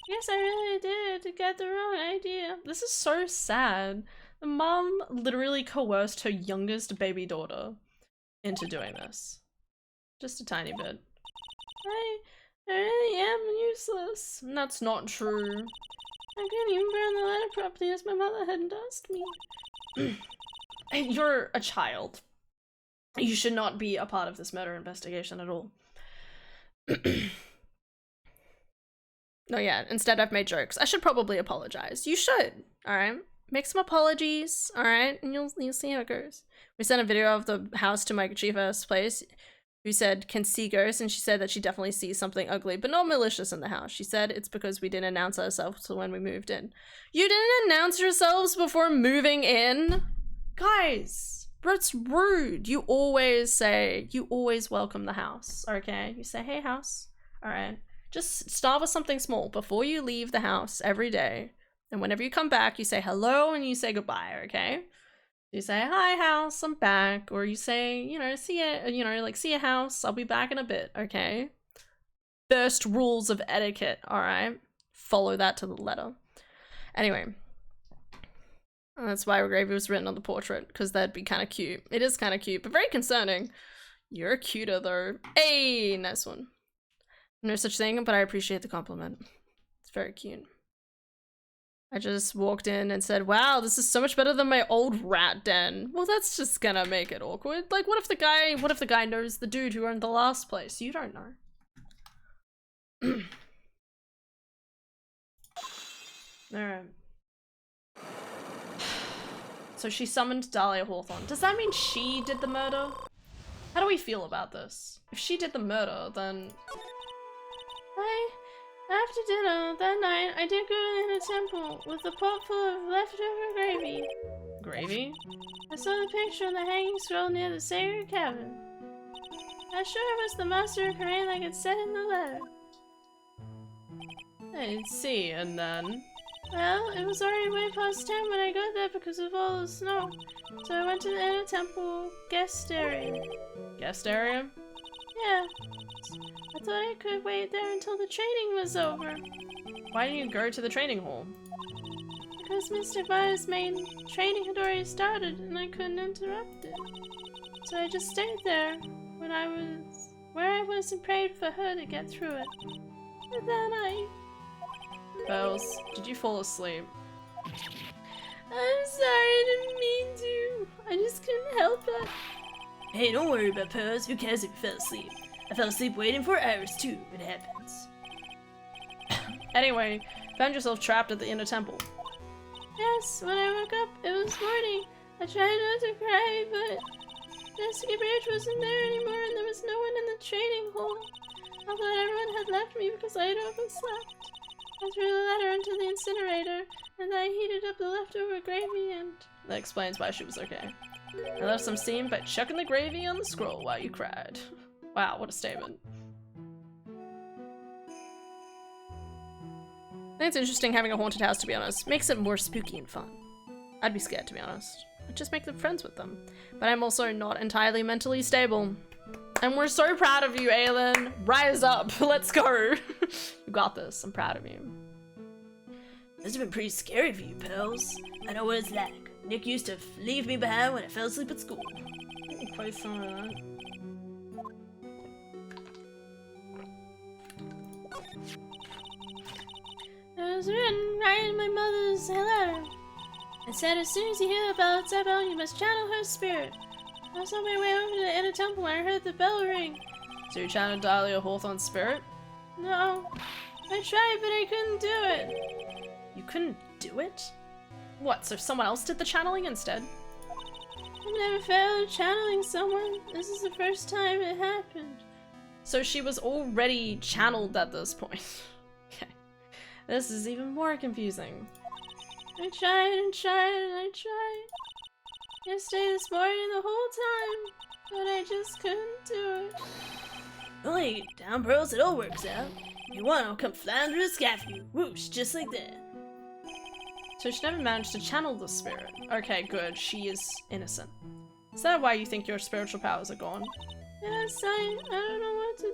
Yes, I really did get the wrong idea. This is so sad. The mom literally coerced her youngest baby daughter into doing this. Just a tiny bit. I really am useless. And that's not true. I couldn't even burn the letter properly as my mother hadn't asked me. You're a child. You should not be a part of this murder investigation at all. No, yeah, instead I've made jokes. I should probably apologize. You should, alright? Make some apologies, alright? And you'll see how it goes. We sent a video of the house to my chief ass place. who said, can see ghosts, and she said that she definitely sees something ugly, but not malicious in the house. She said it's because we didn't announce ourselves when we moved in. You didn't announce yourselves before moving in? Guys, that's rude. You always welcome the house, okay? You say, hey, house. All right. Just start with something small before you leave the house every day. And whenever you come back, you say hello and you say goodbye, okay? You say, hi, house, I'm back. Or you say, you know, see ya, house, I'll be back in a bit, okay? First rules of etiquette, alright? Follow that to the letter. Anyway. That's why Gravy was written on the portrait, because that'd be kind of cute. It is kind of cute, but very concerning. You're cuter, though. Hey, nice one. No such thing, but I appreciate the compliment. It's very cute. I just walked in and said, wow, this is so much better than my old rat den. Well, that's just gonna make it awkward. Like, what if the guy knows the dude who owned the last place? You don't know. Alright. So she summoned Dahlia Hawthorne. Does that mean she did the murder? How do we feel about this? If she did the murder, then... After dinner that night, I did go in a temple with a pot full of leftover gravy. Gravy? I saw the picture on the hanging scroll near the sacred cabin. I sure it was the master of Korean like it said in the letter. I see, and then... Well, it was already way past 10 when I got there because of all the snow. So I went to the inner temple guest area. Guest area? Yeah. I thought I could wait there until the training was over. Why didn't you go to the training hall? Because Mr. Bar's main training had already started and I couldn't interrupt it. So I just stayed there where I was and prayed for her to get through it. But then Bells, did you fall asleep? I'm sorry, I didn't mean to. I just couldn't help it. Hey, don't worry about Pearls. Who cares if you fell asleep? I fell asleep waiting for Iris too. It happens. Anyway, found yourself trapped at the inner temple. Yes, when I woke up, it was morning. I tried not to cry, but Mr. Bridge wasn't there anymore and there was no one in the training hall. I thought everyone had left me because I had overslept. I threw the letter into the incinerator, and I heated up the leftover gravy and... That explains why she was okay. I left some steam by chucking the gravy on the scroll while you cried. Wow, what a statement. I think it's interesting having a haunted house, to be honest. Makes it more spooky and fun. I'd be scared, to be honest. I'd just make them friends with them. But I'm also not entirely mentally stable. And we're so proud of you, Aylin. Rise up. Let's go. You got this. I'm proud of you. This has been pretty scary for you, Pearls. I know what it's like. Nick used to leave me behind when I fell asleep at school. Play some of that. It was written right in my mother's letter. It said, as soon as you hear the bell at our bell, you must channel her spirit. I was on my way over to the inner temple when I heard the bell ring. So you channeled Dahlia Hawthorne's spirit? No. I tried, but I couldn't do it. You couldn't do it? What, so someone else did the channeling instead? I never failed at channeling someone. This is the first time it happened. So she was already channeled at this point. Okay. This is even more confusing. I tried and tried and I tried. Yesterday, this morning, the whole time. But I just couldn't do it. Don't lay it down, Pearls. It all works out. If you want, I'll come flying through the sky for you. Whoosh, just like that. So she never managed to channel the spirit. Okay, good. She is innocent. Is that why you think your spiritual powers are gone? Yes, I don't know what to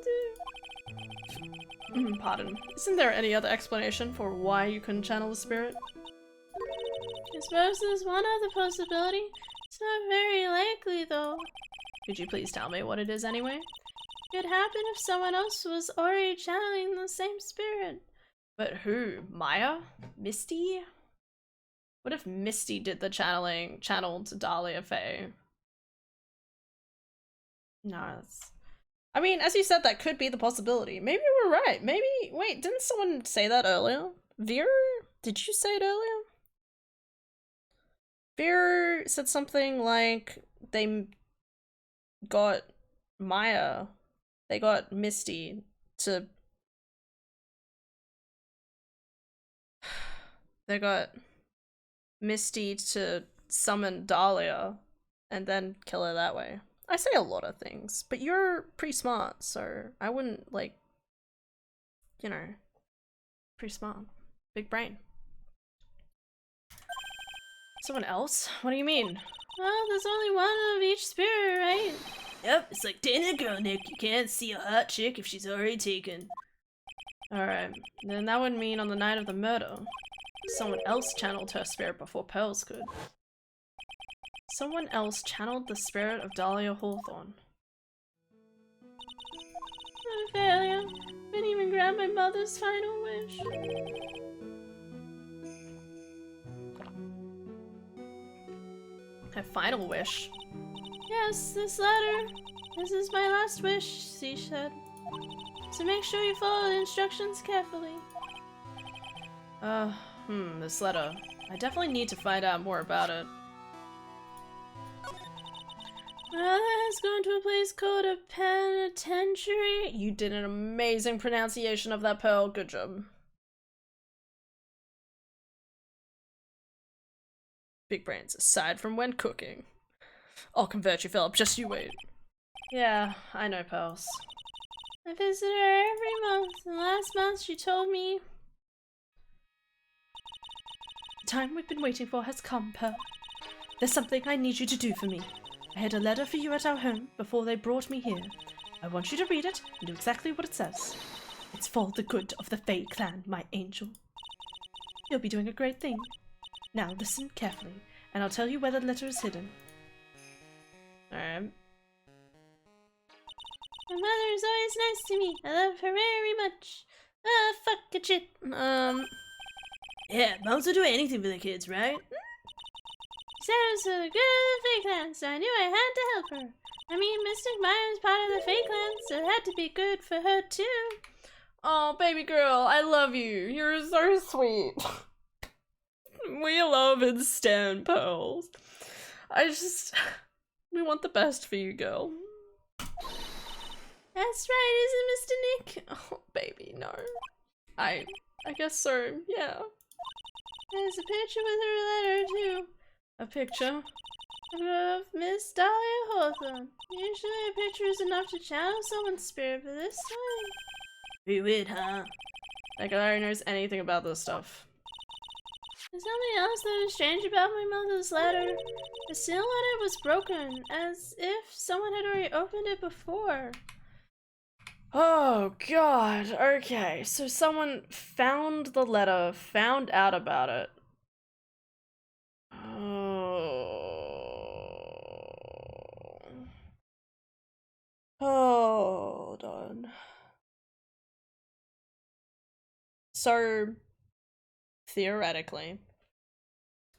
do. Pardon. Isn't there any other explanation for why you couldn't channel the spirit? I suppose there's one other possibility. It's not very likely, though. Could you please tell me what it is anyway? It could happen if someone else was already channeling the same spirit. But who? Maya? Misty? What if Misty did the channeled Dahlia Faye? No, that's... I mean, as you said, that could be the possibility. Maybe we're right. Maybe... Wait, didn't someone say that earlier? Vera? Did you say it earlier? Vera said something like they got Maya They got Misty to... They got Misty to summon Dahlia and then kill her that way. I say a lot of things, but you're pretty smart, so I wouldn't, like, you know, pretty smart. Big brain. Someone else? What do you mean? Well, there's only one of each spirit, right? Yep, it's like dating a girl, Nick. You can't see a hot chick if she's already taken. Alright, then that would mean on the night of the murder, someone else channeled her spirit before Pearls could. Someone else channeled the spirit of Dahlia Hawthorne. What a failure. Couldn't even grant my mother's final wish. Her final wish? Yes, this letter. This is my last wish, she said. So make sure you follow the instructions carefully. This letter. I definitely need to find out more about it. My mother has gone to a place called a penitentiary. You did an amazing pronunciation of that, Pearl. Good job. Big brains, aside from when cooking. I'll convert you, Philip. Just you wait. Yeah, I know, Pearls. I visit her every month, and last month she told me... The time we've been waiting for has come, Pearl. There's something I need you to do for me. I had a letter for you at our home before they brought me here. I want you to read it and do exactly what it says. It's for the good of the Fae clan, my angel. You'll be doing a great thing. Now listen carefully, and I'll tell you where the letter is hidden. Alright. My mother is always nice to me. I love her very much. Ah, fuck a shit. Yeah, moms will do anything for the kids, right? She said it was for the good of the Fae clan, so I knew I had to help her. I mean, Mystic Maya is part of the Fae clan, so it had to be good for her too. Oh, baby girl, I love you. You're so sweet. We love and stand Pearls. We want the best for you, girl. That's right, isn't it, Mr. Nick? Oh, baby, no. I guess so, yeah. There's a picture with her letter, too. A picture? Of Miss Dahlia Hawthorne. Usually a picture is enough to channel someone's spirit, but this time... Pretty weird, huh? Like, Larry knows anything about this stuff. There's something else that is strange about my mother's letter. The seal on it was broken, as if someone had already opened it before. Oh god, okay. So someone found the letter, found out about it. Oh. Hold on. So, theoretically,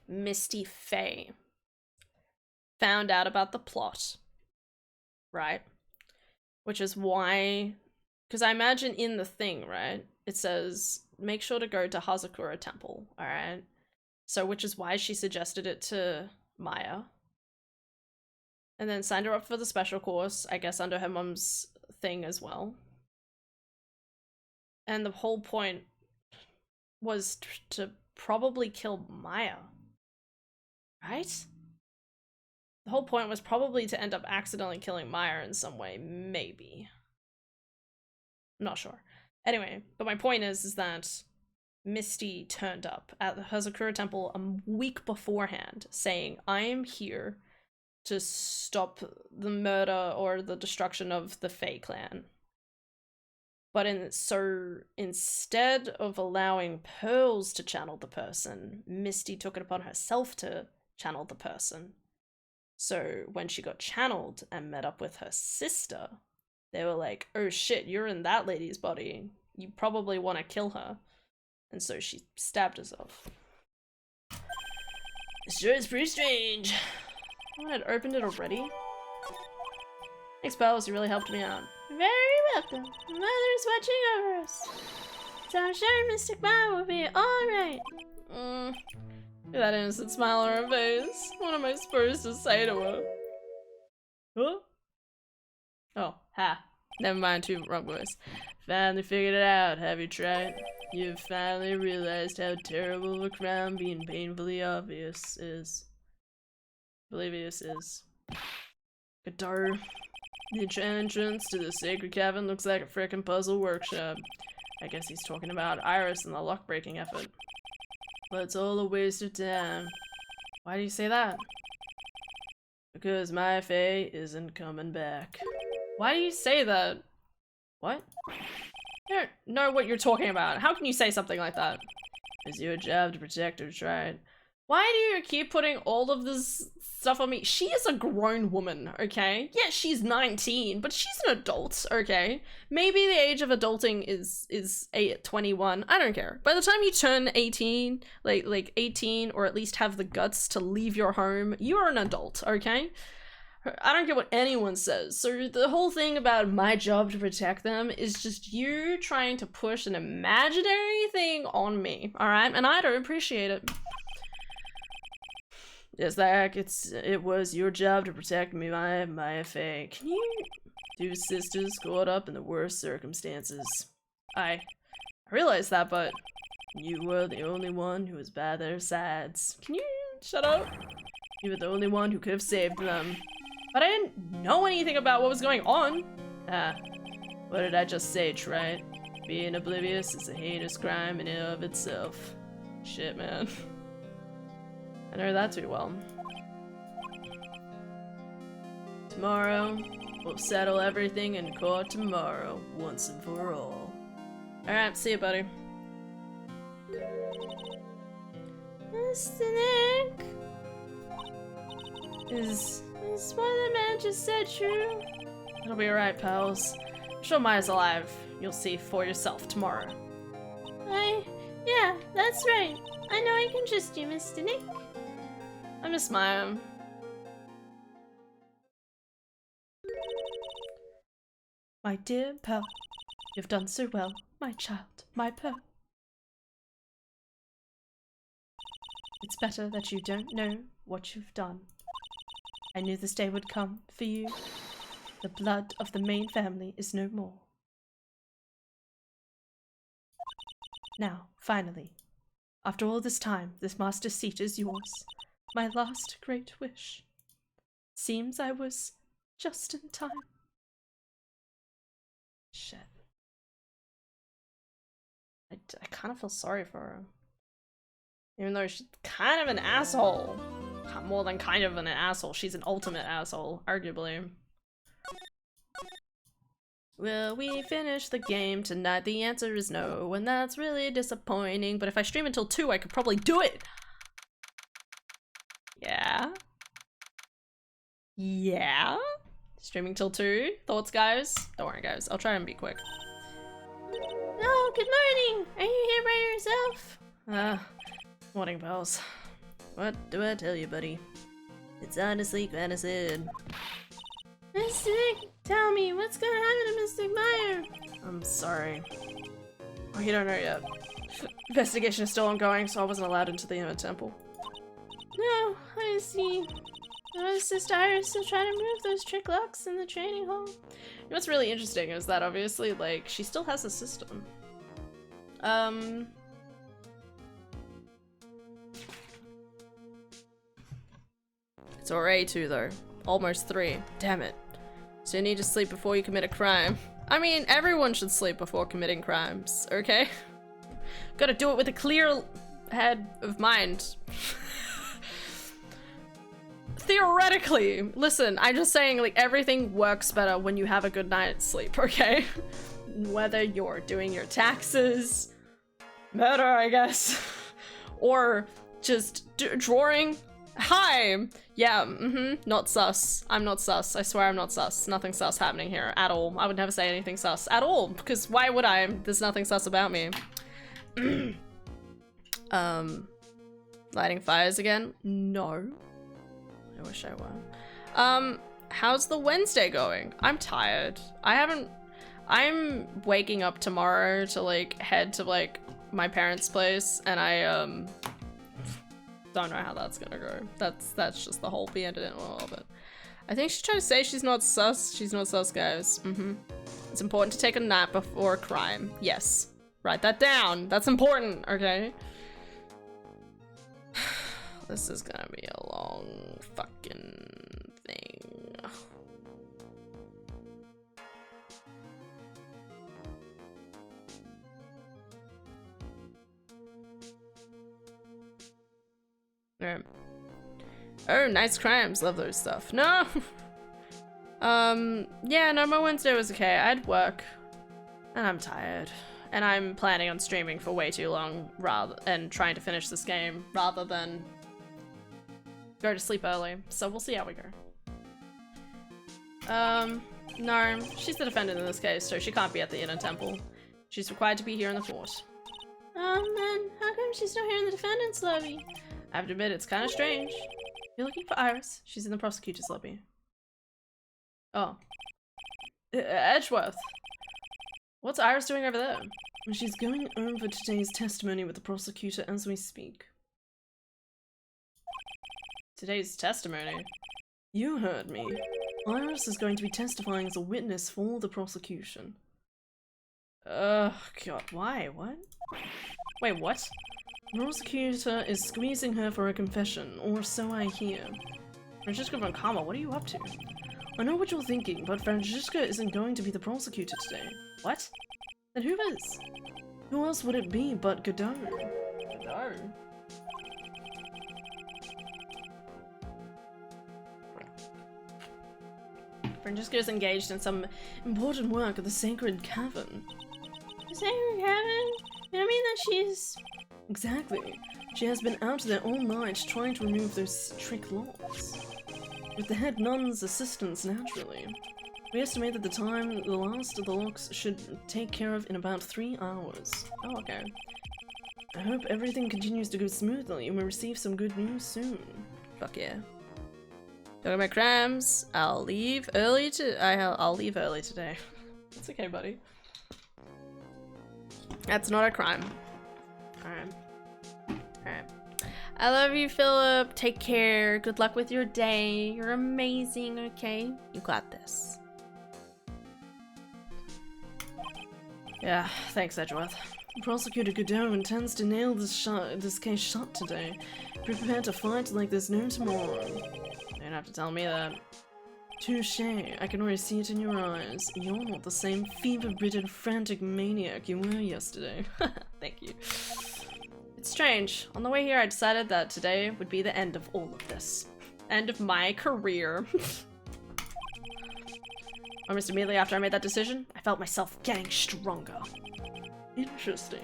Misty Faye found out about the plot, right? Which is why, because I imagine in the thing, right, it says, make sure to go to Hazakura Temple, alright? So, which is why she suggested it to Maya. And then signed her up for the special course, I guess under her mum's thing as well. And the whole point was to probably kill Maya. Right? The whole point was probably to end up accidentally killing Maya in some way, maybe. I'm not sure. Anyway, but my point is that Misty turned up at the Hazakura Temple a week beforehand, saying, I am here to stop the murder or the destruction of the Fae clan. But instead of allowing Pearls to channel the person, Misty took it upon herself to channel the person. So when she got channeled and met up with her sister, they were like, oh shit, you're in that lady's body. You probably want to kill her. And so she stabbed herself. It sure is pretty strange. Someone had opened it already? Thanks, Pearls, you really helped me out. Very welcome. Mother's watching over us. So I'm sure Mystic Maya will be alright. Look at that innocent smile on her face. What am I supposed to say to her? Huh? Oh, ha. Never mind, two wrong voice. Finally figured it out, have you tried? You've finally realized how terrible of a crime being painfully obvious is. Oblivious is. Guitar. The entrance to the sacred cavern looks like a frickin' puzzle workshop. I guess he's talking about Iris and the lock-breaking effort. But it's all a waste of time. Why do you say that? Because my Faye isn't coming back. Why do you say that? What? I don't know what you're talking about. How can you say something like that? It's your job to protect her, Tried. Why do you keep putting all of this stuff on me? She is a grown woman, okay? Yeah, she's 19, but she's an adult, okay? Maybe the age of adulting is 21. I don't care. By the time you turn 18, like 18, or at least have the guts to leave your home, you are an adult, okay? I don't care what anyone says. So the whole thing about my job to protect them is just you trying to push an imaginary thing on me, alright? And I don't appreciate it. It's like it was your job to protect me, my Faye. Can you two sisters caught up in the worst circumstances? I realize that, but you were the only one who was by their sides. Can you shut up? You were the only one who could have saved them. But I didn't know anything about what was going on. What did I just say, Trite? Being oblivious is a heinous crime in and of itself. Shit, man. I know that too well. Tomorrow, we'll settle everything in court tomorrow, once and for all. Alright, see you, buddy. Mr. Nick? Is what the man just said true? It'll be alright, pals. I'm sure Maya's alive. You'll see for yourself tomorrow. Yeah, that's right. I know I can trust you, Mr. Nick. I miss Maya. My dear Pearl, you've done so well, my child, my Pearl. It's better that you don't know what you've done. I knew this day would come for you. The blood of the main family is no more. Now, finally, after all this time, this master seat is yours. My last great wish. Seems I was just in time. Shit. I kind of feel sorry for her. Even though she's kind of an asshole. More than kind of an asshole. She's an ultimate asshole, arguably. Will we finish the game tonight? The answer is no, and that's really disappointing. But if I stream until 2, I could probably do it! Yeah? Yeah? Streaming till 2? Thoughts, guys? Don't worry, guys. I'll try and be quick. Oh, good morning! Are you here by yourself? Morning, pals. What do I tell you, buddy? It's honestly kinda sad. Mr. Nick, tell me, what's gonna happen to Mr. Meyer? I'm sorry. Oh, you don't know yet. Investigation is still ongoing, so I wasn't allowed into the inner temple. No, I see. Sister Iris still trying to move those trick locks in the training hall. You know what's really interesting is that obviously, like, she still has a system. It's already 2 though. Almost 3. Damn it. So you need to sleep before you commit a crime. I mean, everyone should sleep before committing crimes, okay? Gotta do it with a clear head of mind. Theoretically, listen, I'm just saying, like, everything works better when you have a good night's sleep, okay? Whether you're doing your taxes, murder, I guess, or just drawing. Hi! Yeah, not sus. I'm not sus. I swear I'm not sus. Nothing sus happening here at all. I would never say anything sus at all, because why would I? There's nothing sus about me. Lighting fires again? No. I wish I were. How's the Wednesday going? I'm tired. I'm waking up tomorrow to, like, head to, like, my parents' place, and I, don't know how that's gonna go. That's just the whole be ended in a little bit. I think she's trying to say she's not sus. She's not sus, guys. It's important to take a nap before a crime. Yes. Write that down. That's important, okay? This is gonna be a long fucking thing. Alright. Oh, nice crimes. Love those stuff. No! Yeah, no, my Wednesday was okay. I had work. And I'm tired. And I'm planning on streaming for way too long and trying to finish this game rather than go to sleep early. So we'll see how we go. No, she's the defendant in this case, so she can't be at the Inner Temple. She's required to be here in the fort. Man, how come she's not here in the defendant's lobby? I have to admit, it's kind of strange. You're looking for Iris. She's in the prosecutor's lobby. Oh. Edgeworth. What's Iris doing over there? She's going over today's testimony with the prosecutor as we speak. Today's testimony? You heard me. Iris is going to be testifying as a witness for the prosecution. God, why? What? Wait, what? The prosecutor is squeezing her for a confession, or so I hear. Francesca von Karma, what are you up to? I know what you're thinking, but Francesca isn't going to be the prosecutor today. What? Then who is? Who else would it be but Godot? Godot? Francesca's engaged in some important work at the Sacred Cavern. The Sacred Cavern? You don't mean that she's... Exactly. She has been out there all night trying to remove those trick locks. With the head nun's assistance, naturally. We estimate that the last of the locks should take care of in about 3 hours. Oh, okay. I hope everything continues to go smoothly and we receive some good news soon. Fuck yeah. Talking about crimes, I'll leave early I'll leave early today. It's okay, buddy. That's not a crime. Alright. Alright. I love you, Philip. Take care. Good luck with your day. You're amazing, okay? You got this. Yeah, thanks, Edgeworth. Prosecutor Godot intends to nail this case shut today. Prepare to fight like there's no tomorrow. You don't have to tell me that. Touché. I can already see it in your eyes. You're not the same fever-ridden, frantic maniac you were yesterday. Thank you. It's strange. On the way here, I decided that today would be the end of all of this. End of my career. Almost immediately after I made that decision, I felt myself getting stronger. Interesting.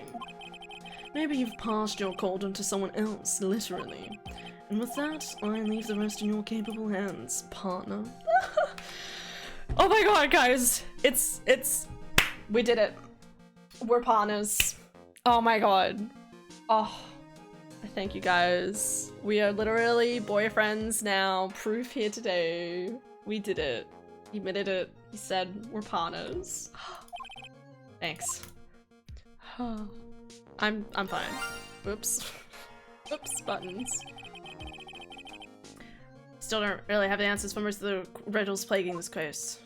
Maybe you've passed your cauldron to someone else, literally. And with that, I leave the rest in your capable hands, partner. Oh my god, guys! We did it. We're partners. Oh my god. Oh, thank you guys. We are literally boyfriends now. Proof here today. We did it. He admitted it. He said we're partners. Thanks. I'm fine. Oops. Oops, buttons. Still don't really have the answers for most of the riddles plaguing this case.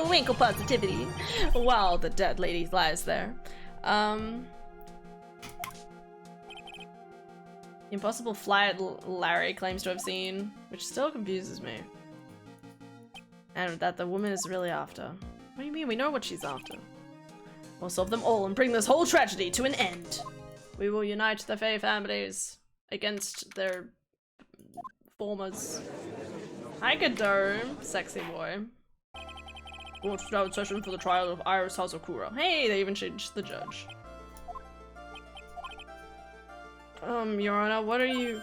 Winkle positivity while the dead lady lies there. Impossible flight Larry claims to have seen, which still confuses me. And that the woman is really after. What do you mean? We know what she's after. We'll solve them all and bring this whole tragedy to an end. We will unite the Fae families against their formers. Hi, Godot, sexy boy. Court session for the trial of Iris Hazakura. Hey, they even changed the judge. Your Honor, what are you...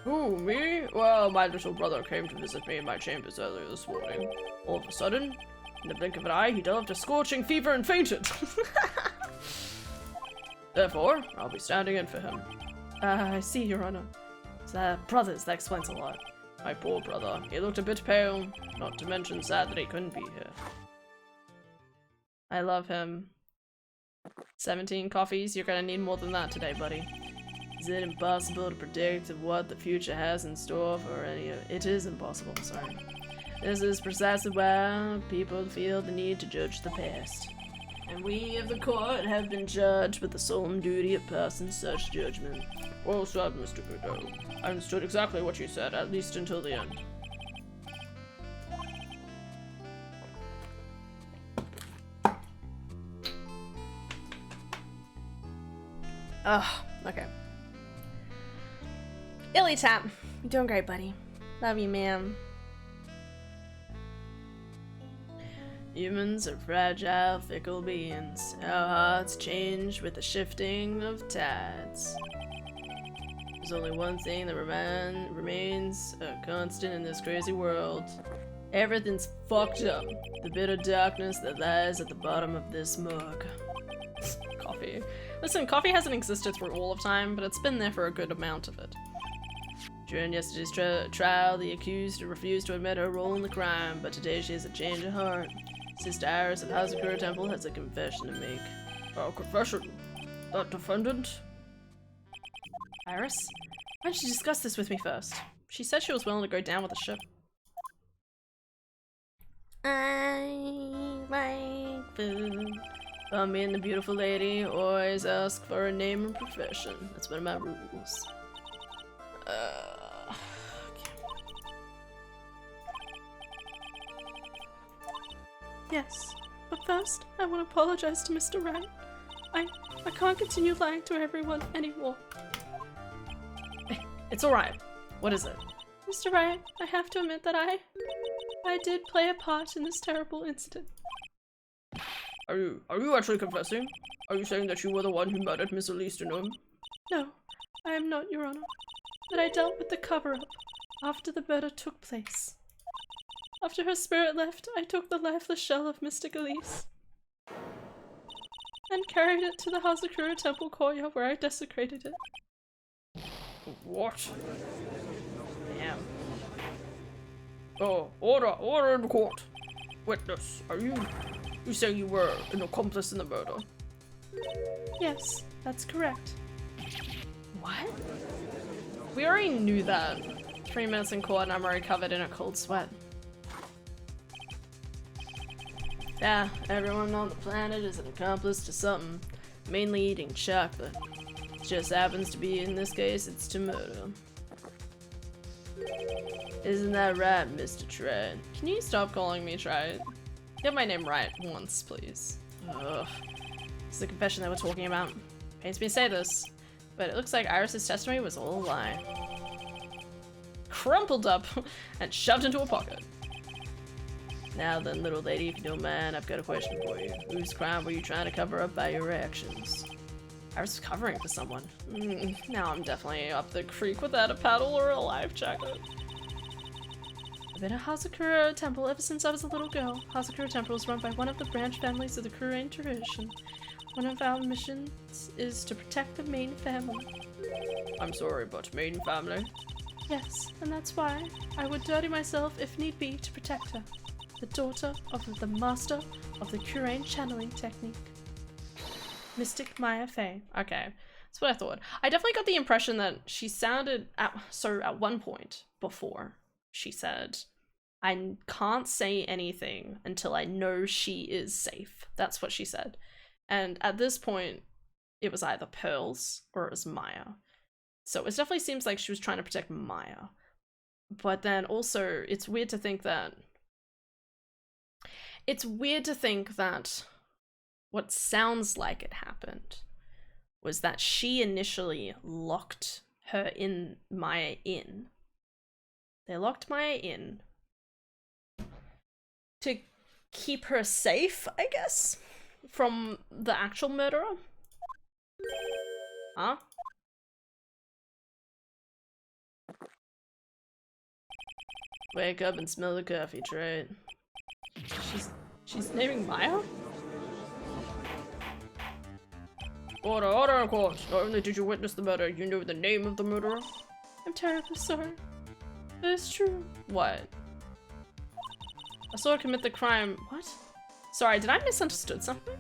Who, me? Well, my little brother came to visit me in my chambers earlier this morning. All of a sudden, in the blink of an eye, he developed a scorching fever and fainted. Therefore, I'll be standing in for him. I see, Your Honor. Brothers, that explains a lot. My poor brother. He looked a bit pale, not to mention sad that he couldn't be here. I love him. 17 coffees? You're gonna need more than that today, buddy. Is it impossible to predict what the future has in store for any of it? It is impossible, sorry. This is precisely why people feel the need to judge the past. And we of the court have been judged with the solemn duty of passing such judgment. Well said, Mr. Kudo. I understood exactly what you said, at least until the end. Oh, okay. Illy Tap, you're doing great, buddy. Love you, man. Humans are fragile, fickle beings. Our hearts change with the shifting of tides. There's only one thing that remains a constant in this crazy world. Everything's fucked up. The bitter darkness that lies at the bottom of this mug. Coffee. Listen, coffee hasn't existed through all of time, but it's been there for a good amount of it. During yesterday's trial, the accused refused to admit her role in the crime, but today she has a change of heart. Sister Iris of Hazakura Temple has a confession to make. A confession? That defendant? Iris? Why didn't you discuss this with me first? She said she was willing to go down with the ship. I like food. If I'm being the beautiful lady, always ask for a name and profession. That's one of my rules. Yes, but first, I want to apologize to Mr. Wright. I can't continue lying to everyone anymore. It's alright. What is it? Mr. Wright, I have to admit that I did play a part in this terrible incident. Are you actually confessing? Are you saying that you were the one who murdered Miss Elise Denham? No, I am not, Your Honor. But I dealt with the cover-up after the murder took place. After her spirit left, I took the lifeless shell of Mystic Elise and carried it to the Hazakura Temple courtyard where I desecrated it. What? Damn. Oh, order in the court. Witness, are you saying you were an accomplice in the murder? Yes, that's correct. What? We already knew that. 3 minutes in court and I'm already covered in a cold sweat. Yeah, everyone on the planet is an accomplice to something, mainly eating chocolate. It just happens to be, in this case, it's to murder. Isn't that right, Mr. Trent? Can you stop calling me Trite? Get my name right once, please. Ugh. It's the confession that we're talking about. Pains me to say this, but it looks like Iris's testimony was all a lie. Crumpled up and shoved into a pocket. Now then, little lady, if you don't mind, I've got a question for you. Whose crime were you trying to cover up by your actions? Iris was covering for someone. Now I'm definitely up the creek without a paddle or a life jacket. I've been at Hazakura Temple ever since I was a little girl. Hazakura Temple is run by one of the branch families of the Kurain tradition. One of our missions is to protect the main family. I'm sorry, but main family? Yes, and that's why I would dirty myself if need be to protect her. The daughter of the master of the Kurain channeling technique. Mystic Maya Fey. Okay, that's what I thought. I definitely got the impression that she sounded, at one point before, she said, I can't say anything until I know she is safe. That's what she said. And at this point, it was either Pearls or it was Maya. So it definitely seems like she was trying to protect Maya. But then also, it's weird to think that what sounds like it happened was that she initially locked Maya in. They locked Maya in to keep her safe, I guess, from the actual murderer. Huh? Wake up and smell the coffee, Trey. She's naming Maya? Order in court. Not only did you witness the murder, you know the name of the murderer? I'm terribly sorry. But it's true. What? I saw her commit the crime. What? Sorry, did I misunderstood something?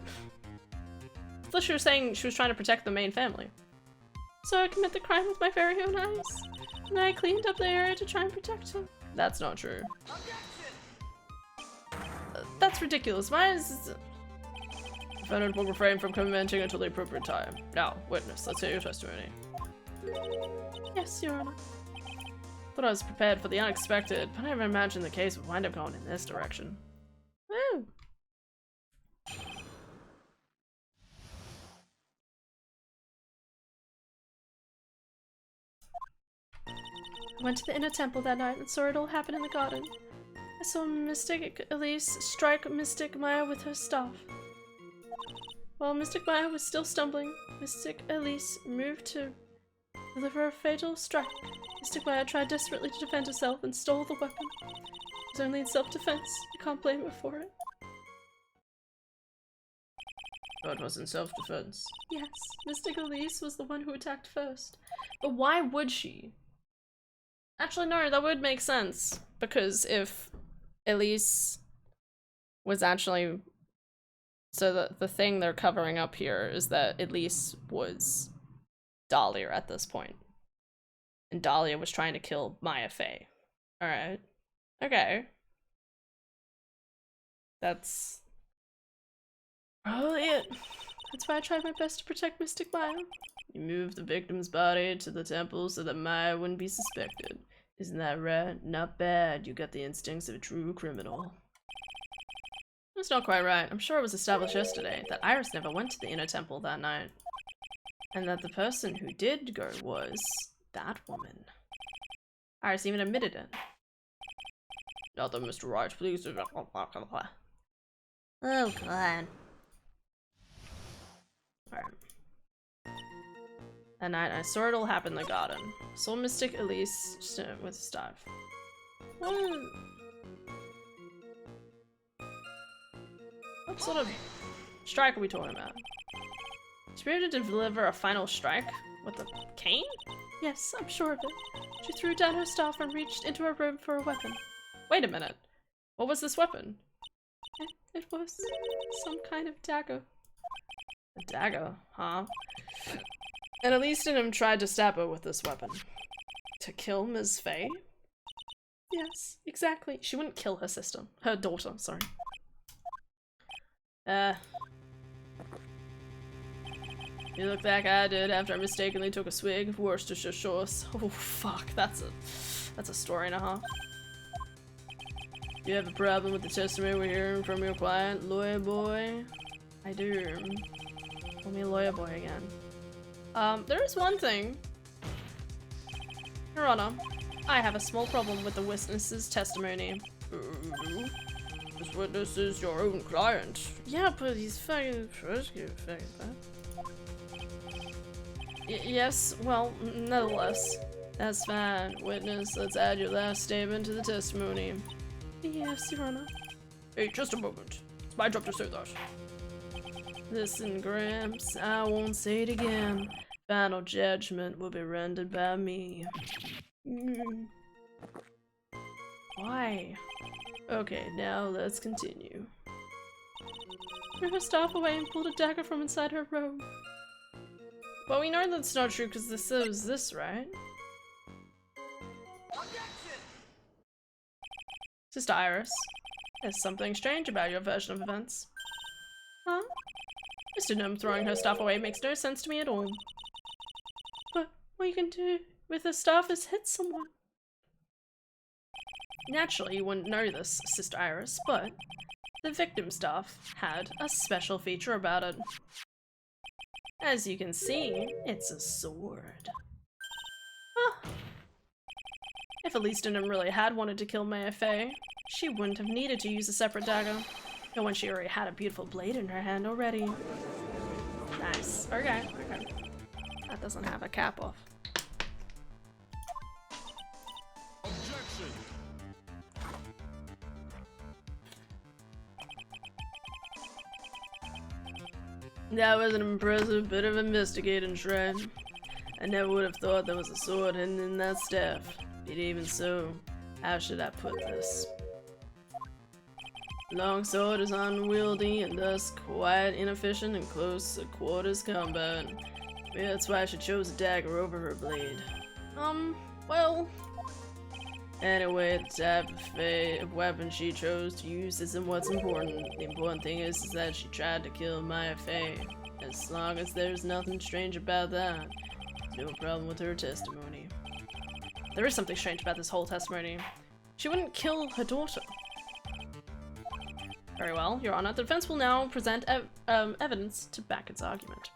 I thought she was saying she was trying to protect the main family. So I commit the crime with my very own eyes. And I cleaned up the area to try and protect her. That's not true. That's ridiculous. Why is this? Defendant will refrain from commenting until the appropriate time. Now, witness, let's hear your testimony. Yes, Your Honor. Thought I was prepared for the unexpected, but I never imagined the case would wind up going in this direction. Woo! I went to the inner temple that night and saw it all happen in the garden. I saw Mystic Elise strike Mystic Maya with her staff. While Mystic Maya was still stumbling, Mystic Elise moved to deliver a fatal strike. Mystic Maya tried desperately to defend herself and stole the weapon. It was only in self-defense. I can't blame her for it. Oh, it was in self-defense. Yes, Mystic Elise was the one who attacked first. But why would she? Actually, no, that would make sense. Because if Elise was actually... So the thing they're covering up here is that Elise was Dahlia at this point. And Dahlia was trying to kill Maya Fey. Alright. Okay. That's... probably it. That's why I tried my best to protect Mystic Maya. You moved the victim's body to the temple so that Maya wouldn't be suspected. Isn't that right? Not bad. You got the instincts of a true criminal. That's not quite right. I'm sure it was established yesterday that Iris never went to the inner temple that night. And that the person who did go was that woman. Iris even admitted it. Not that Mr. Wright, please. Oh, God. Alright. That night, I saw it all happen in the garden. Saw Mystic Elise with a staff. What sort of strike are we talking about? She be able to deliver a final strike with a cane? Yes, I'm sure of it. She threw down her staff and reached into her robe for a weapon. Wait a minute. What was this weapon? It was some kind of dagger. A dagger, huh? And Elise and him tried to stab her with this weapon. To kill Ms. Fey? Yes, exactly. She wouldn't kill her sister. Her daughter, sorry. You look like I did after I mistakenly took a swig of Worcestershire sauce. Oh fuck, that's a story and a half. You have a problem with the testimony we're hearing from your client, lawyer boy? I do. Call me lawyer boy again. There is one thing. Your Honor, I have a small problem with the witness's testimony. This witness is your own client. Yeah, but he's fucking... Yes, well, nonetheless. That's fine. Witness, let's add your last statement to the testimony. Yes, Your Honor. Hey, just a moment. It's my job to say that. Listen, Gramps, I won't say it again. Final judgment will be rendered by me. Why? Okay, now let's continue. Threw her staff away and pulled a dagger from inside her robe. But we know that's not true because this is this, right? Sister Iris, there's something strange about your version of events. Huh? Mr. Gnome throwing her staff away makes no sense to me at all. But what you can do with a staff is hit someone. Naturally, you wouldn't know this, Sister Iris, but the victim staff had a special feature about it. As you can see, it's a sword. Ah. If Elise Gnome really had wanted to kill Maya Fey, she wouldn't have needed to use a separate dagger. And when she already had a beautiful blade in her hand already. Nice. Okay, okay. That doesn't have a cap off. Objection. That was an impressive bit of investigating, Shred. I never would have thought there was a sword hidden in that staff. But even so, how should I put this? Long sword is unwieldy and thus quite inefficient in close quarters combat. Yeah, that's why she chose a dagger over her blade. Well... Anyway, the type of weapon she chose to use isn't what's important. The important thing is that she tried to kill Maya Fey. As long as there's nothing strange about that, no problem with her testimony. There is something strange about this whole testimony. She wouldn't kill her daughter. Very well, Your Honor. The defense will now present evidence to back its argument.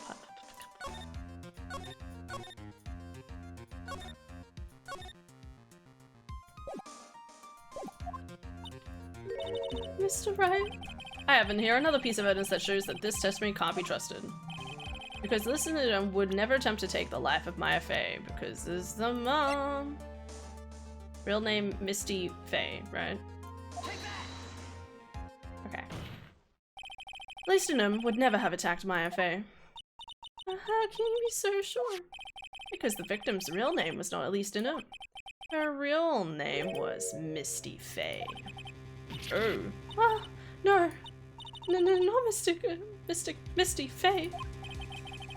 Mr. Wright? I have in here another piece of evidence that shows that this testimony can't be trusted. Because the listener would never attempt to take the life of Maya Fey, because this is the mom. Real name Misty Fey, right? Okay. Listenum would never have attacked Maya Fey. How can you be so sure? Because the victim's real name was not Listenum. Her real name was Misty Fey. Oh. Ah, no. No, Misty Fey.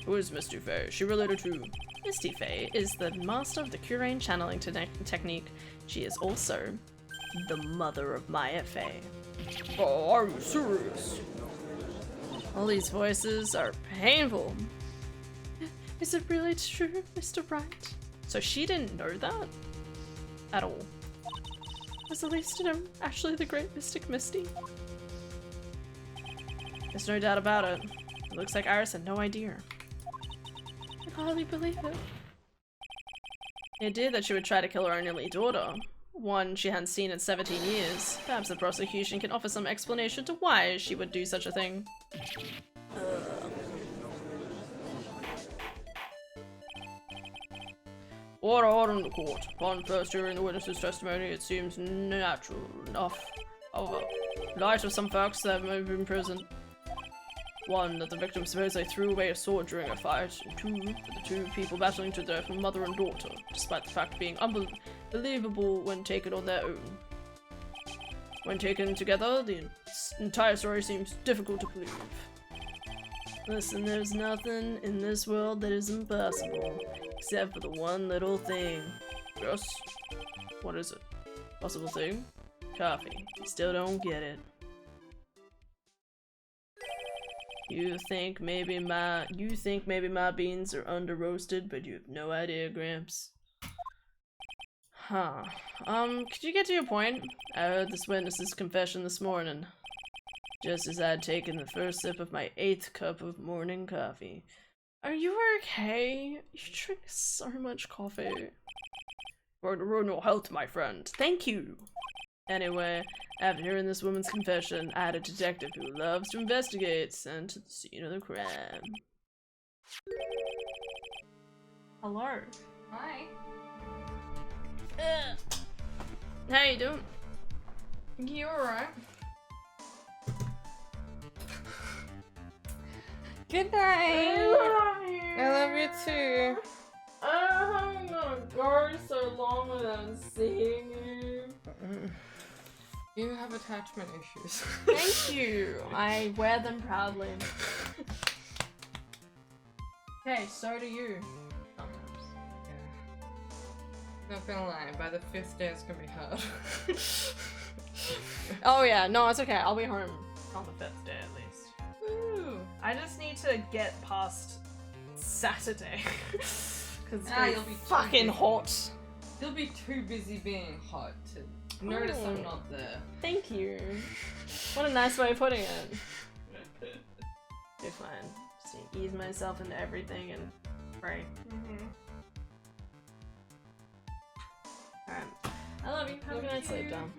Who is Misty Fey? She related to? Misty Fey is the master of the Curane channeling technique. She is also the mother of Maya Fey. Oh, are you serious? All these voices are painful. Is it really true, Mr. Wright? So she didn't know that? At all. Was the Listenum actually the great mystic Misty? There's no doubt about it. It looks like Iris had no idea. I can hardly believe it. The idea that she would try to kill her only daughter, one she hadn't seen in 17 years. Perhaps the prosecution can offer some explanation to why she would do such a thing. Order in the court. Upon first hearing the witness's testimony, it seems natural enough. However, in light of some facts that may have been present. One, that the victim supposedly threw away a sword during a fight, and two, that the two people battling to death were mother and daughter, despite the fact being unbelievable when taken on their own. When taken together, the entire story seems difficult to believe. Listen, there's nothing in this world that is impossible, except for the one little thing. Yes? What is it? Possible thing? Coffee. Still don't get it. You think maybe my beans are under roasted, but you have no idea, Gramps. Huh. Could you get to your point? I heard this witness's confession this morning. Just as I'd taken the first sip of my 8th cup of morning coffee. Are you okay? You drink so much coffee. Going to ruin your health, my friend. Thank you! Anyway, after hearing this woman's confession, I had a detective who loves to investigate sent to the scene of the crime. Hello. Hi. How you doing? You alright? Good night. I love you too. I'm gonna go so long without seeing you. You have attachment issues. Thank you. I wear them proudly. Okay, so do you. Sometimes. Yeah. Not gonna lie, by the 5th day it's gonna be hard. Oh yeah, no, it's okay. I'll be home on the 5th day at least. Ooh. I just need to get past Saturday. Cause it's you'll be fucking too hot. You'll be too busy being hot to notice I'm not there. Thank you. What a nice way of putting it. Be fine. Just need to ease myself into everything and pray. Alright. I love you. Have a good night's sleep, Dom.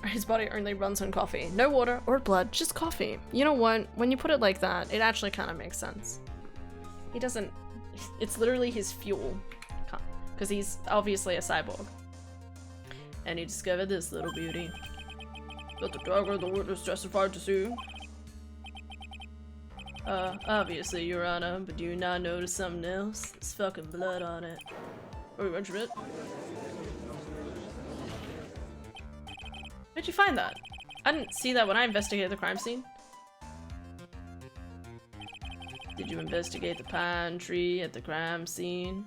His body only runs on coffee. No water or blood, just coffee. You know what? When you put it like that, it actually kind of makes sense. He doesn't... It's literally his fuel. Because he's obviously a cyborg. And he discovered this little beauty. That the dagger the witness testified to see. Obviously, Your Honor, but do you not notice something else? There's fucking blood on it. Oh, you mentioned it? Where'd you find that? I didn't see that when I investigated the crime scene. Did you investigate the pine tree at the crime scene?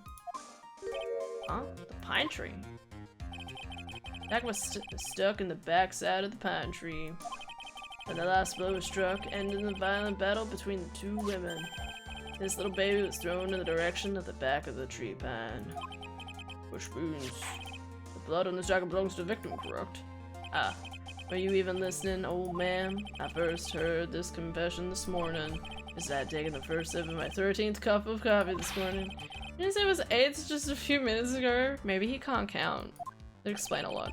Huh? The pine tree? Jack was stuck in the backside of the pine tree. When the last blow was struck, ending the violent battle between the two women. This little baby was thrown in the direction of the back of the tree pine. Which means the blood on this jacket belongs to the victim, correct? Ah, were you even listening, old man? I first heard this confession this morning. As I had taken the first sip of my 13th cup of coffee this morning. Didn't say it was 8 just a few minutes ago. Maybe he can't count. That'd explain a lot.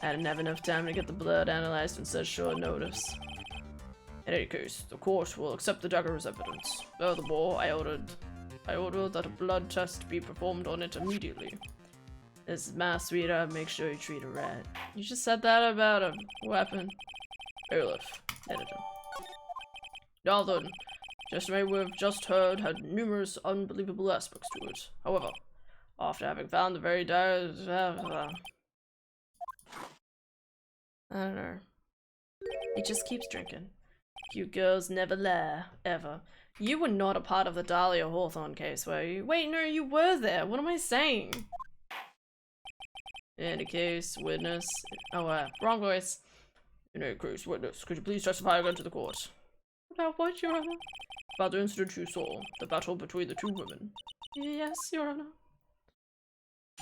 I didn't have enough time to get the blood analyzed in such short notice. In any case, the court will accept the dagger as evidence. Furthermore, I ordered that a blood test be performed on it immediately. This is my sweetheart, make sure you treat her right. You just said that about a weapon. Bailiff, editor. Now then, testimony we've just heard had numerous unbelievable aspects to it. However, after having found the very I don't know. He just keeps drinking. You girls never lie, ever. You were not a part of the Dahlia Hawthorne case, were you? Wait, no, you were there. What am I saying? In any case, witness. Oh, wrong voice. In any case, witness, could you please testify again to the court? About what, Your Honor? About the incident you saw, the battle between the two women. Yes, Your Honor.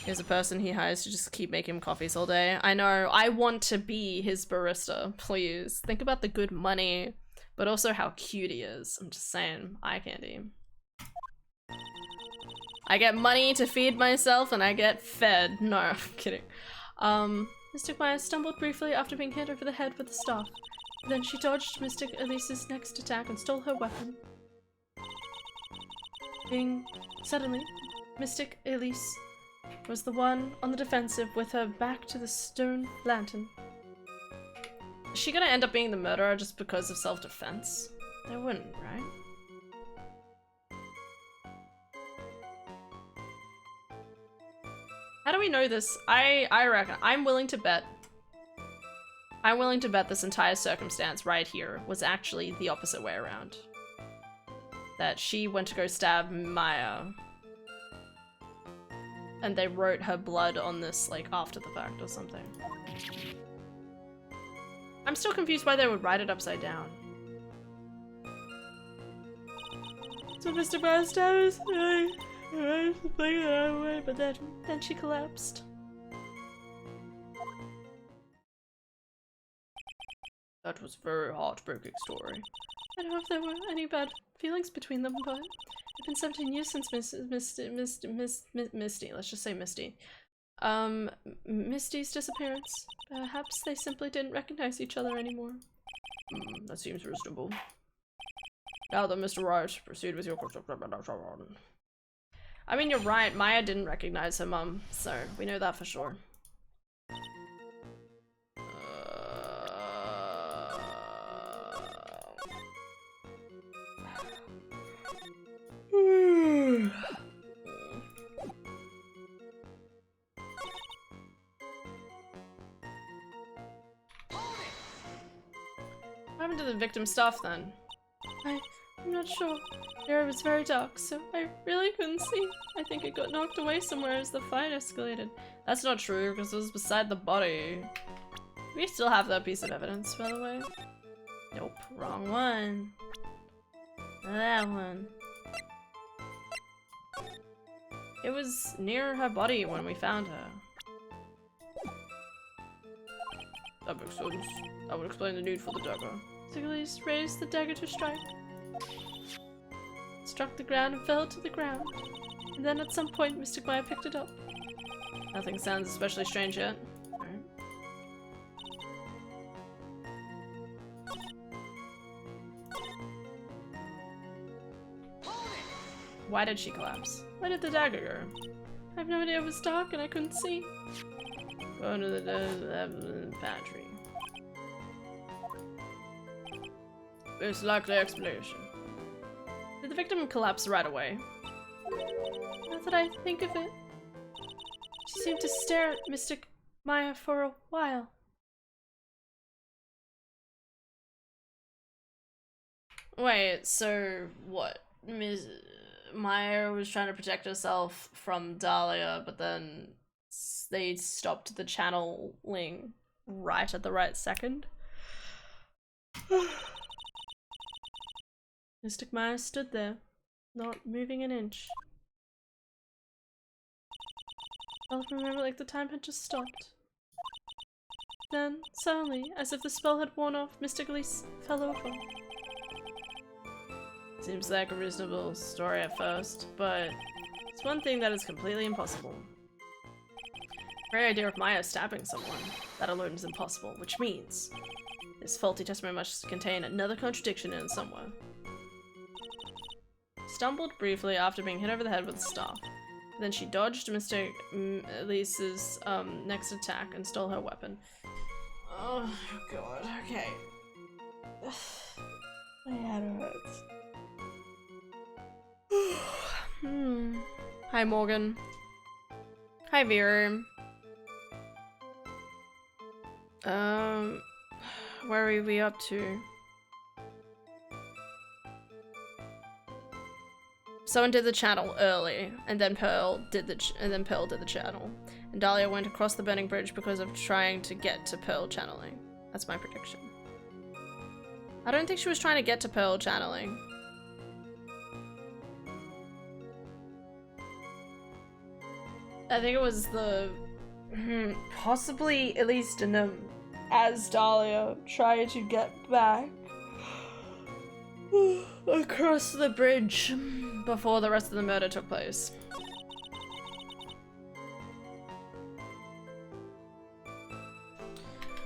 Here's a person he hires to just keep making him coffees all day. I know, I want to be his barista, please. Think about the good money, but also how cute he is. I'm just saying, eye candy. I get money to feed myself and I get fed. No, I'm kidding. Mystic Maya stumbled briefly after being hit over the head with the staff. Then she dodged Mystic Elise's next attack and stole her weapon. Suddenly, Mystic Elise was the one on the defensive with her back to the stone lantern. Is she gonna end up being the murderer just because of self-defense? I wouldn't, right? How do we know this? I reckon, I'm willing to bet this entire circumstance right here was actually the opposite way around. That she went to go stab Maya. And they wrote her blood on this, like, after the fact or something. I'm still confused why they would write it upside down. So Mr. Maya stabbed I was playing it that way, but then she collapsed. That was a very heartbreaking story. I don't know if there were any bad feelings between them, but it's been 17 years since Misty, let's just say Misty. Misty's disappearance. Perhaps they simply didn't recognize each other anymore. That seems reasonable. Now then, Mr. Wright, proceed with your question. I mean, you're right, Maya didn't recognize her mum, so we know that for sure. What happened to the victim's stuff then? I'm not sure. The area was very dark, so I really couldn't see. I think it got knocked away somewhere as the fight escalated. That's not true, because it was beside the body. We still have that piece of evidence, by the way. Nope, wrong one. That one. It was near her body when we found her. That makes sense. That would explain the need for the dagger. Elise raised the dagger to strike. It struck the ground and fell to the ground. And then at some point, Mystic Maya picked it up. Nothing sounds especially strange yet. Alright. Why did she collapse? Where did the dagger go? I have no idea. It was dark and I couldn't see. Go into the pantry. Most likely explanation. Did the victim collapse right away? Now that I think of it, she seemed to stare at Mystic Maya for a while. Wait, so what? Ms. Maya was trying to protect herself from Dahlia, but then they stopped the channeling right at the right second? Mystic Maya stood there, not moving an inch. Felt for a moment like the time had just stopped. Then, suddenly, as if the spell had worn off, Mystic Elise fell over. Seems like a reasonable story at first, but it's one thing that is completely impossible. The very idea of Maya stabbing someone, that alone is impossible, which means this faulty testimony must contain another contradiction in somewhere. Stumbled briefly after being hit over the head with a staff. Then she dodged Mr. Elise's next attack and stole her weapon. Oh god, okay. My head hurts. Hi Morgan. Hi Vera. Where are we up to? Someone did the channel early, and then Pearl did the channel. And Dahlia went across the burning bridge because of trying to get to Pearl channeling. That's my prediction. I don't think she was trying to get to Pearl channeling. I think it was the possibly at least in as Dahlia tried to get back across the bridge before the rest of the murder took place.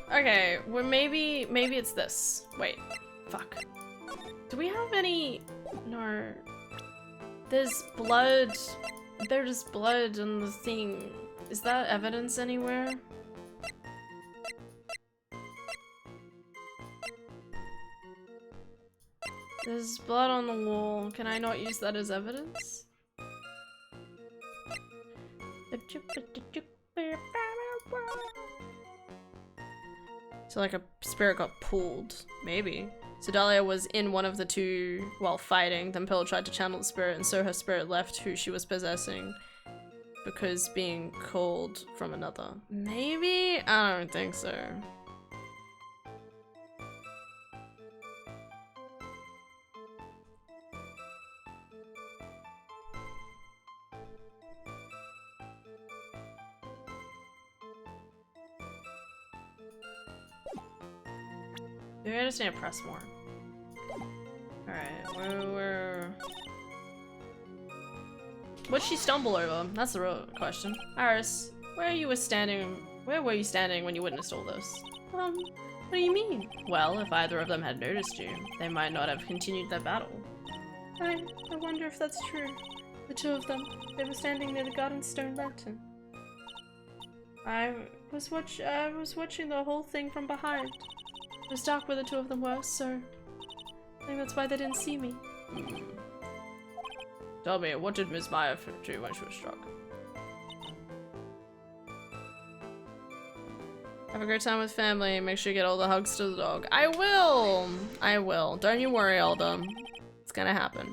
Okay, well maybe it's this. Wait, fuck. Do we have any? No. There's blood. There's blood on the thing. Is that evidence anywhere? There's blood on the wall. Can I not use that as evidence? So like a spirit got pulled. Maybe. So Dahlia was in one of the two while fighting, then Pearl tried to channel the spirit, and so her spirit left who she was possessing because being called from another. Maybe? I don't think so. Maybe I just need to press more. Alright, where... What'd she stumble over? That's the real question. Iris, where were you standing when you witnessed all this? What do you mean? Well, if either of them had noticed you, they might not have continued their battle. I wonder if that's true. The two of them, they were standing near the garden stone lantern. I was watching the whole thing from behind. It was dark where the two of them were, so I think that's why they didn't see me. Tell me, what did Miss Maya do when she was struck? Have a great time with family. Make sure you get all the hugs to the dog. I will! I will. Don't you worry, Alda. It's gonna happen.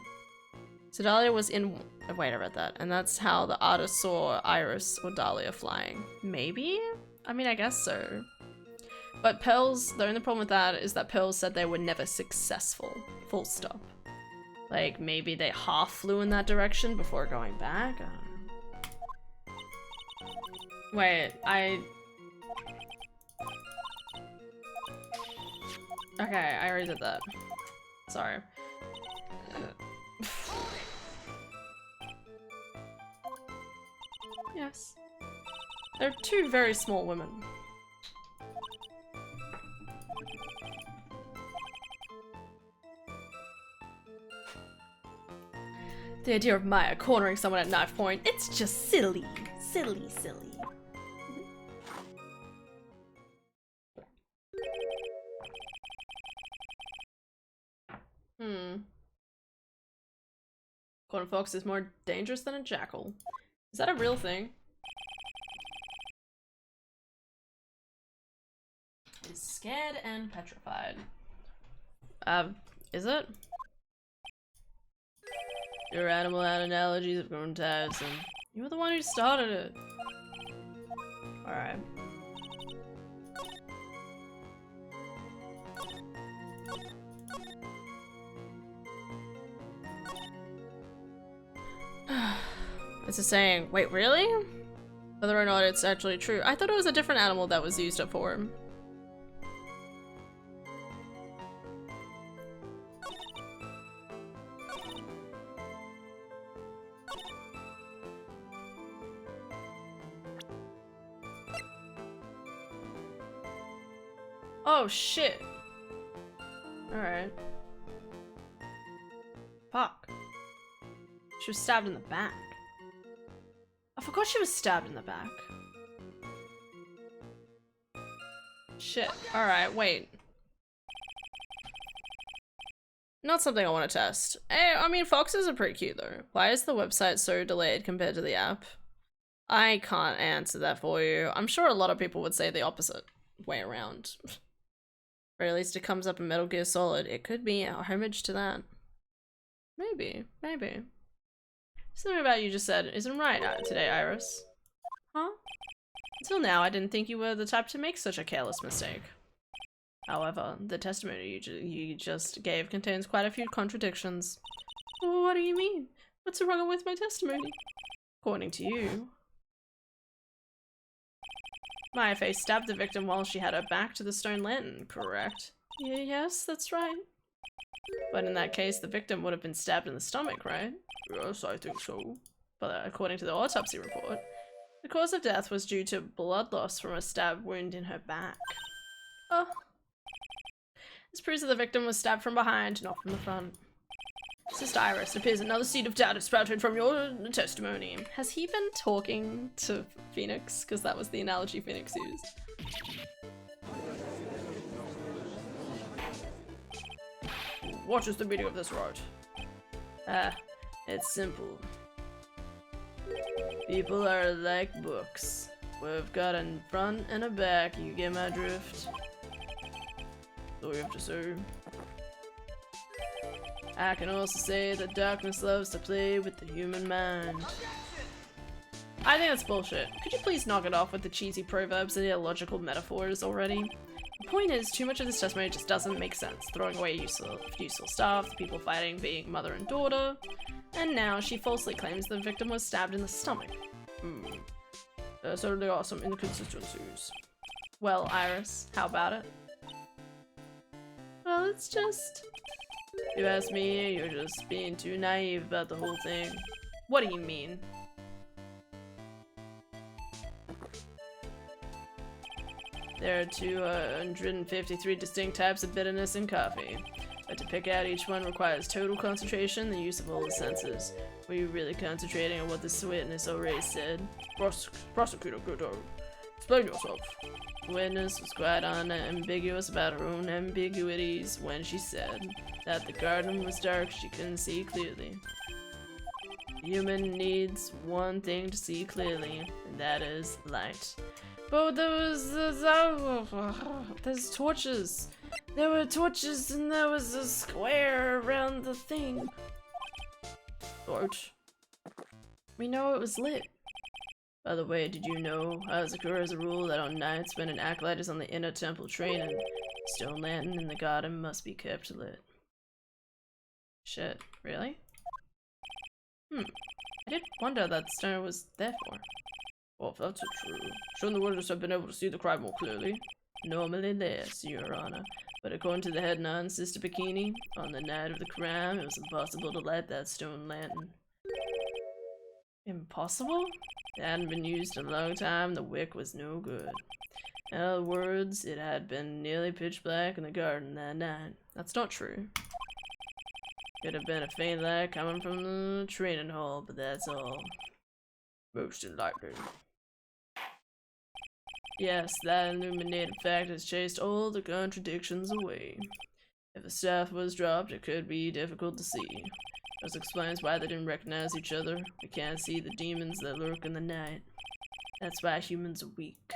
So Dahlia was in... Wait, I read that. And that's how the artist saw Iris or Dahlia flying. Maybe? I mean, I guess so. But Pearl's... The only problem with that is that Pearl said they were never successful. Full stop. Like, maybe they half flew in that direction before going back? I don't know. Wait, Okay, I already did that. Sorry. Yes. They're two very small women. The idea of Maya cornering someone at knife point, it's just silly. Silly, silly. Corn fox is more dangerous than a jackal. Is that a real thing? Is scared and petrified. Is it? Your animal analogies have grown tiresome. You were the one who started it. Alright. It's a saying. Wait, really? Whether or not it's actually true. I thought it was a different animal that was used up for him. Oh shit. Alright. Fuck. She was stabbed in the back. I forgot she was stabbed in the back. Shit. Alright, wait. Not something I want to test. I mean, foxes are pretty cute though. Why is the website so delayed compared to the app? I can't answer that for you. I'm sure a lot of people would say the opposite way around. Or at least it comes up in Metal Gear Solid. It could be a homage to that. Maybe, maybe. Something about you just said isn't right today, Iris. Huh? Until now, I didn't think you were the type to make such a careless mistake. However, the testimony you just gave contains quite a few contradictions. What do you mean? What's wrong with my testimony? According to you, Maya Face stabbed the victim while she had her back to the stone lantern, correct? Yes, that's right. But in that case, the victim would have been stabbed in the stomach, right? Yes, I think so. But according to the autopsy report, the cause of death was due to blood loss from a stab wound in her back. Oh. This proves that the victim was stabbed from behind, not from the front. Sister Iris, it appears another seed of doubt has sprouted from your testimony. Has he been talking to Phoenix? Because that was the analogy Phoenix used. What is the meaning of this, Wright? It's simple. People are like books. We've got a front and a back, you get my drift? So we have to say. I can also say that darkness loves to play with the human mind. I think that's bullshit. Could you please knock it off with the cheesy proverbs and illogical metaphors already? The point is, too much of this testimony just doesn't make sense. Throwing away useful stuff, the people fighting being mother and daughter, and now she falsely claims the victim was stabbed in the stomach. There certainly are some inconsistencies. Well, Iris, how about it? Well, it's just... If you ask me, you're just being too naive about the whole thing. What do you mean? There are 253 distinct types of bitterness in coffee, but to pick out each one requires total concentration and the use of all the senses. Were you really concentrating on what this witness already said? Prosecutor Goodall, explain yourself. The witness was quite unambiguous about her own ambiguities when she said that the garden was dark, she couldn't see clearly. The human needs one thing to see clearly, and that is light. But there's torches. There were torches and there was a square around the thing. Torch. We know it was lit. By the way, did you know, as occurs a rule that on nights when an acolyte is on the inner temple training, the stone lantern in the garden must be kept lit. Shit, really? I did wonder that stone was there for. Well, if that's true, shouldn't the witness have been able to see the crime more clearly? Normally yes, Your Honor. But according to the head nun, Sister Bikini, on the night of the crime, it was impossible to light that stone lantern. Impossible? It hadn't been used in a long time, the wick was no good. In other words, it had been nearly pitch black in the garden that night. That's not true. Could have been a faint light coming from the training hall, but that's all. Most enlightening. Yes, that illuminated fact has chased all the contradictions away. If the staff was dropped, it could be difficult to see. This explains why they didn't recognize each other. We can't see the demons that lurk in the night. That's why humans are weak.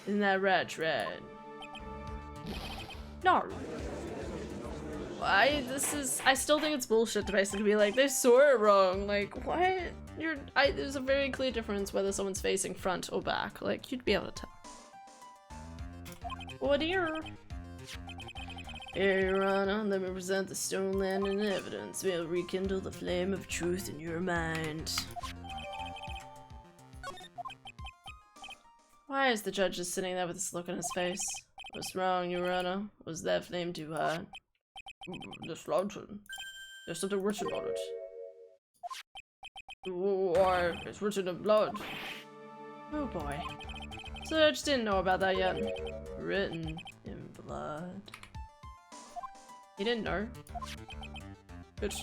Isn't that right, Trad? No. I still think it's bullshit to basically be like, they saw it wrong. Like, what? There's a very clear difference whether someone's facing front or back. Like, you'd be able to tell. Oh dear. Here, Your Honor, let me present the stone land in evidence. We'll rekindle the flame of truth in your mind. Why is the judge just sitting there with this look on his face? What's wrong, Your Honor? Was that flame too hot? This lantern. There's something written on it. Why, it's written in blood. Oh boy. So I just didn't know about that yet. Written in blood. You didn't know? It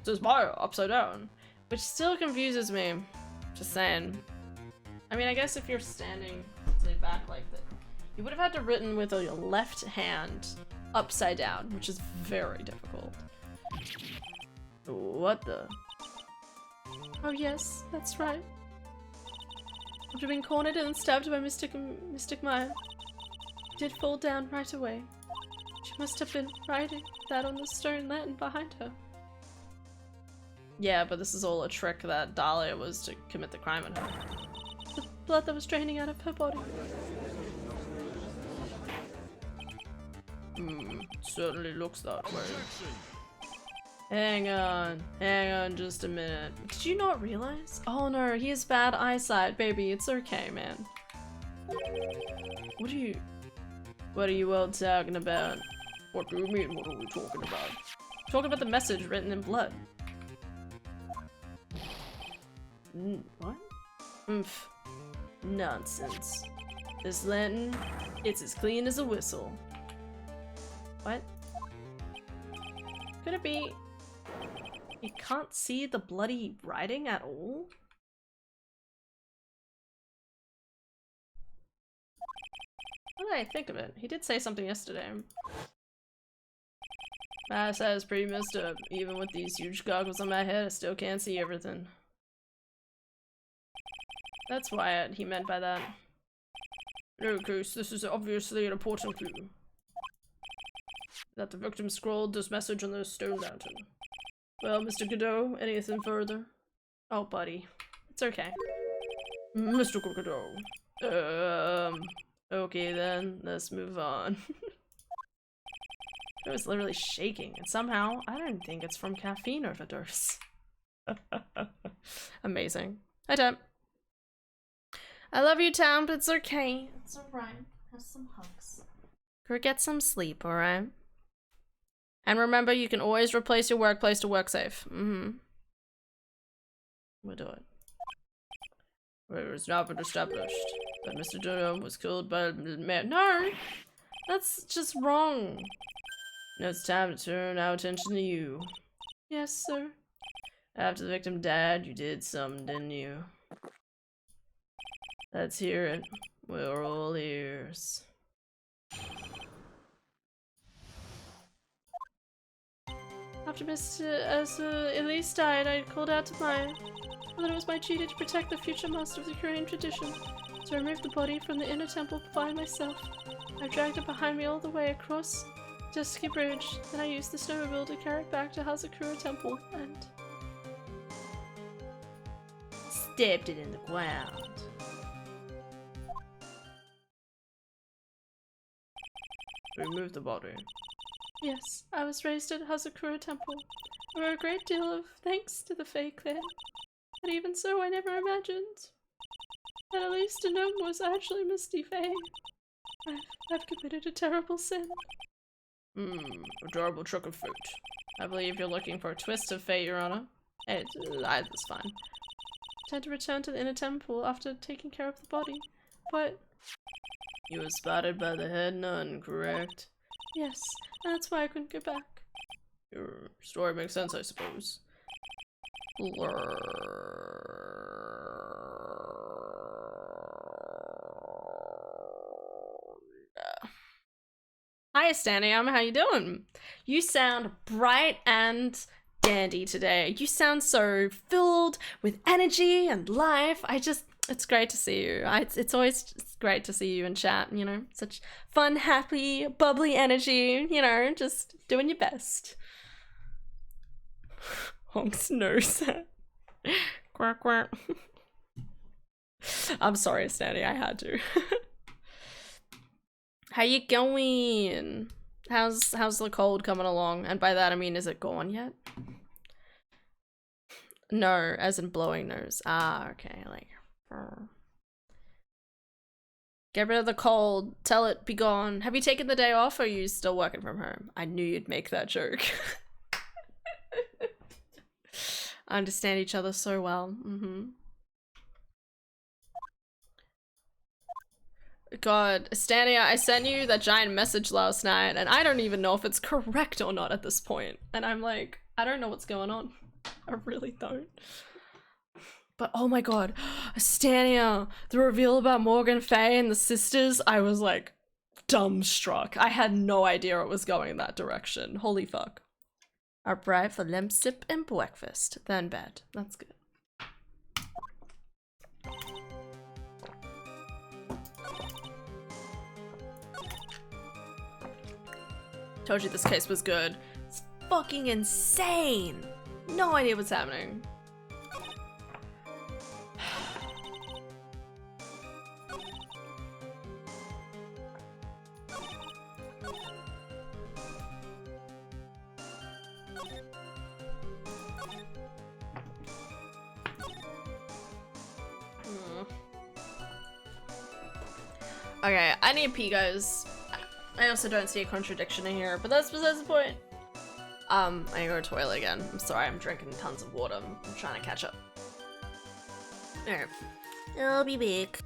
says Maya upside down. Which still confuses me. Just saying. I mean, I guess if you're standing, say, back like that, you would have had to written with your left hand upside down, which is very difficult. What the? Oh yes, that's right. After being cornered and stabbed by Mystic Maya, did fall down right away. She must have been writing that on the stone lantern behind her. Yeah, but this is all a trick that Dahlia was to commit the crime on her. The blood that was draining out of her body. Certainly looks that way. Hang on just a minute. Did you not realize? Oh no, he has bad eyesight, baby. It's okay, man. What are you all talking about? What do you mean, what are we talking about? Talking about the message written in blood. What? Oomph. Nonsense. This lantern, it's as clean as a whistle. What? Could it be you can't see the bloody writing at all? What did I think of it? He did say something yesterday. My eyesight is pretty messed up. Even with these huge goggles on my head, I still can't see everything. That's what he meant by that. In any case, this is obviously an important clue. That the victim scrawled this message on the stone lantern. Well, Mr. Godot, anything further? Oh, buddy. It's okay. Mr. Godot. Okay then, let's move on. I was literally shaking, and somehow, I don't think it's from caffeine overdose. Amazing. Hi, Temp. I love you, Temp. It's okay. It's alright. Have some hugs. Go get some sleep, alright? And remember, you can always replace your workplace to work safe. We'll do it. It has now been established that Mr. Dunham was killed by a man. No! That's just wrong. Now it's time to turn our attention to you. Yes, sir. After the victim died, you did something, didn't you? Let's hear it. We're all ears. After Mr. Elise died, I called out to Maya. I thought it was my duty to protect the future master of the Korean tradition. So I removed the body from the inner temple by myself. I dragged it behind me all the way across Dusky Bridge. Then I used the snowmobile to carry it back to Hazakura Temple and stabbed it in the ground. Remove the body. Yes, I was raised at Hazakura Temple. There were a great deal of thanks to the Fae clan. But even so, I never imagined that at least a gnome was actually Misty Fae. I've committed a terrible sin. A terrible trick of fate. I believe you're looking for a twist of fate, Your Honor. It's fine. I had to return to the inner temple after taking care of the body, but... You were spotted by the head nun, correct? Yes, and that's why I couldn't go back. Your story makes sense, I suppose. Hi, Stanium. How you doing? You sound bright and dandy today. You sound so filled with energy and life. It's great to see you. It's always great to see you in chat, you know? Such fun, happy, bubbly energy, you know? Just doing your best. Honk's nose. Quack, quack. I'm sorry, Stanley, I had to. How you going? How's the cold coming along? And by that I mean, is it gone yet? No, as in blowing nose. Ah, okay, like... Get rid of the cold. Tell it be gone. Have you taken the day off or are you still working from home? I knew you'd make that joke. I understand each other so well. God, Stania, I sent you that giant message last night and I don't even know if it's correct or not at this point. And I'm like, I don't know what's going on. I really don't. But oh my god, Stania, the reveal about Morgan Fay and the sisters, I was like dumbstruck. I had no idea it was going in that direction. Holy fuck. Up right for limp sip and breakfast, then bed. That's good. Told you this case was good. It's fucking insane. No idea what's happening. Okay, I need to pee, guys. I also don't see a contradiction in here, but that's besides the point. I need to go to the toilet again. I'm sorry, I'm drinking tons of water. I'm trying to catch up. Alright. I'll be back.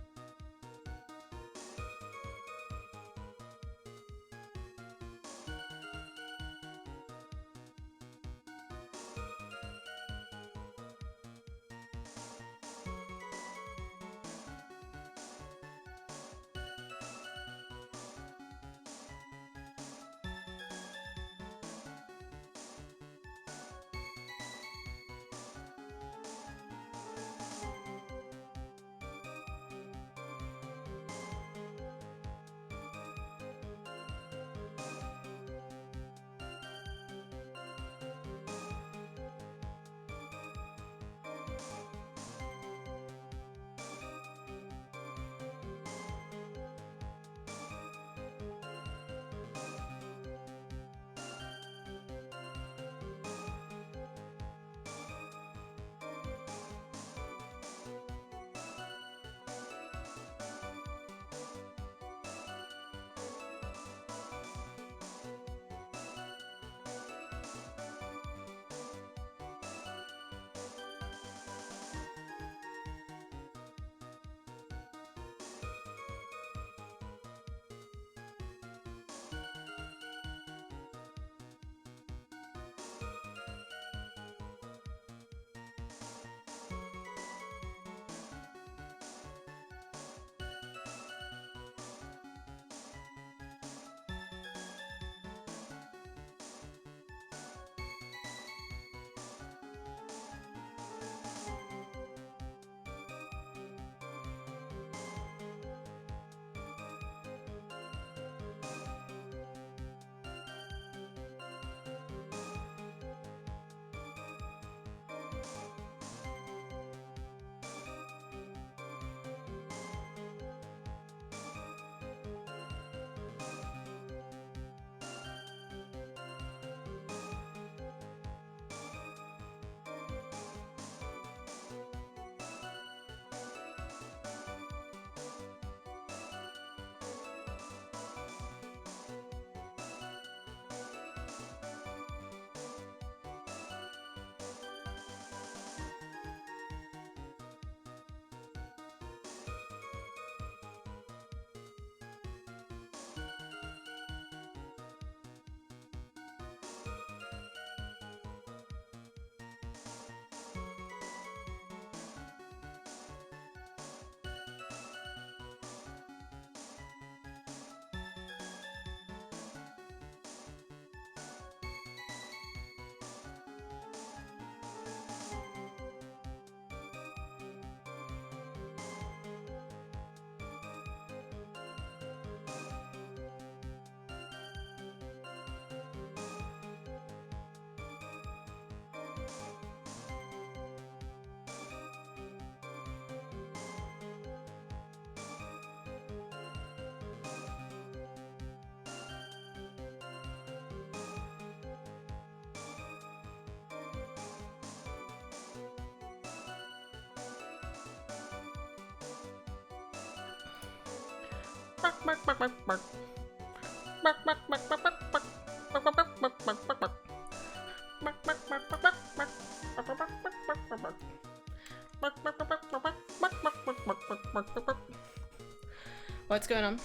What's going on?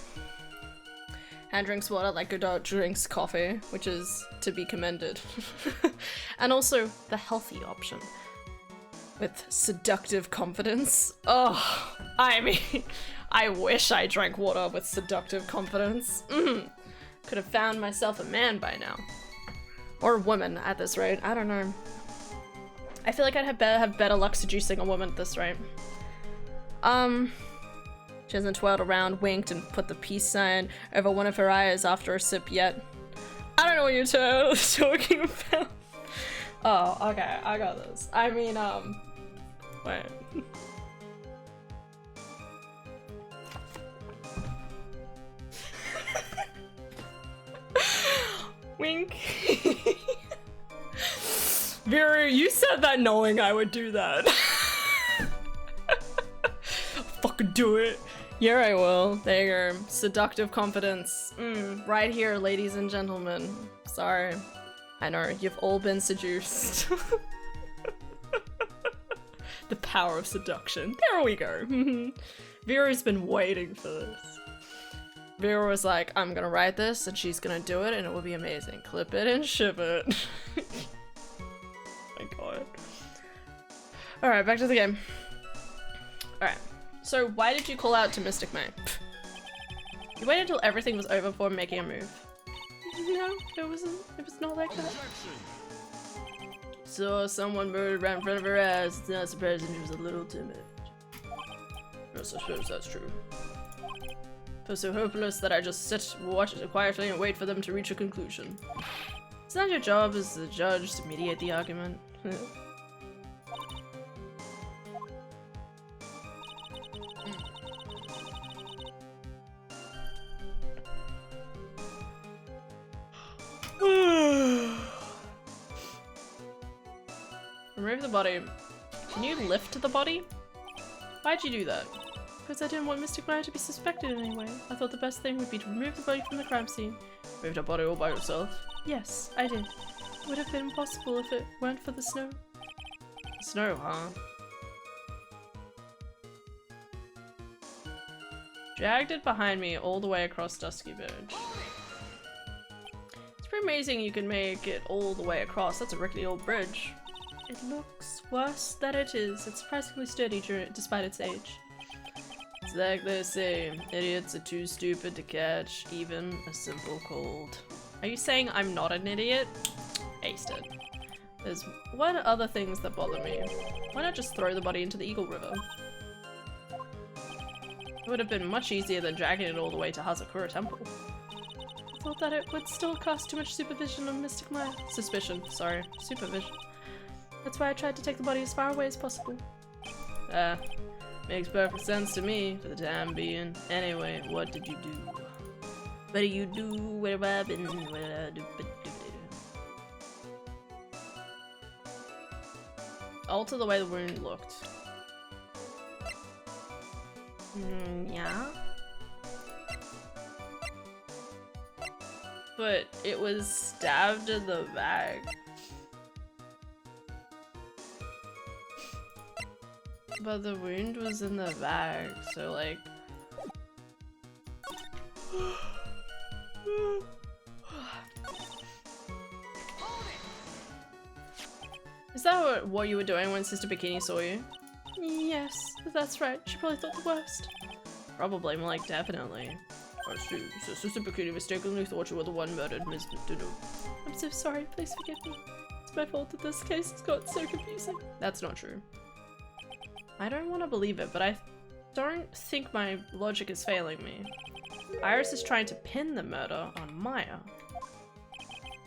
Hand drinks water like Godot drinks coffee, which is to be commended. And also the healthy option. With seductive confidence. Oh, I mean, I wish I drank water with seductive confidence. Could have found myself a man by now. Or a woman at this rate, I don't know. I feel like I'd have better luck seducing a woman at this rate. She hasn't twirled around, winked, and put the peace sign over one of her eyes after a sip yet. I don't know what you're talking about. Oh, okay, I got this. I mean, wait. Wink. Vera, you said that knowing I would do that. Fucking do it. Yeah, I will. There you go. Seductive confidence. Right here, ladies and gentlemen. Sorry. I know, you've all been seduced. The power of seduction. There we go. Vera's been waiting for this. Vera was like, I'm gonna write this and she's gonna do it and it will be amazing. Clip it and ship it. My god. Alright, back to the game. Alright. So why did you call out to Mystic May? You waited until everything was over before making a move. No, it was not like that. So someone murdered right in front of her eyes. It's not surprising she was a little timid. Yes, I suppose that's true. I feel so hopeless that I just sit, watch it quietly, and wait for them to reach a conclusion. It's not your job as the judge to mediate the argument. Remove the body. Can you lift the body? Why'd you do that? Because I didn't want Mr. Wright to be suspected in any way. I thought the best thing would be to remove the body from the crime scene. Moved her body all by yourself? Yes, I did. It would have been impossible if it weren't for the snow. Snow, huh? Dragged it behind me all the way across Dusky Verge. It's pretty amazing you can make it all the way across. That's a rickety old bridge. It looks worse than it is. It's surprisingly sturdy despite its age. It's like they say, idiots are too stupid to catch even a simple cold. Are you saying I'm not an idiot? Aced it. There's what other things that bother me? Why not just throw the body into the Eagle River? It would have been much easier than dragging it all the way to Hazakura Temple. I thought that it would still cast too much supervision on Mystic Maya. Suspicion, sorry. Supervision. That's why I tried to take the body as far away as possible. Makes perfect sense to me for the time being. Anyway, what did you do? What do you do? What have I been? What did I do? Alter the way the wound looked. Yeah? But it was stabbed in the back. But the wound was in the bag, so like... Is that what you were doing when Sister Bikini saw you? Yes, that's right. She probably thought the worst. Probably, more like definitely. I see. So Sister Bikini mistakenly thought you were the one murdered Ms. Dudu. I'm so sorry. Please forgive me. It's my fault that this case has got so confusing. That's not true. I don't want to believe it, but I don't think my logic is failing me. Iris is trying to pin the murder on Maya.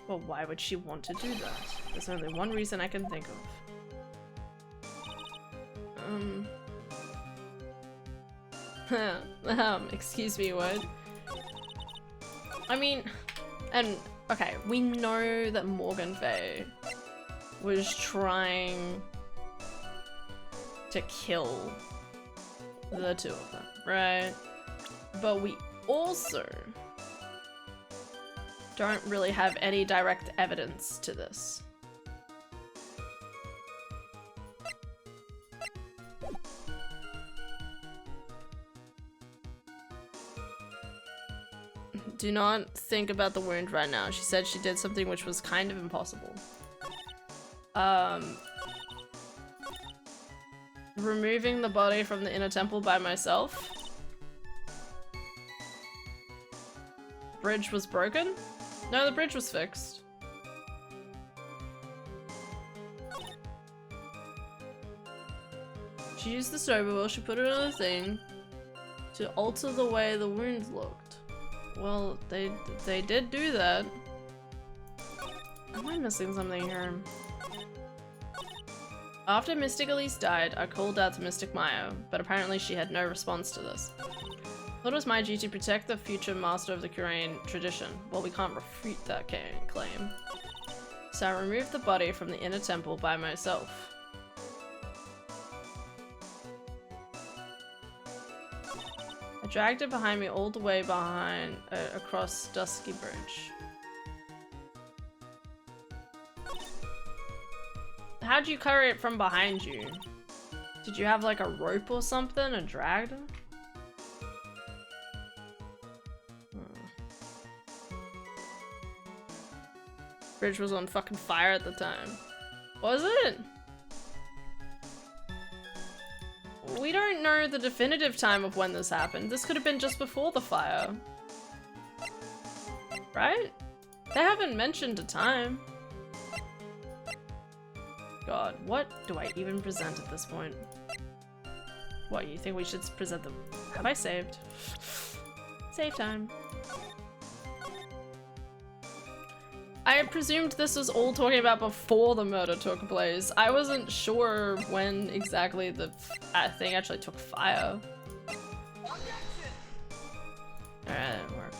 Well, why would she want to do that? There's only one reason I can think of. Excuse me, what? I mean, and, okay, we know that Morgan Faye was trying to kill the two of them, right? But we also don't really have any direct evidence to this. Do not think about the wound right now. She said she did something which was kind of impossible. Removing the body from the inner temple by myself. Bridge was broken? No, the bridge was fixed. She used the snowball, she put it on a thing to alter the way the wound looked. Well, they did do that. Am I missing something here? After Mystic Elise died, I called out to Mystic Maya, but apparently she had no response to this. I thought it was my duty to protect the future master of the Kurain tradition. Well, we can't refute that claim. So I removed the body from the inner temple by myself. I dragged it behind me all the way behind, across Dusky Bridge. How'd you carry it from behind you? Did you have like a rope or something and dragged it? Bridge was on fucking fire at the time. Was it? We don't know the definitive time of when this happened. This could have been just before the fire. Right? They haven't mentioned a time. God, what do I even present at this point? What, you think we should present them? Have I saved? Save time. I presumed this was all talking about before the murder took place. I wasn't sure when exactly the thing actually took fire. Alright, that didn't work.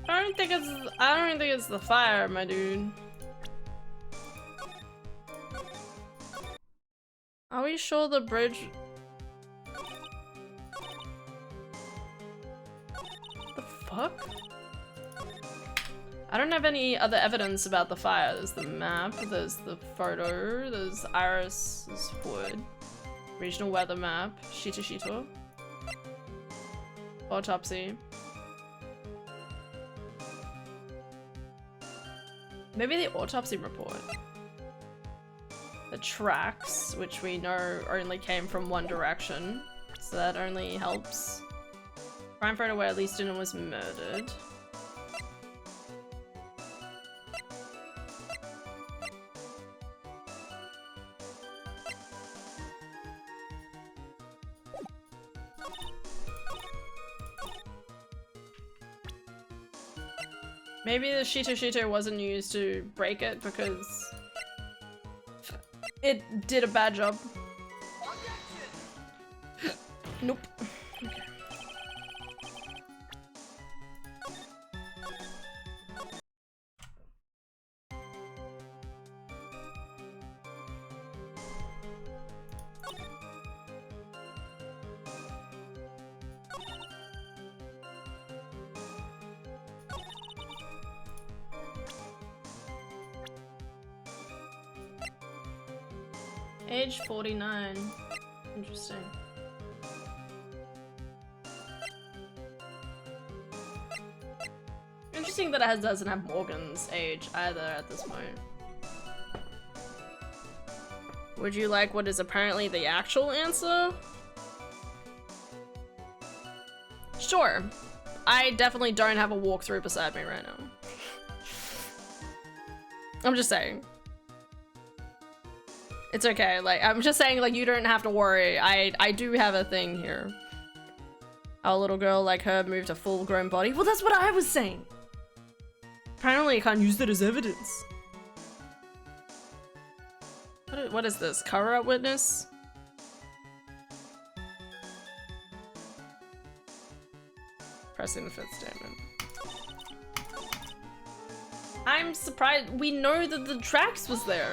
I don't think it's the fire, my dude. Are we sure the bridge? The fuck? I don't have any other evidence about the fire. There's the map, there's the photo, there's Iris's hood, regional weather map, Shito, autopsy. Maybe the autopsy report. The tracks, which we know only came from one direction, so that only helps. Crime photo where Elise Dinner was murdered. Maybe the Shito wasn't used to break it because it did a bad job. Nope. Okay. Age 49. Interesting. Interesting that it doesn't have Morgan's age either at this point. Would you like what is apparently the actual answer? Sure. I definitely don't have a walkthrough beside me right now. I'm just saying. It's okay, like, I'm just saying, like, you don't have to worry. I do have a thing here. Our little girl like her moved a full-grown body. Well, that's what I was saying. Apparently, I can't use that as evidence. What is this? Cover-up witness? Pressing the fifth statement. I'm surprised. We know that the tracks was there.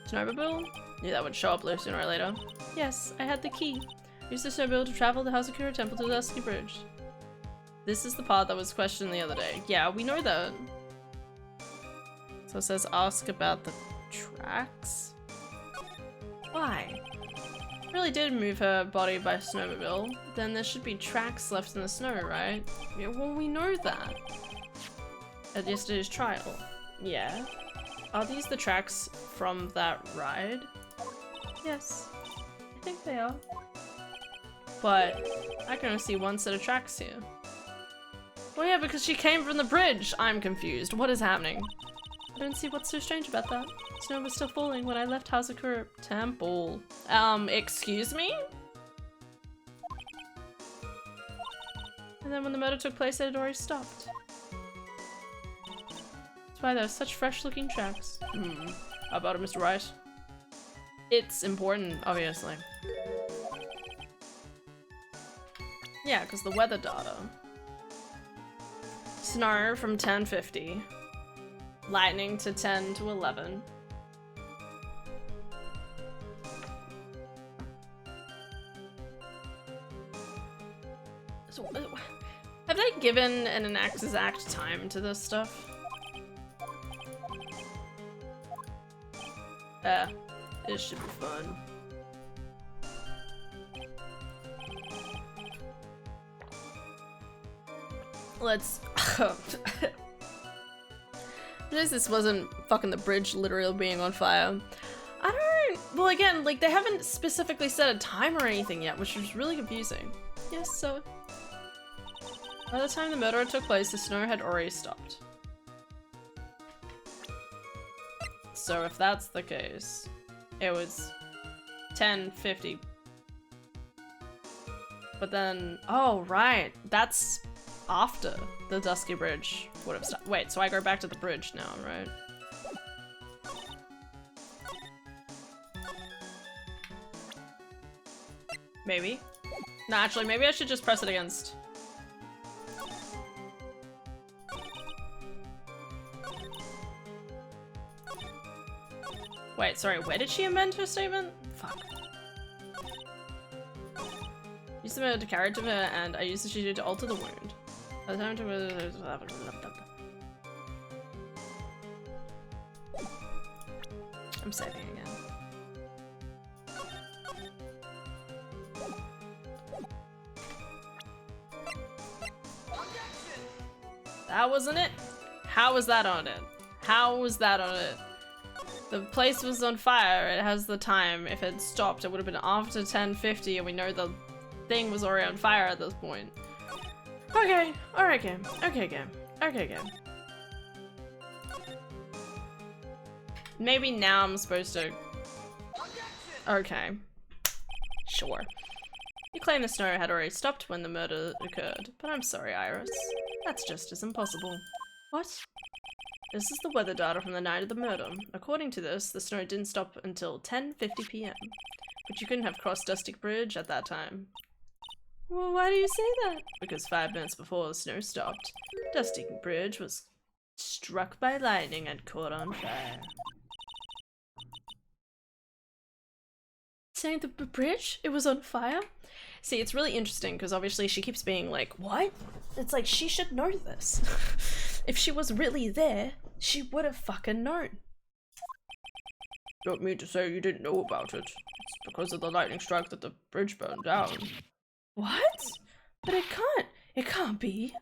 Snowmobile? Knew that would show up sooner or later. Yes, I had the key. Use the snowmobile to travel the Hazakura Temple to the Dusky Bridge. This is the part that was questioned the other day. Yeah, we know that. So it says ask about the tracks? Why? Really did move her body by snowmobile. Then there should be tracks left in the snow, right? Yeah, well, we know that. At yesterday's trial. Yeah. Are these the tracks from that ride? Yes, I think they are. But I can only see one set of tracks here. Well, yeah, because she came from the bridge. I'm confused. What is happening? I don't see what's so strange about that. Snow was still falling when I left Hazakura Temple. Excuse me? And then when the murder took place, it had already stopped. That's why there are such fresh-looking tracks. How about it, Mr. Wright? It's important, obviously. Yeah, because the weather data. Snow from 10:50. Lightning to 10 to 11. So, have they given an exact time to this stuff? This should be fun. Let's... Notice this wasn't fucking the bridge literally being on fire. I don't... Well, again, like, they haven't specifically set a time or anything yet, which is really confusing. Yes, so By the time the murder took place, the snow had already stopped. So if that's the case, it was 10:50. But then... Oh, right. That's after the Dusky Bridge would have stopped. Wait, so I go back to the bridge now, right? Maybe. No, actually, maybe I should just press it against. Wait, sorry, where did she amend her statement? Fuck. Use the murder to carry it to her, and I used the shooter to alter the wound. By the time to... I'm saving again. That wasn't it? How was that on it? How was that on it? The place was on fire, it has the time. If it stopped, it would have been after 10:50, and we know the thing was already on fire at this point. Okay, alright game. Okay game. Okay game. Maybe now I'm supposed to... Okay. Sure. You claim the snow had already stopped when the murder occurred, but I'm sorry, Iris. That's just as impossible. What? This is the weather data from the night of the murder. According to this, the snow didn't stop until 10:50 PM. But you couldn't have crossed Dusty Bridge at that time. well, why do you say that? Because 5 minutes before the snow stopped, Dusty Bridge was struck by lightning and caught on fire. Saying the bridge? It was on fire? See, it's really interesting because obviously she keeps being like, what? It's like she should know this. If she was really there, she would have fucking known. Don't mean to say you didn't know about it. It's because of the lightning strike that the bridge burned down. What? But it can't be.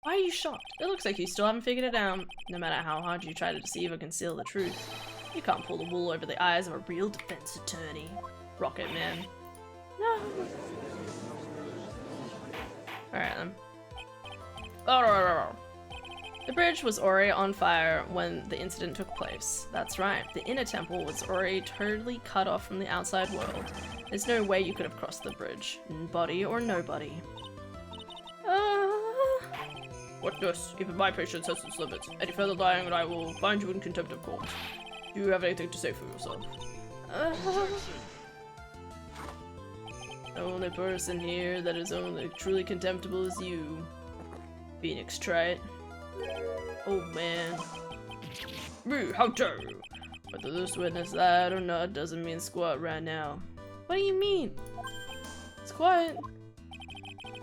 Why are you shocked? It looks like you still haven't figured it out. No matter how hard you try to deceive or conceal the truth, you can't pull the wool over the eyes of a real defense attorney. Rocket Man. No. Alright then. The bridge was already on fire when the incident took place. That's right, the inner temple was already totally cut off from the outside world. There's no way you could have crossed the bridge, body or nobody. Witness, even my patience has its limits. Any further lying and I will find you in contempt of court. Do you have anything to say for yourself? The only person here that is only truly contemptible is you, Phoenix Trite. Oh man. Me, how dare you? Whether this witness lied or not doesn't mean squat right now. What do you mean? It's quiet.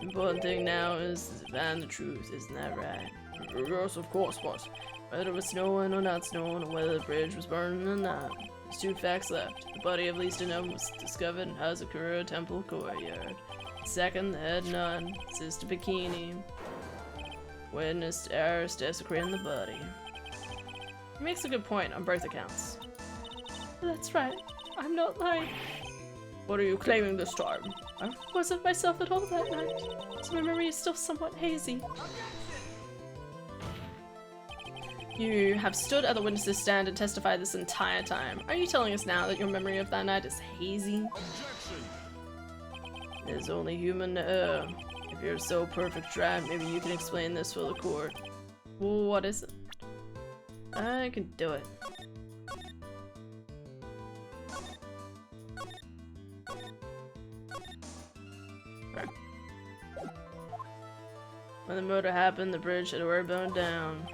The important thing now is to find the truth, isn't that right? Yes, of course, boss. Whether it was snowing or not snowing, or whether the bridge was burning or not. There's 2 facts left. The body of Lisa Num was discovered in Hazakura Temple courtyard. Second, the head nun, Sister Bikini. Witnessed Aris desecrating the body. He makes a good point on both accounts. That's right. I'm not lying. What are you claiming this time? I wasn't myself at all that night, so my memory is still somewhat hazy. You have stood at the witness's stand and testified this entire time. Are you telling us now that your memory of that night is hazy? There's only human error. If you're so perfect, Trite, maybe you can explain this for the court. What is it? I can do it. When the murder happened, the bridge had already burned down.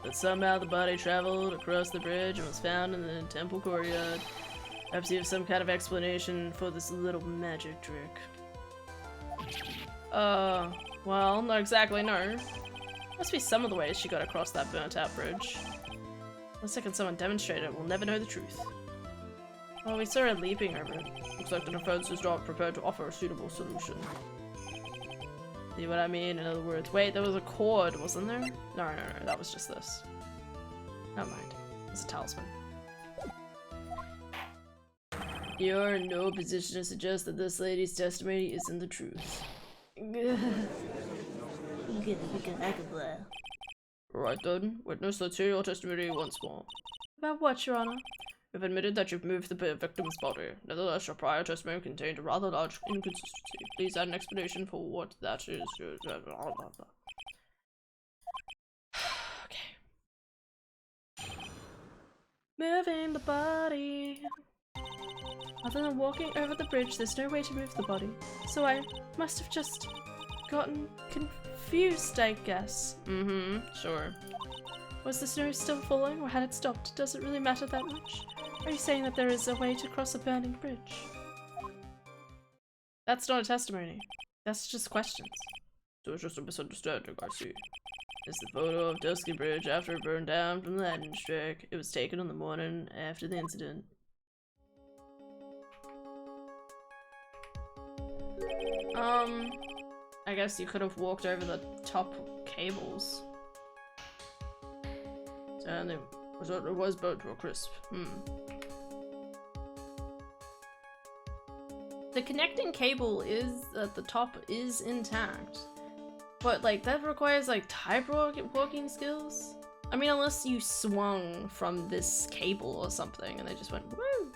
But somehow the body traveled across the bridge and was found in the temple courtyard. Perhaps you have some kind of explanation for this little magic trick. Well, not exactly, no. Must be some of the ways she got across that burnt-out bridge. Unless someone demonstrate it, we'll never know the truth. Well, we saw her leaping over it. Looks like the defense is not prepared to offer a suitable solution. See what I mean? In other words, wait, there was a cord, wasn't there? No, that was just this. Never mind. It's a talisman. You're in no position to suggest that this lady's testimony isn't the truth. Right then, witness, let's hear your testimony once more. About what, Your Honor? You've admitted that you've moved the victim's body. Nevertheless, your prior testimony contained a rather large inconsistency. Please add an explanation for what that is. Okay. Moving the body. Other than walking over the bridge, there's no way to move the body. So I must have just gotten confused, I guess. Sure. Was the snow still falling, or had it stopped? Does it really matter that much? Are you saying that there is a way to cross a burning bridge? That's not a testimony. That's just questions. So it's just a misunderstanding, I see. It's the photo of Dusky Bridge after it burned down from the lightning strike. It was taken on the morning after the incident. I guess you could have walked over the top cables. And it was burnt to a crisp. The connecting cable is at the top is intact. But like that requires like tightrope walking skills? I mean, unless you swung from this cable or something and they just went woo.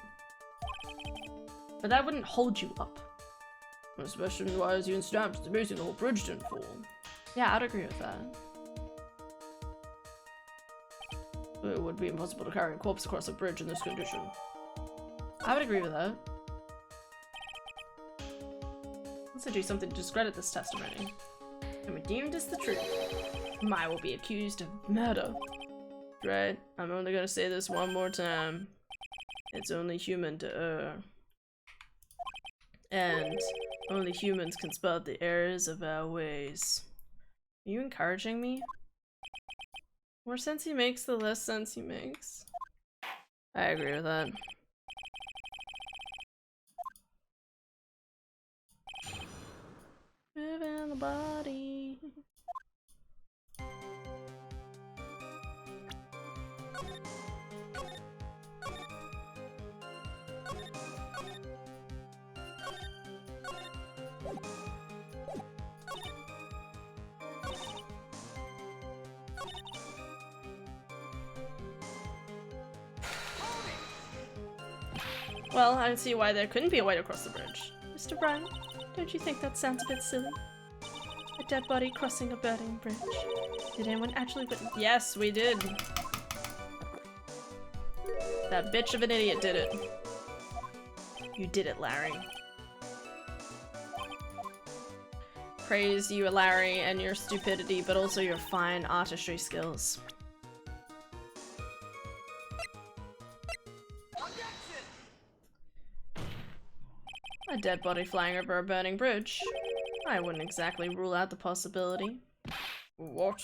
But that wouldn't hold you up. Especially why is you in snaps? It's amazing the whole bridge didn't fall. Yeah, I'd agree with that. It would be impossible to carry a corpse across a bridge in this condition. I would agree with that. Let's do something to discredit this testimony. And we deemed as the truth. Mai will be accused of murder. Right, I'm only gonna say this one more time. It's only human to err. And only humans can spot the errors of our ways. Are you encouraging me? The more sense he makes, the less sense he makes. I agree with that. Moving the body. Well, I don't see why there couldn't be a way to cross the bridge. Mr. Wright, don't you think that sounds a bit silly? A dead body crossing a burning bridge. Did anyone actually witness? Yes, we did. That bitch of an idiot did it. You did it, Larry. Praise you, Larry, and your stupidity, but also your fine artistry skills. A dead body flying over a burning bridge. I wouldn't exactly rule out the possibility. What?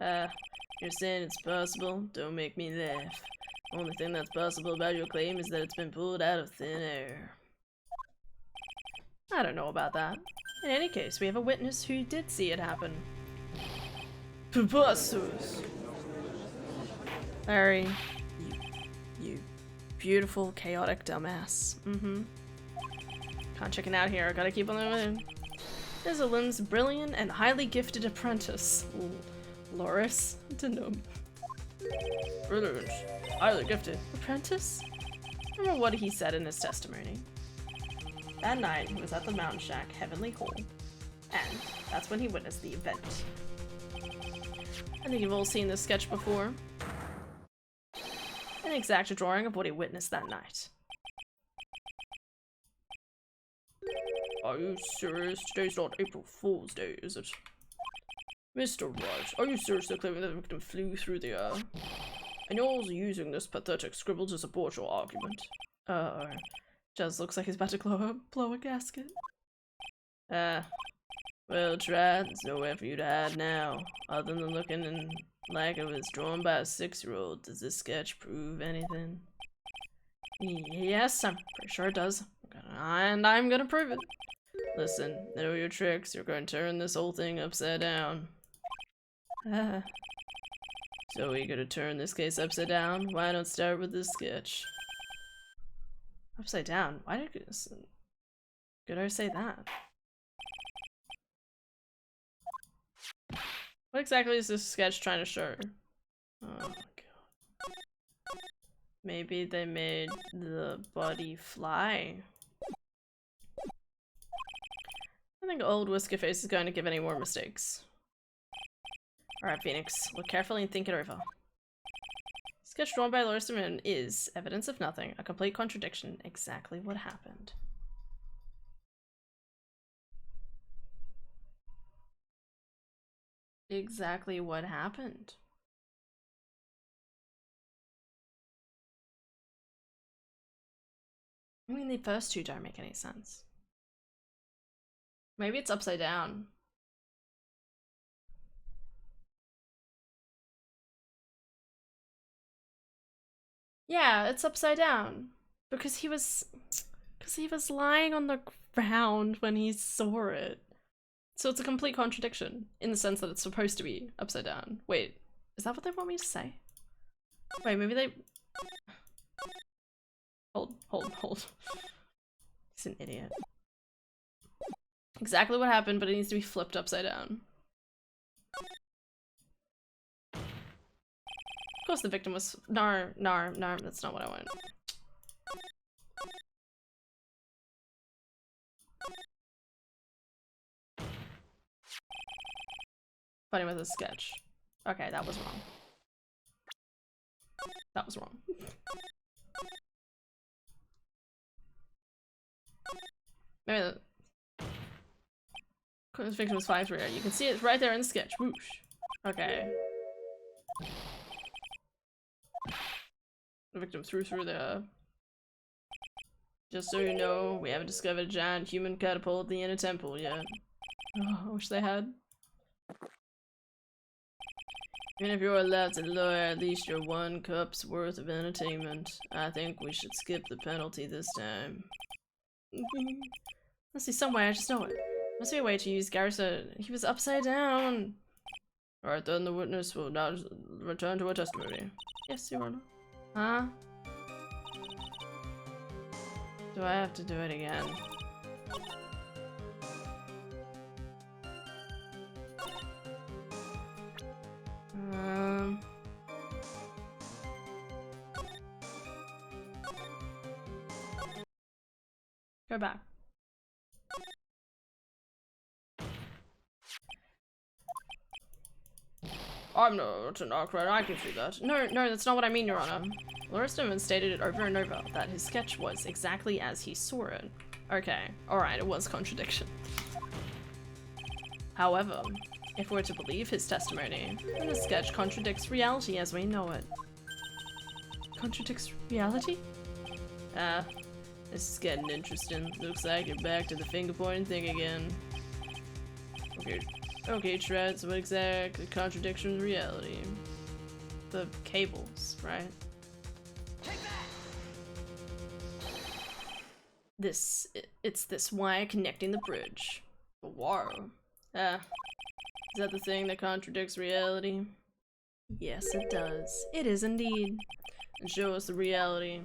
You're saying it's possible? Don't make me laugh. Only thing that's possible about your claim is that it's been pulled out of thin air. I don't know about that. In any case, we have a witness who did see it happen. Preposterous! Larry, you beautiful, chaotic dumbass. Can't chicken out here, I gotta keep on moving. Lynn's brilliant and highly gifted apprentice. Loris? Denom. Brilliant. Highly gifted. Apprentice? Remember what he said in his testimony. That night, he was at the Mountain Shack Heavenly Hall, and that's when he witnessed the event. I think you've all seen this sketch before. An exact drawing of what he witnessed that night. Are you serious? Today's not April Fool's Day, is it? Mr. Wright, are you seriously claiming that the victim flew through the air? And you're also using this pathetic scribble to support your argument. Just looks like he's about to blow a gasket. Well tried, there's nowhere for you to hide now. Other than looking like it was drawn by a 6-year-old, does this sketch prove anything? Yes, I'm pretty sure it does. And I'm gonna prove it. Listen, know your tricks, you're going to turn this whole thing upside down. So eager to turn this case upside down, why not start with this sketch? Upside down? Why did I say that? What exactly is this sketch trying to show? Oh my god. Maybe they made the body fly? I think old Whiskerface is going to give any more mistakes. Alright, Phoenix, look carefully and think it over. Sketch drawn by Lorsterman is evidence of nothing, a complete contradiction, exactly what happened. Exactly what happened. I mean, the first two don't make any sense. Maybe it's upside down. Yeah, it's upside down. Because he was lying on the ground when he saw it. So it's a complete contradiction in the sense that it's supposed to be upside down. Wait, is that what they want me to say? Wait, maybe they... Hold. He's an idiot. Exactly what happened, but it needs to be flipped upside down. Of course the victim was... No, that's not what I want. Funny with a sketch. Okay, that was wrong. That was wrong. Maybe the... This victim was flying through air. You can see it right there in the sketch. Whoosh. Okay. The victim threw through there. Just so you know, we haven't discovered a giant human catapult at the inner temple yet. Oh, I wish they had. Even if you're allowed to lower at least your 1 cup's worth of entertainment, I think we should skip the penalty this time. Must be some way, I just know it. Must be a way to use Garrison. He was upside down. Alright, then the witness will now return to her testimony. Yes, Your Honor. Huh? Do I have to do it again? Go back. I'm not an Arkwright, I can do that. No, that's not what I mean, Your Honor. Lauriston stated it over and over that his sketch was exactly as he saw it. Okay, alright, it was contradiction. However, if we're to believe his testimony, then the sketch contradicts reality as we know it. Contradicts reality? This is getting interesting. Looks like you're back to the finger pointing thing again. Okay, Shred, so what exactly contradicts reality? The cables, right? It's this wire connecting the bridge. The wire? Is that the thing that contradicts reality? Yes, it does. It is indeed. And show us the reality.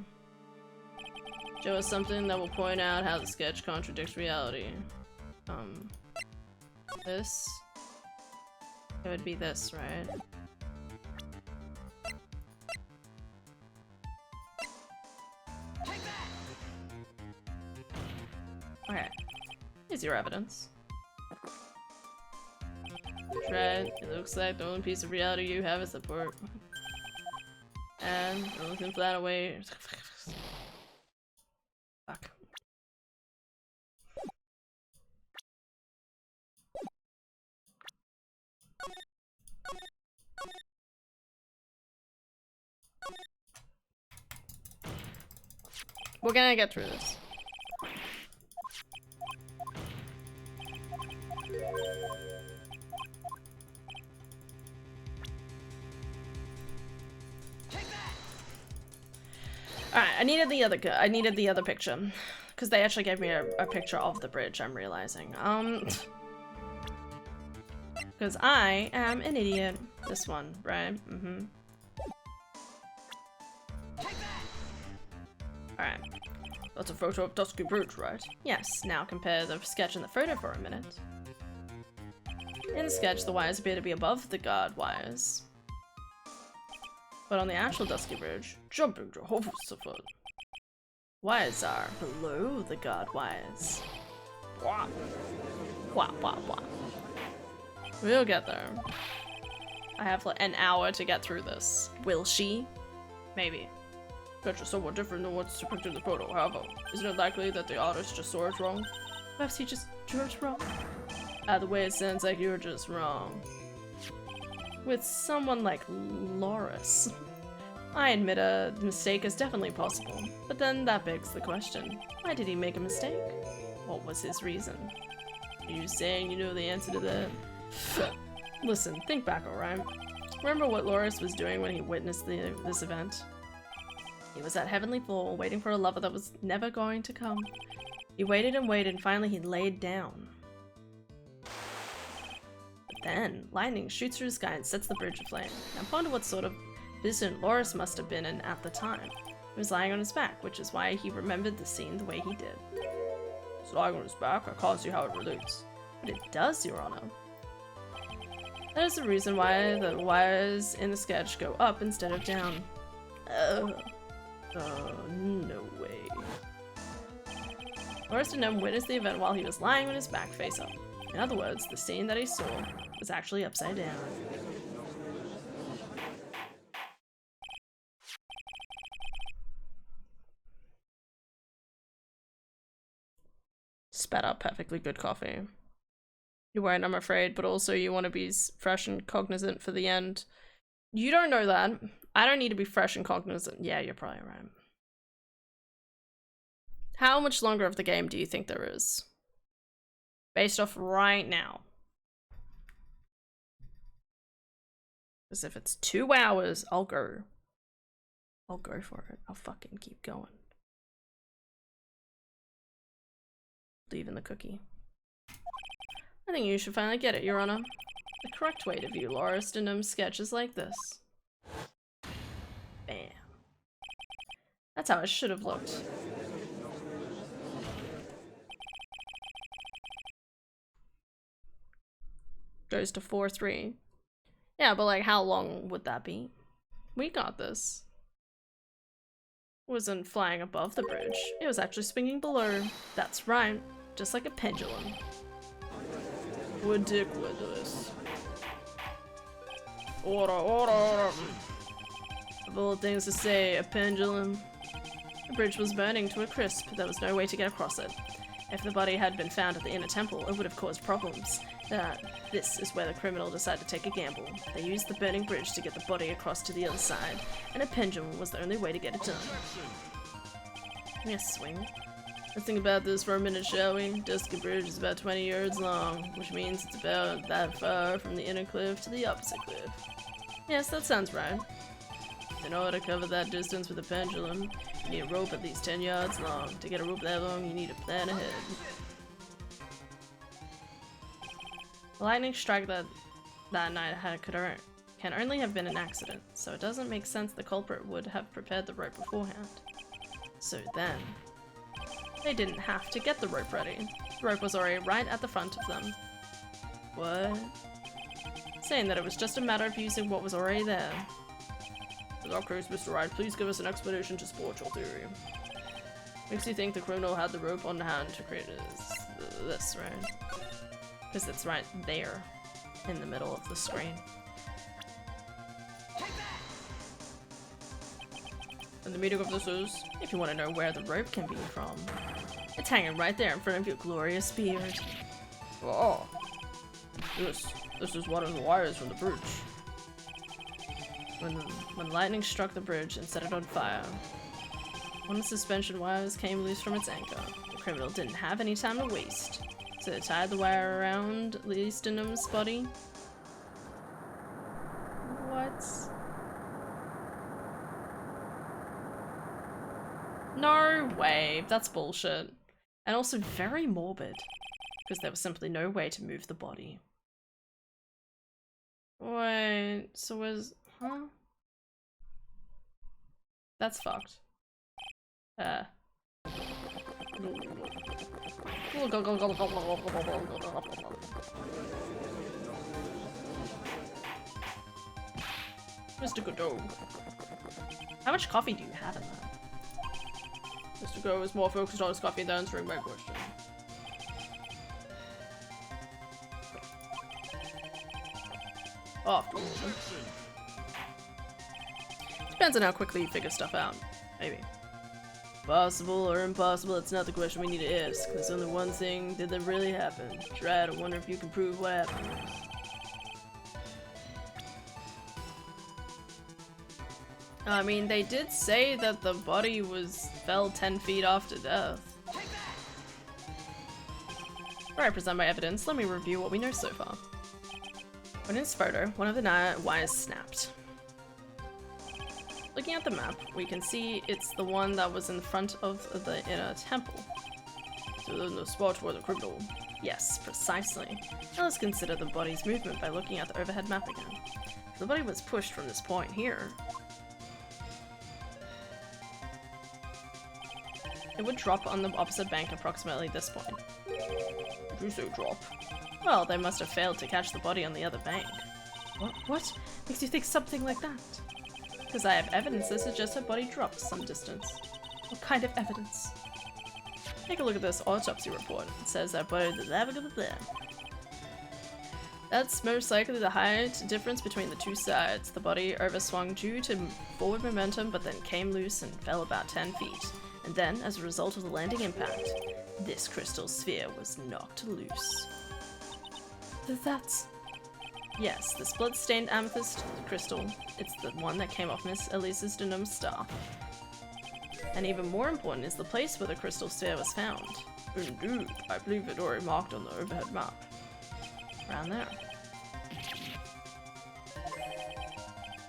Show us something that will point out how the sketch contradicts reality. This? It would be this, right? Okay. Here's your evidence. Shred, it looks like the only piece of reality you have is the port. And the only thing flat away. Fuck. We're gonna get through this. Alright, I needed the other picture. Because they actually gave me a picture of the bridge, I'm realizing. Because I am an idiot. This one, right? Mm-hmm. Alright. That's a photo of Dusky Bridge, right? Yes, now compare the sketch and the photo for a minute. In the sketch, the wires appear to be above the guard wires. But on the actual Dusky Bridge, Jumping Jehoshaphat. wires are below the guard wires. Wow. Wah, wah, wah. We'll get there. I have like an hour to get through this. Will she? Maybe. Sketch is somewhat different than what's depicted in the photo, however. Isn't it likely that the artist just saw it wrong? Perhaps he just drew it wrong. The way it sounds like you were just wrong. With someone like Loris, I admit a mistake is definitely possible. But then that begs the question, why did he make a mistake? What was his reason? Are you saying you know the answer to that? Listen, think back, alright? Remember what Loris was doing when he witnessed this event? He was at Heavenly Fall, waiting for a lover that was never going to come. He waited and waited, and finally he laid down. But then, lightning shoots through the sky and sets the bridge aflame. Now ponder what sort of vision Loris must have been in at the time. He was lying on his back, which is why he remembered the scene the way he did. He's lying on his back? I can't see how it relates. But it does, Your Honor. That is the reason why the wires in the sketch go up instead of down. No way. Loris did not witness the event while he was lying on his back face up. In other words, the scene that he saw was actually upside down. Spat out perfectly good coffee. You're right, I'm afraid, but also you want to be fresh and cognizant for the end. You don't know that. I don't need to be fresh and cognizant. Yeah, you're probably right. How much longer of the game do you think there is? Based off right now. Because if it's 2 hours, I'll go. I'll go for it. I'll fucking keep going. Leaving the cookie. I think you should finally get it, Your Honor. The correct way to view Loris Denham's sketches like this. Bam. That's how it should have looked. Goes to 4-3. Yeah, but like how long would that be? We got this. wasn't flying above the bridge. It was actually swinging below. That's right, just like a pendulum. Ridiculous. Order. Of all things to say, a pendulum. The bridge was burning to a crisp. There was no way to get across it. If the body had been found at the inner temple, it would have caused problems. This is where the criminal decided to take a gamble. They used the burning bridge to get the body across to the other side, and a pendulum was the only way to get it done. Yes, swing. Let's think about this for a minute, shall we? Dusky Bridge is about 20 yards long, which means it's about that far from the inner cliff to the opposite cliff. Yes, that sounds right. In order to cover that distance with a pendulum, you need a rope at least 10 yards long. To get a rope that long, you need a plan ahead. The lightning strike that night can only have been an accident, so it doesn't make sense the culprit would have prepared the rope beforehand. So then, they didn't have to get the rope ready. The rope was already right at the front of them. What? Saying that it was just a matter of using what was already there. In that case, Mr. Wright, please give us an explanation to support your theory. Makes you think the criminal had the rope on hand to create this, right? Because it's right there, in the middle of the screen. And the meaning of this is, if you want to know where the rope can be from, it's hanging right there in front of your glorious beard. oh, this is one of the wires from the bridge. When lightning struck the bridge and set it on fire, one of the suspension wires came loose from its anchor. The criminal didn't have any time to waste, so they tied the wire around Leestonham's body. What? No way, that's bullshit. And also very morbid, because there was simply no way to move the body. Wait, so was... huh? That's fucked. Mr. Godot. How much coffee do you have in that? Mr. Go is more focused on his coffee than answering my question. Oh, depends on how quickly you figure stuff out. Maybe. Possible or impossible, it's not the question we need to ask. There's only one thing, did that really happen? Try to wonder if you can prove what happened. I mean, they did say that the body fell 10 feet after death. Before I present my evidence, let me review what we know so far. In this photo, one of the wires snapped. Looking at the map, we can see it's the one that was in front of the inner temple. So there's no spot where the criminal... Yes, precisely. Now let's consider the body's movement by looking at the overhead map again. If the body was pushed from this point here, it would drop on the opposite bank approximately this point. Did you say drop? Well, they must have failed to catch the body on the other bank. What? Makes you think something like that? Because I have evidence this suggests her body dropped some distance. What kind of evidence? Take a look at this autopsy report. It says that body That's most likely the height difference between the two sides. The body overswung due to forward momentum, but then came loose and fell about 10 feet. And then, as a result of the landing impact, this crystal sphere was knocked loose. That's... Yes, this blood-stained amethyst crystal. It's the one that came off Miss Elisa's Dunham's star. And even more important is the place where the crystal sphere was found. Indeed, I believe it already marked on the overhead map. Around there.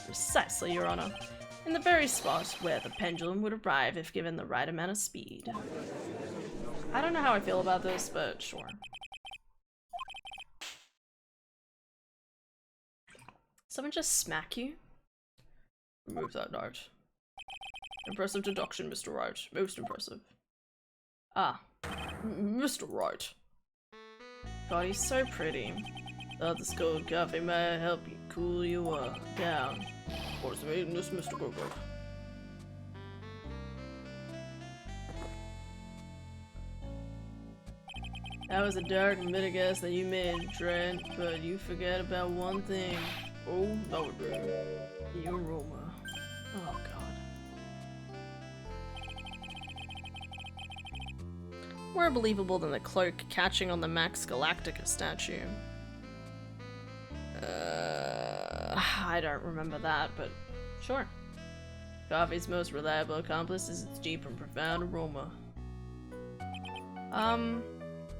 Precisely, Your Honor. In the very spot where the pendulum would arrive if given the right amount of speed. I don't know how I feel about this, but sure. Someone just smack you? Remove that note. Impressive deduction, Mr. Wright. Most impressive. Ah. Mr. Wright. God, he's so pretty. This cold coffee may help you cool you down. What's made in this, Mr. Gogo? That was a dark and bitter guess that you made, Trent, but you forget about one thing. Oh, no, dude. The aroma. Oh, God. More believable than the cloak catching on the Max Galactica statue. I don't remember that, but sure. Coffee's most reliable accomplice is its deep and profound aroma.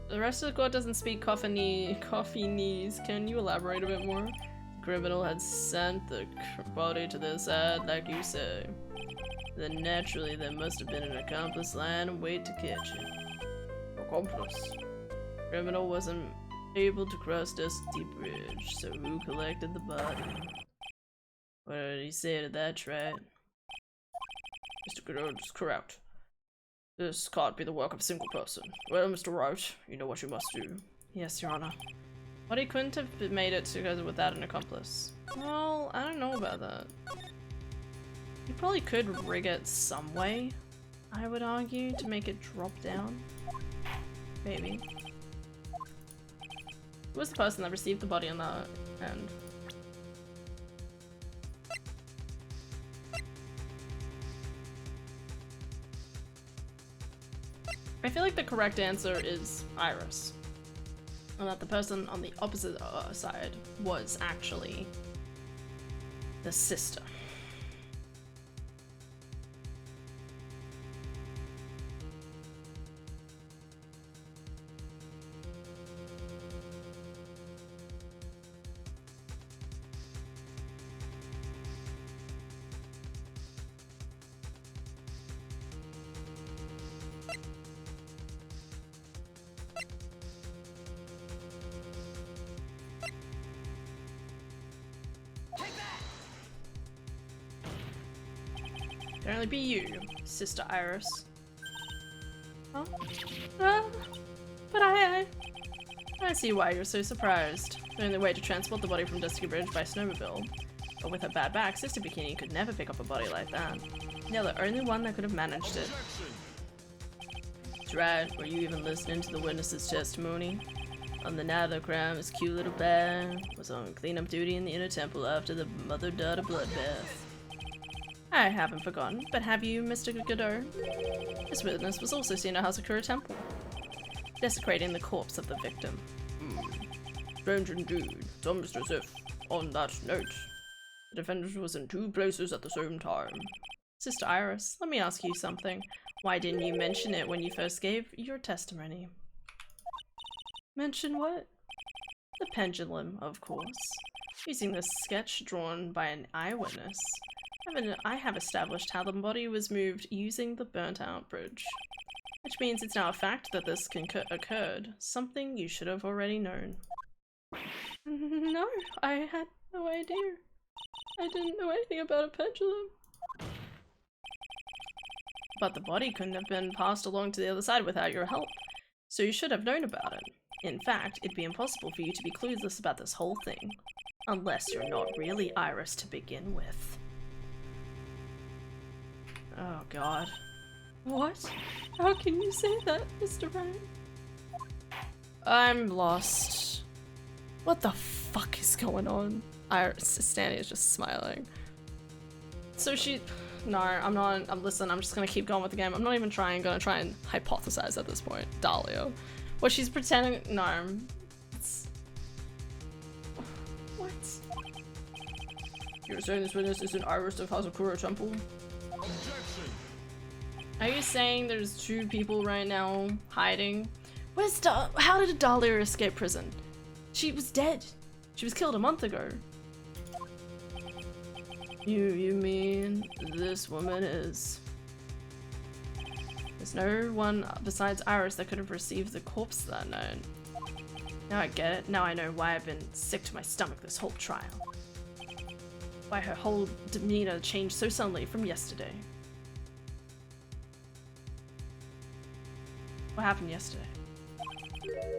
The rest of the court doesn't speak Coffeenese. Can you elaborate a bit more? The criminal had sent the body to the side, like you say. Then naturally there must have been an accomplice lying in wait to catch him. Accomplice? The criminal wasn't able to cross Dusty Bridge, so who collected the body? What did he say to that, Wright? Mr. Godot is correct. This can't be the work of a single person. Well, Mr. Wright, you know what you must do. Yes, Your Honor. But he couldn't have made it together without an accomplice. Well, I don't know about that. You probably could rig it some way, I would argue, to make it drop down. Maybe. Who was the person that received the body on the end? I feel like the correct answer is Iris. And that the person on the opposite side was actually the sister. Can only be you, Sister Iris. Huh? But I see why you're so surprised. The only way to transport the body from Dusky Bridge by snowmobile. But with her bad back, Sister Bikini could never pick up a body like that. You're the only one that could have managed it. That's right. Were you even listening to the witness's testimony? On the night of the crime, his cute little bear was on cleanup duty in the inner temple after the mother-daughter bloodbath. I haven't forgotten, but have you, Mr. Godot? This witness was also seen at Hazakura Temple, desecrating the corpse of the victim. Strange indeed. It's almost as if, on that note, the defendant was in two places at the same time. Sister Iris, let me ask you something. Why didn't you mention it when you first gave your testimony? mention what? The pendulum, of course. Using this sketch drawn by an eyewitness, I have established how the body was moved using the burnt-out bridge. Which means it's now a fact that this occurred, something you should have already known. No, I had no idea. I didn't know anything about a pendulum. But the body couldn't have been passed along to the other side without your help, so you should have known about it. In fact, it'd be impossible for you to be clueless about this whole thing. Unless you're not really Iris to begin with. Oh god. What? How can you say that, Mr. Wright? I'm lost. What the fuck is going on? Stanny is just smiling. So she... No, I'm not. Listen, I'm just gonna keep going with the game. I'm not even gonna try and hypothesize at this point. Dahlia. What she's pretending... No. It's... What? You're saying this witness is an Iris of Hazakura Temple? Objection. Are you saying there's two people right now hiding? How did Dahlia escape prison? She was dead. She was killed a month ago. You mean this woman is... There's no one besides Iris that could have received the corpse that night. Now I get it. Now I know why I've been sick to my stomach this whole trial. Why her whole demeanor changed so suddenly from yesterday. What happened yesterday?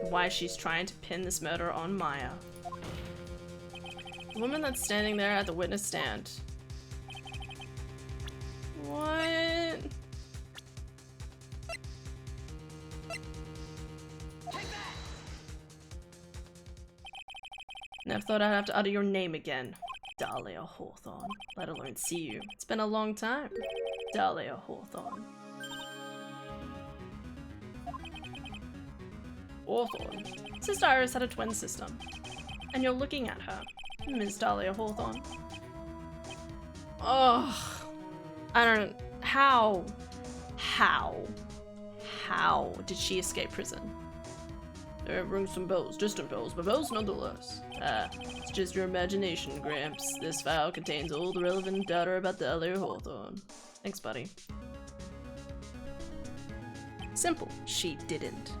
Why she's trying to pin this murder on Maya. The woman that's standing there at the witness stand. What? Never thought I'd have to utter your name again. Dahlia Hawthorne, let alone see you. It's been a long time. Dahlia Hawthorne. Hawthorne? Sister Iris had a twin sister. And you're looking at her, Miss Dahlia Hawthorne. Ugh. I don't... How did she escape prison? It rings some bells, distant bells, but bells nonetheless. It's just your imagination, Gramps. This file contains all the relevant data about Dahlia Hawthorne. Thanks, buddy. Simple. She didn't.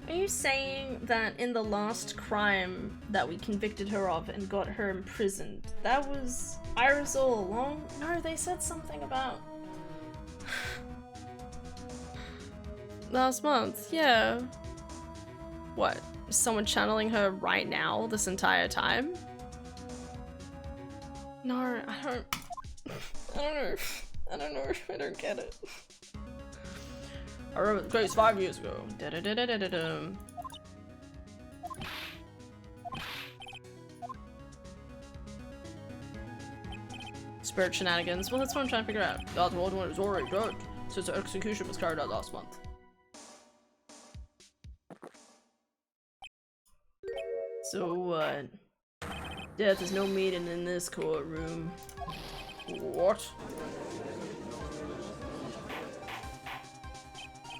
Are you saying that in the last crime that we convicted her of and got her imprisoned, that was Iris all along? No, they said something about... Last month, yeah. What? Is someone channeling her right now this entire time? No, I don't know. I don't get it. I remember the case 5 years ago. Spirit shenanigans. Well, that's what I'm trying to figure out. God's world one is already dead, since the execution was carried out last month. So what? Death is no meeting in this courtroom. What?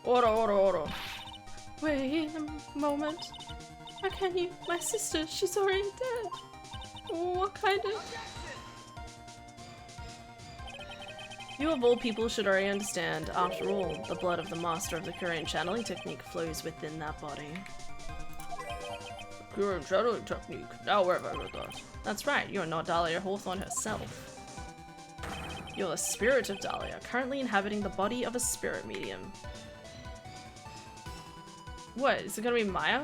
Order. Wait a moment. How can you? My sister, she's already dead. What kind of... You of all people should already understand. After all, the blood of the master of the Korean channeling technique flows within that body. Korean channeling technique? Now where have I heard that? That's right, you're not Dahlia Hawthorne herself. You're the spirit of Dahlia, currently inhabiting the body of a spirit medium. What, is it gonna be Maya?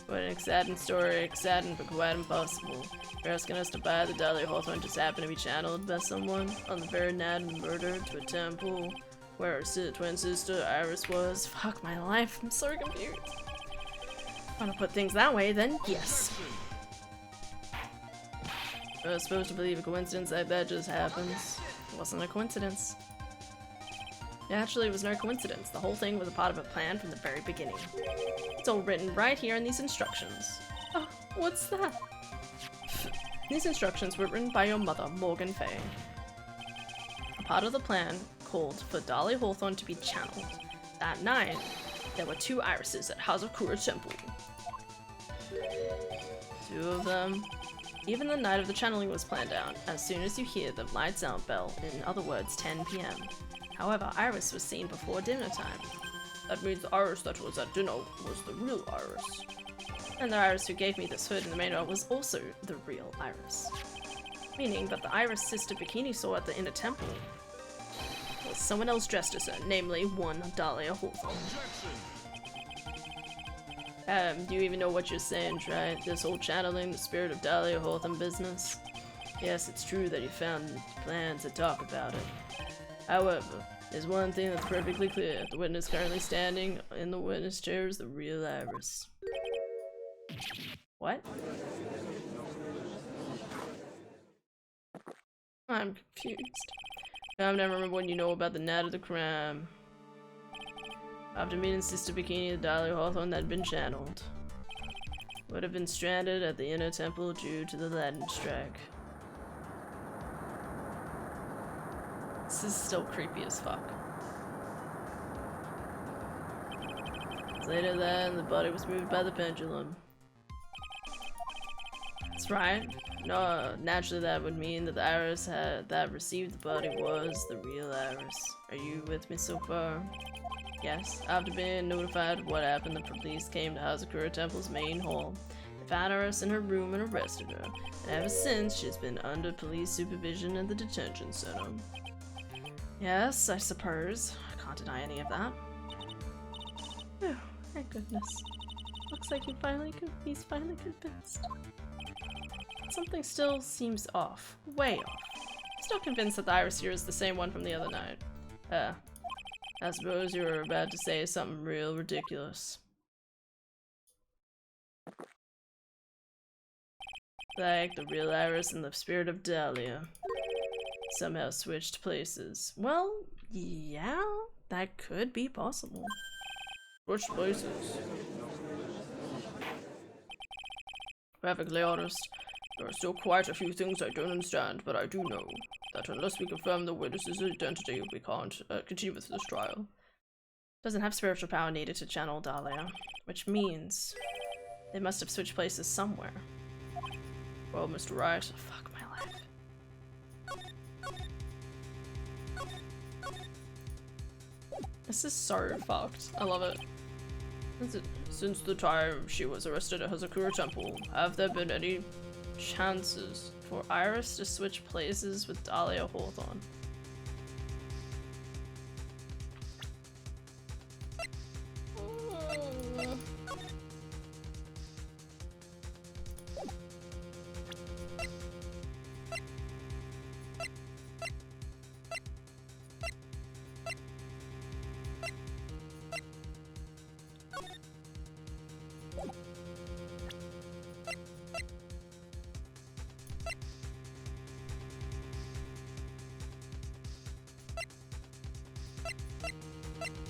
What an exciting story, exciting but quite impossible. You're asking us to buy the Dahlia Hawthorne just happened to be channeled by someone on the very night of the murder to a temple where her twin sister Iris was. Fuck my life, I'm so confused. Want to put things that way, then yes. I was supposed to believe a coincidence like that just happens. It wasn't a coincidence. Actually, it was no coincidence. The whole thing was a part of a plan from the very beginning. It's all written right here in these instructions. Oh, what's that? These instructions were written by your mother, Morgan Fay. A part of the plan called for Dahlia Hawthorne to be channeled. That night, there were 2 irises at Hazakura Temple. 2 of them. Even the night of the channeling was planned out, as soon as you hear the lights out bell, in other words 10 PM. However, Iris was seen before dinner time. That means the Iris that was at dinner was the real Iris. And the Iris who gave me this hood in the manor was also the real Iris. Meaning that the Iris sister Bikini saw at the inner temple was someone else dressed as her, namely one Dahlia Hawthorne. Do you even know what you're saying, Wright? This whole channeling the spirit of Dahlia Hawthorne business? Yes, it's true that you found plans to talk about it. However, there's one thing that's perfectly clear. The witness currently standing in the witness chair is the real Iris. What? I'm confused. Come to remember when you know about the night of the crime. After meeting Sister Bikini, the Dahlia Hawthorne had been channeled. Would have been stranded at the inner temple due to the lightning strike. This is still creepy as fuck. Later then, the body was moved by the pendulum. That's right. No, naturally that would mean that the Iris that received the body was the real Iris. Are you with me so far? Yes. After being notified of what happened, the police came to Hazakura Temple's main hall. They found Iris in her room and arrested her. And ever since, she's been under police supervision at the detention center. Yes, I suppose. I can't deny any of that. Oh, thank goodness. Looks like he's finally convinced. Something still seems off. Way off. Still convinced that the iris here is the same one from the other night. I suppose you were about to say something real ridiculous. Like the real Iris and the spirit of Dahlia somehow switched places. Well, yeah, that could be possible. Switched places? Perfectly honest, there are still quite a few things I don't understand, but I do know that unless we confirm the witness's identity, we can't continue with this trial. Doesn't have spiritual power needed to channel Dahlia, which means they must have switched places somewhere. Well, Mr. Wright, Fuck my life. This is so fucked. I love it. since the time she was arrested at Hazakura Temple, have there been any chances For Iris to switch places with Dahlia Hawthorne.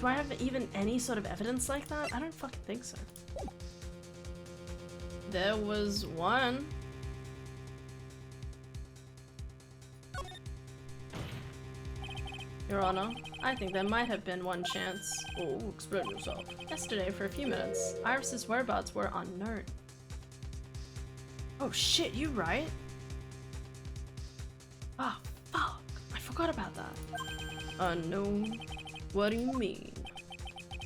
Do I have even any sort of evidence like that? I don't fucking think so. There was one. Your Honor, I think there might have been one chance. Oh, explain yourself. Yesterday, for a few minutes, Iris's whereabouts were unknown. Oh shit, you right? Ah, fuck. I forgot about that. Unknown? What do you mean?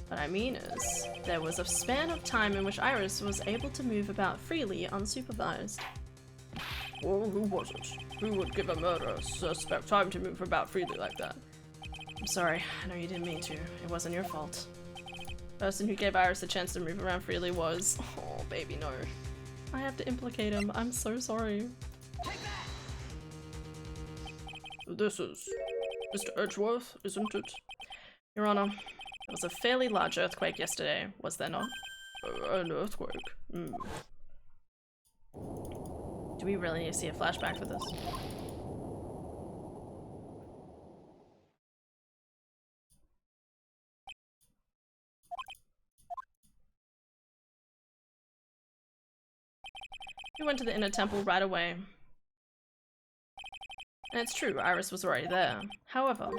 What I mean is, there was a span of time in which Iris was able to move about freely unsupervised. Well, who was it? Who would give a murder suspect time to move about freely like that? I'm sorry, I know you didn't mean to. It wasn't your fault. The person who gave Iris a chance to move around freely was... Oh, baby, no. I have to implicate him. I'm so sorry. This is Mr. Edgeworth, isn't it? Your Honor, there was a fairly large earthquake yesterday, was there not? An earthquake? Do we really need to see a flashback for this? We went to the inner temple right away. And it's true, Iris was already there. However,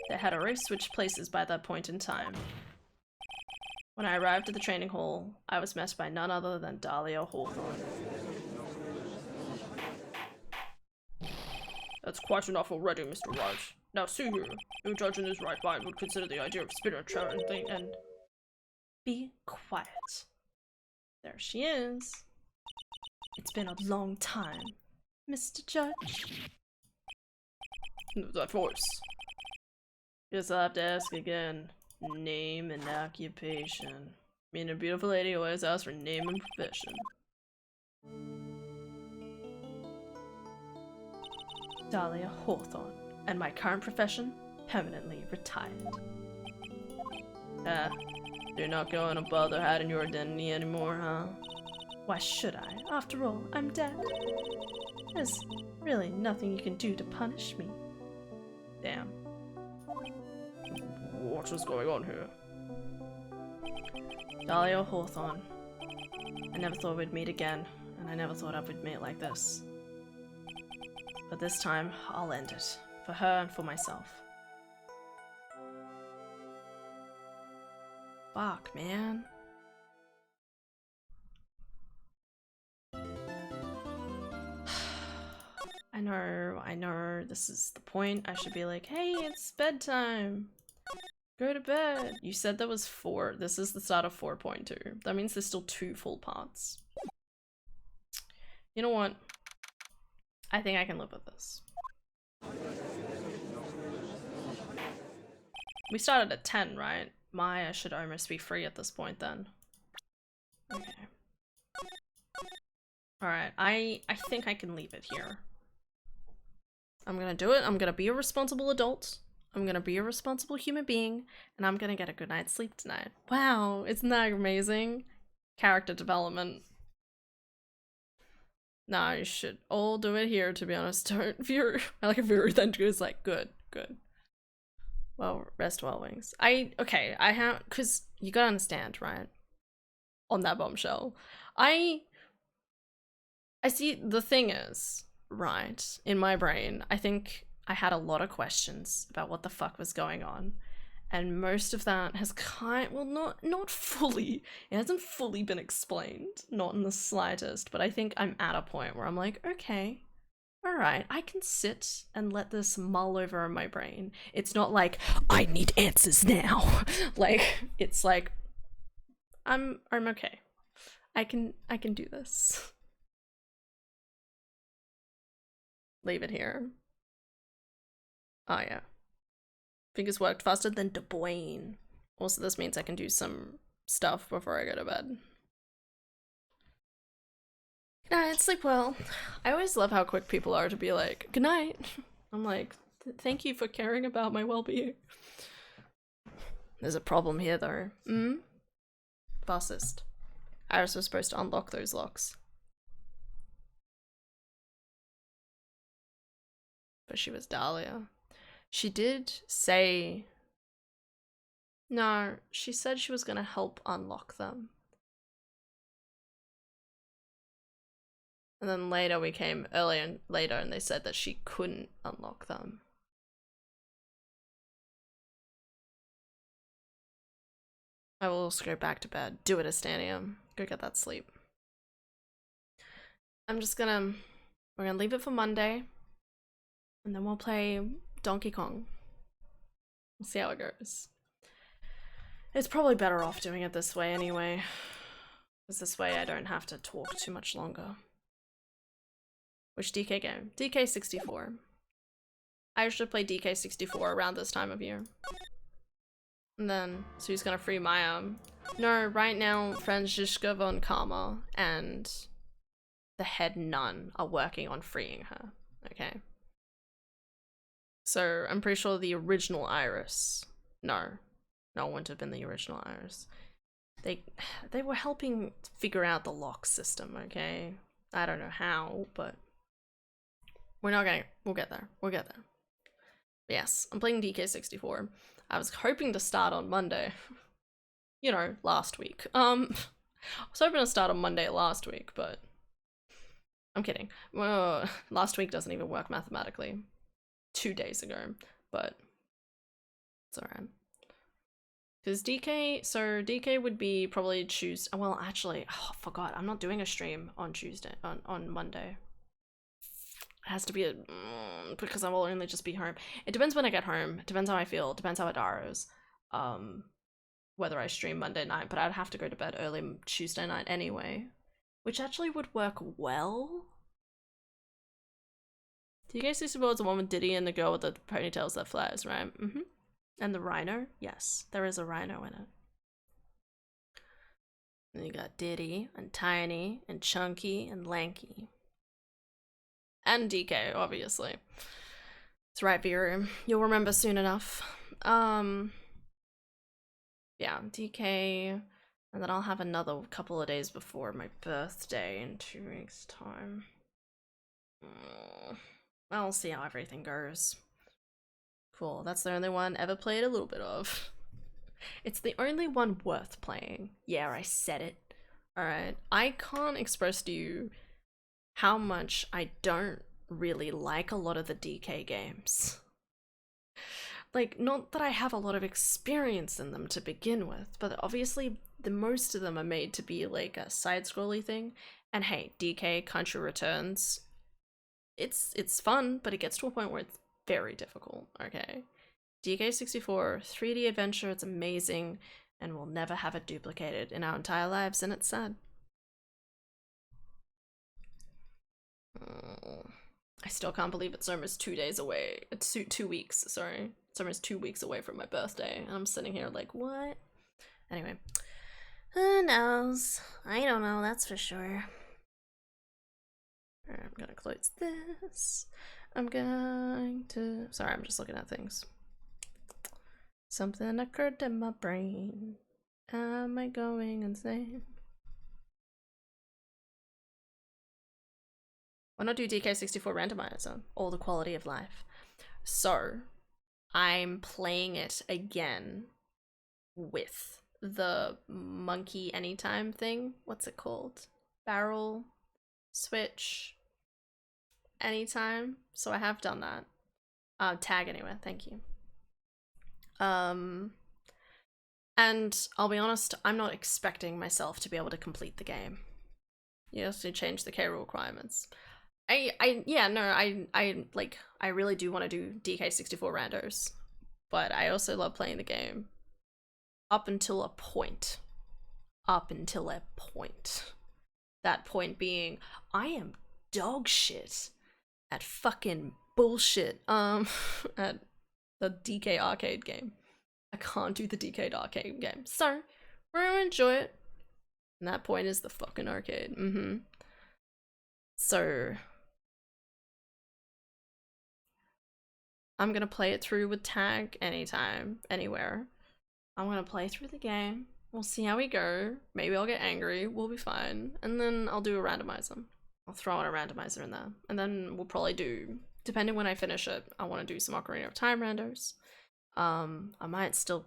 they had already switched places by that point in time. When I arrived at the training hall, I was met by none other than Dahlia Hawthorne. That's quite enough already, Mr. Wright. Now see here, no judge in his right mind would consider the idea of spiritual and Be quiet. There she is. It's been a long time, Mr. Judge. that voice. Guess I'll have to ask again. Name and occupation. Me and a beautiful lady always ask for name and profession. Dahlia Hawthorne. And my current profession? Permanently retired. You're not going to bother hiding your identity anymore, huh? Why should I? After all, I'm dead. There's really nothing you can do to punish me. Damn. What is going on here? Dahlia Hawthorne. I never thought we'd meet again, and I never thought I would meet like this. But this time, I'll end it. For her and for myself. Fuck, man. I know, this is the point. I should be like, hey, it's bedtime. Go to bed. You said there was 4. This is the start of 4.2. That means there's still 2 full parts. You know what? I think I can live with this. We started at 10, right? Maya should almost be free at this point then. Okay. Alright, I think I can leave it here. I'm gonna do it. I'm gonna be a responsible adult. I'm gonna be a responsible human being, and I'm gonna get a good night's sleep tonight. Wow, isn't that amazing? Character development. Nah, you should all do it here, to be honest. Don't view. I like a viewer then goes like, good, good. Well, rest well, wings. I have, because you gotta understand, right? On that bombshell. I see, the thing is, right, in my brain, I think I had a lot of questions about what the fuck was going on. And most of that has not fully, it hasn't fully been explained, not in the slightest, but I think I'm at a point where I'm like, okay, all right, I can sit and let this mull over in my brain. It's not like, I need answers now. Like, it's like, I'm okay. I can do this. Leave it here. Oh yeah. Fingers worked faster than Dwayne. Also, this means I can do some stuff before I go to bed. Good night, sleep well. I always love how quick people are to be like, good night. I'm like, thank you for caring about my well-being. There's a problem here though. Fastest. Iris was supposed to unlock those locks. But she was Dahlia. She did say... No, she said she was gonna help unlock them. And then later we came later and they said that she couldn't unlock them. I will also go back to bed. Do it, Astanium. Go get that sleep. We're gonna leave it for Monday. And then we'll play Donkey Kong. We'll see how it goes. It's probably better off doing it this way anyway. Because this way I don't have to talk too much longer. Which DK game? DK64. I should play DK64 around this time of year. And then, so who's gonna free Maya? No, right now, Franziska von Karma and the head nun are working on freeing her. Okay. So I'm pretty sure the original Iris. No, it wouldn't have been the original Iris. They were helping figure out the lock system. Okay, I don't know how, but we'll get there. We'll get there. But yes, I'm playing DK64. I was hoping to start on Monday. You know, last week. I was hoping to start on Monday last week, but I'm kidding. Well, last week doesn't even work mathematically. 2 days ago, but it's alright. Because DK would be probably Tuesday. Well, actually, I forgot. I'm not doing a stream on Tuesday, on Monday. It has to be because I will only just be home. It depends when I get home. It depends how I feel. It depends how Adaro's. Whether I stream Monday night, but I'd have to go to bed early Tuesday night anyway. Which actually would work well. DK64 is the one with Diddy and the girl with the ponytails that flies, right? And the rhino? Yes, there is a rhino in it. Then you got Diddy, and Tiny, and Chunky, and Lanky. And DK, obviously. That's right, Vera. You'll remember soon enough. Yeah, DK, and then I'll have another couple of days before my birthday in 2 weeks' time. I'll see how everything goes. Cool, that's the only one ever played a little bit of. It's the only one worth playing. Yeah, I said it. Alright, I can't express to you how much I don't really like a lot of the DK games. Like, not that I have a lot of experience in them to begin with, but obviously most of them are made to be like a side-scrolly thing. And hey, DK Country Returns, it's fun, but it gets to a point where it's very difficult, okay? DK64, 3D adventure, it's amazing, and we'll never have it duplicated in our entire lives, and it's sad. I still can't believe it's almost 2 days away. It's 2 weeks, sorry. It's almost 2 weeks away from my birthday. And I'm sitting here like, what? Anyway. Who knows? I don't know, that's for sure. Alright, I'm gonna close this. I'm going to... Sorry, I'm just looking at things. Something occurred in my brain. Am I going insane? Why not do DK64 randomizer? All the quality of life. So, I'm playing it again with the monkey anytime thing. What's it called? Barrel switch anytime. So I have done that. Tag anyway, thank you. And I'll be honest, I'm not expecting myself to be able to complete the game. You have to change the K rule requirements. I really do want to do DK64 randos, but I also love playing the game up until a point. Up until a point. That point being, I am dog shit at fucking bullshit at the DK arcade game. I can't do the DK arcade game. So, we're gonna enjoy it. And that point is the fucking arcade. So, I'm gonna play it through with tag anytime, anywhere. I'm gonna play through the game. We'll see how we go. Maybe I'll get angry. We'll be fine. And then I'll do a randomizer. I'll throw in a randomizer in there. And then we'll probably do, depending when I finish it, I want to do some Ocarina of Time randos. I might still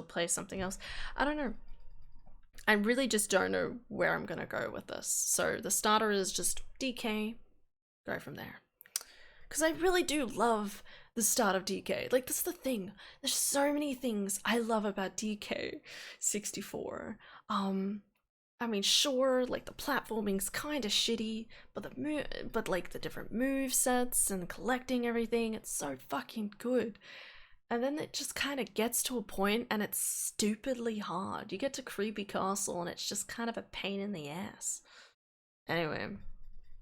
play something else. I don't know. I really just don't know where I'm gonna go with this. So the starter is just DK, go from there. Because I really do love the start of DK. Like, that's the thing. There's so many things I love about DK64. I mean, sure, like, the platforming's kind of shitty, but like, the different move sets and collecting everything, it's so fucking good. And then it just kind of gets to a point and it's stupidly hard. You get to Creepy Castle and it's just kind of a pain in the ass. Anyway,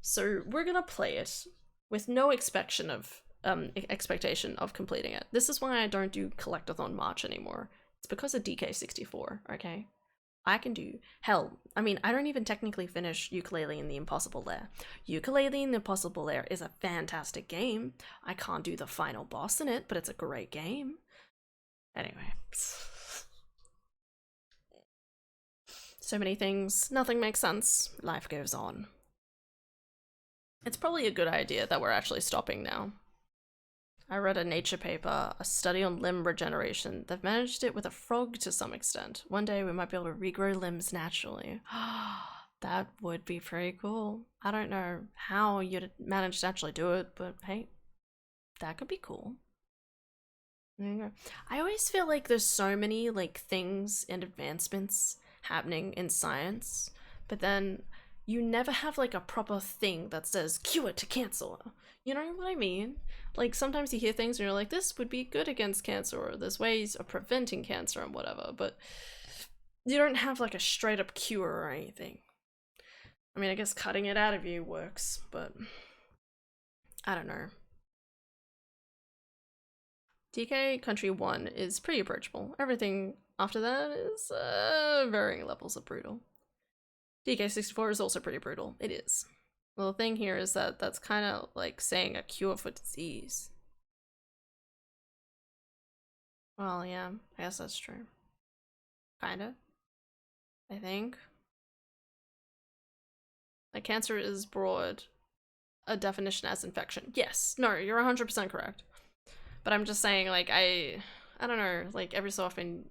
so we're gonna play it with no expectation of completing it. This is why I don't do Collectathon March anymore. It's because of DK64, okay? I can do, hell, I mean, I don't even technically finish Ukulele in the Impossible Lair. Ukulele in the Impossible Lair is a fantastic game. I can't do the final boss in it, but it's a great game. Anyway. So many things, nothing makes sense, life goes on. It's probably a good idea that we're actually stopping now. I read a Nature paper, a study on limb regeneration. They've managed it with a frog to some extent. One day we might be able to regrow limbs naturally. That would be pretty cool. I don't know how you'd manage to actually do it, but hey, that could be cool. I always feel like there's so many like things and advancements happening in science, but then you never have like a proper thing that says cure to cancer. You know what I mean? Like sometimes you hear things and you're like, this would be good against cancer, or there's ways of preventing cancer and whatever, but you don't have like a straight up cure or anything. I mean, I guess cutting it out of you works, but I don't know. DK Country 1 is pretty approachable. Everything after that is varying levels of brutal. DK64 is also pretty brutal. It is. Well, the thing here is that that's kind of like saying a cure for disease. Well, yeah, I guess that's true. Kinda. I think. Like, cancer is broad. A definition as infection. Yes. No, you're 100% correct. But I'm just saying, like, I don't know, like, every so often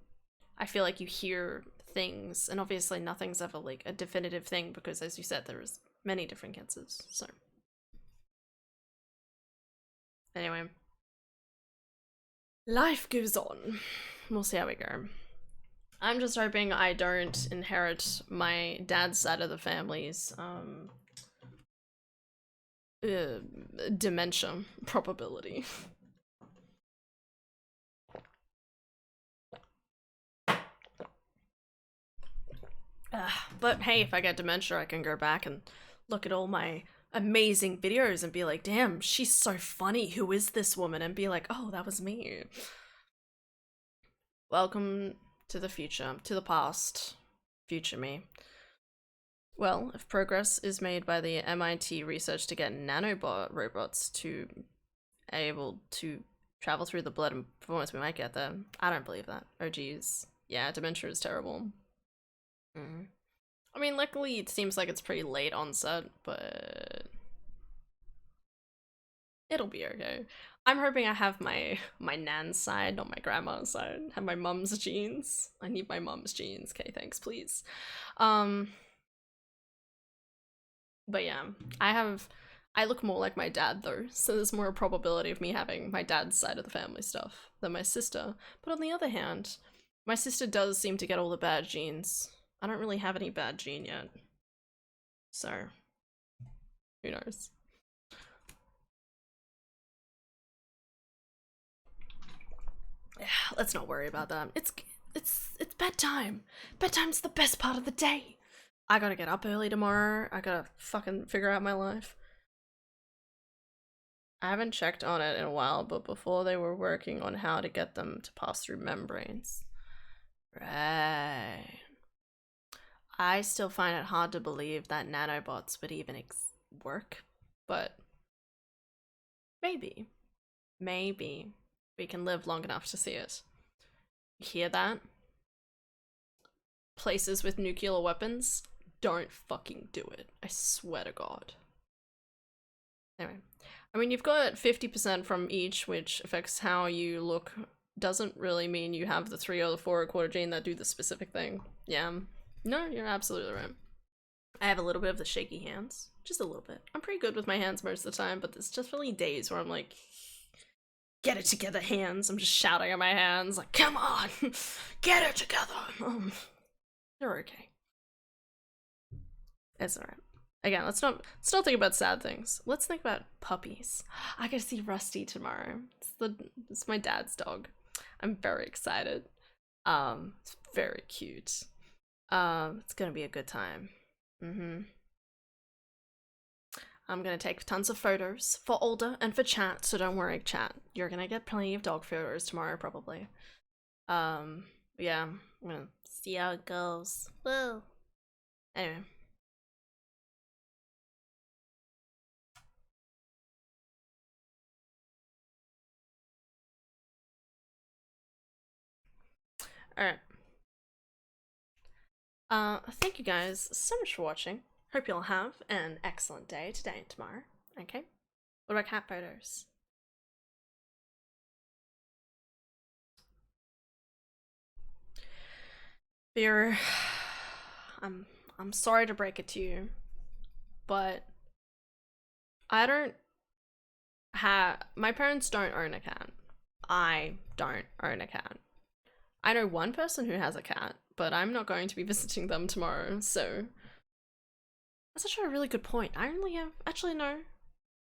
I feel like you hear things, and obviously nothing's ever, like, a definitive thing, because as you said, there's many different cancers, so. Anyway. Life goes on. We'll see how we go. I'm just hoping I don't inherit my dad's side of the family's, dementia probability. But hey, if I get dementia, I can go back and look at all my amazing videos and be like, damn, she's so funny, who is this woman? And be like, oh, that was me. Welcome to the future, to the past, future me. Well, if progress is made by the MIT research to get nanobot robots to able to travel through the blood and performance, we might get there. I don't believe that. Oh geez. Yeah, dementia is terrible. I mean, luckily it seems like it's pretty late onset, but it'll be okay. I'm hoping I have my nan's side, not my grandma's side. Have my mum's genes. I need my mum's genes. Okay, thanks, please. But yeah, I look more like my dad though, so there's more probability of me having my dad's side of the family stuff than my sister. But on the other hand, my sister does seem to get all the bad genes. I don't really have any bad gene yet. So, who knows? Yeah, let's not worry about that. It's bedtime. Bedtime's the best part of the day. I gotta get up early tomorrow. I gotta fucking figure out my life. I haven't checked on it in a while, but before they were working on how to get them to pass through membranes. Right. I still find it hard to believe that nanobots would even work, but maybe we can live long enough to see it. You hear that? Places with nuclear weapons, don't fucking do it. I swear to God. Anyway, I mean, you've got 50% from each, which affects how you look. Doesn't really mean you have the 3 or the 4 1/4 gene that do the specific thing. Yeah. No, you're absolutely right. I have a little bit of the shaky hands. Just a little bit. I'm pretty good with my hands most of the time, but there's just really days where I'm like, get it together, hands. I'm just shouting at my hands, like, come on, get it together. They're okay. It's alright. Again, let's not think about sad things. Let's think about puppies. I gotta see Rusty tomorrow. It's my dad's dog. I'm very excited. It's very cute. It's gonna be a good time. I'm gonna take tons of photos for Older and for chat, so don't worry, chat. You're gonna get plenty of dog photos tomorrow, probably. Yeah, I'm gonna see how it goes. Whoa. Anyway. Alright. Thank you guys so much for watching. Hope you'll have an excellent day today and tomorrow. Okay? What about cat photos? Vera, I'm sorry to break it to you, but my parents don't own a cat. I don't own a cat. I know one person who has a cat, but I'm not going to be visiting them tomorrow, so that's actually a really good point. I only have, actually no,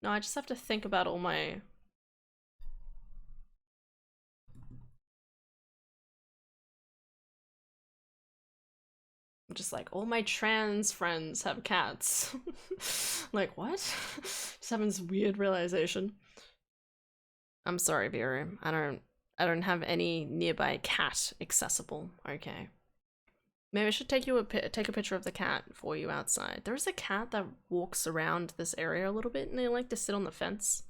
I just have to think about all my just like all my trans friends have cats. Like what? Just having this weird realization. I'm sorry, Vera. I don't have any nearby cat accessible. Okay. Maybe I should take a picture of the cat for you outside. There's a cat that walks around this area a little bit and they like to sit on the fence.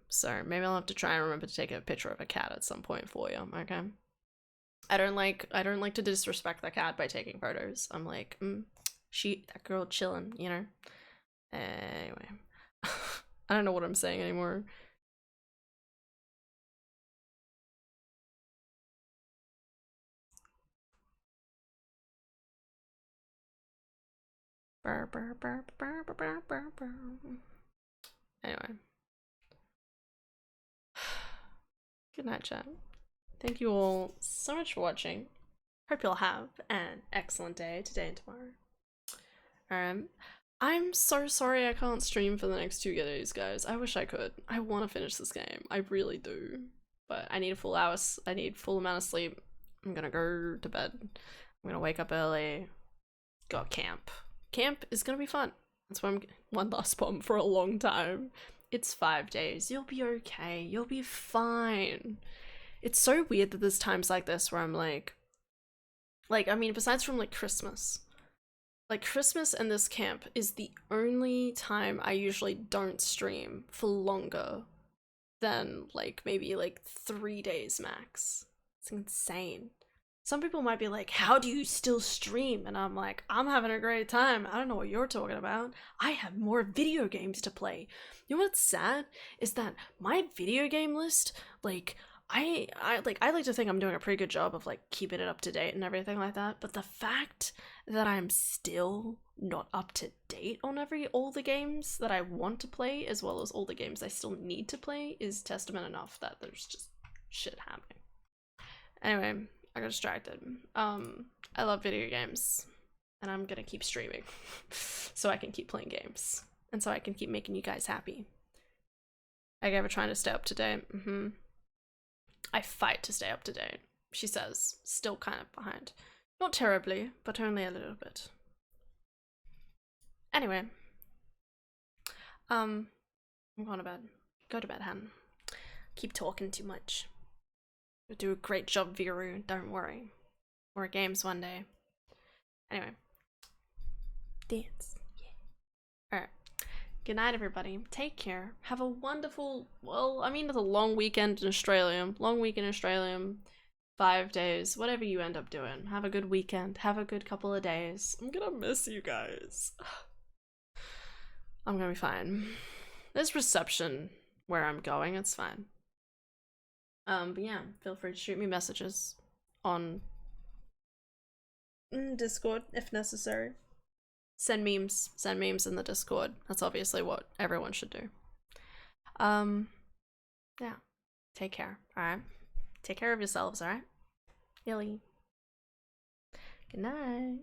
So maybe I'll have to try and remember to take a picture of a cat at some point for you, okay? I don't like to disrespect the cat by taking photos. I'm like, that girl chilling, you know? Anyway. I don't know what I'm saying anymore. Anyway. Good night, chat. Thank you all so much for watching. Hope you'll have an excellent day today and tomorrow. I'm so sorry I can't stream for the next 2 days, guys. I wish I could. I want to finish this game. I really do. But I need a full hours. I need full amount of sleep. I'm gonna go to bed. I'm gonna wake up early. Got camp. Camp is gonna be fun. That's why I'm one last bomb for a long time. It's 5 days. You'll be okay. You'll be fine. It's so weird that there's times like this where I'm like, I mean, besides from like Christmas and this camp is the only time I usually don't stream for longer than like maybe like 3 days max. It's insane. Some people might be like, how do you still stream? And I'm like, I'm having a great time. I don't know what you're talking about. I have more video games to play. You know what's sad is that my video game list, like, I like to think I'm doing a pretty good job of like keeping it up to date and everything like that, but the fact that I'm still not up to date on all the games that I want to play, as well as all the games I still need to play, is testament enough that there's just shit happening. Anyway, I got distracted. I love video games, and I'm gonna keep streaming so I can keep playing games, and so I can keep making you guys happy. I ever trying to stay up to date. I fight to stay up to date, she says, still kind of behind. Not terribly, but only a little bit. Anyway. I'm going to bed. Go to bed, Han. Keep talking too much. You'll do a great job, Viru, don't worry. More games one day. Anyway. Dance. Yeah. Alright. Good night, everybody. Take care. Have a wonderful, well, I mean, it's a long weekend in Australia. Long week in Australia. 5 days. Whatever you end up doing. Have a good weekend. Have a good couple of days. I'm gonna miss you guys. I'm gonna be fine. There's reception where I'm going. It's fine. But yeah, feel free to shoot me messages on Discord if necessary. Send memes in the Discord. That's obviously what everyone should do. Yeah. Take care, alright? Take care of yourselves, alright? Yelly. Good night.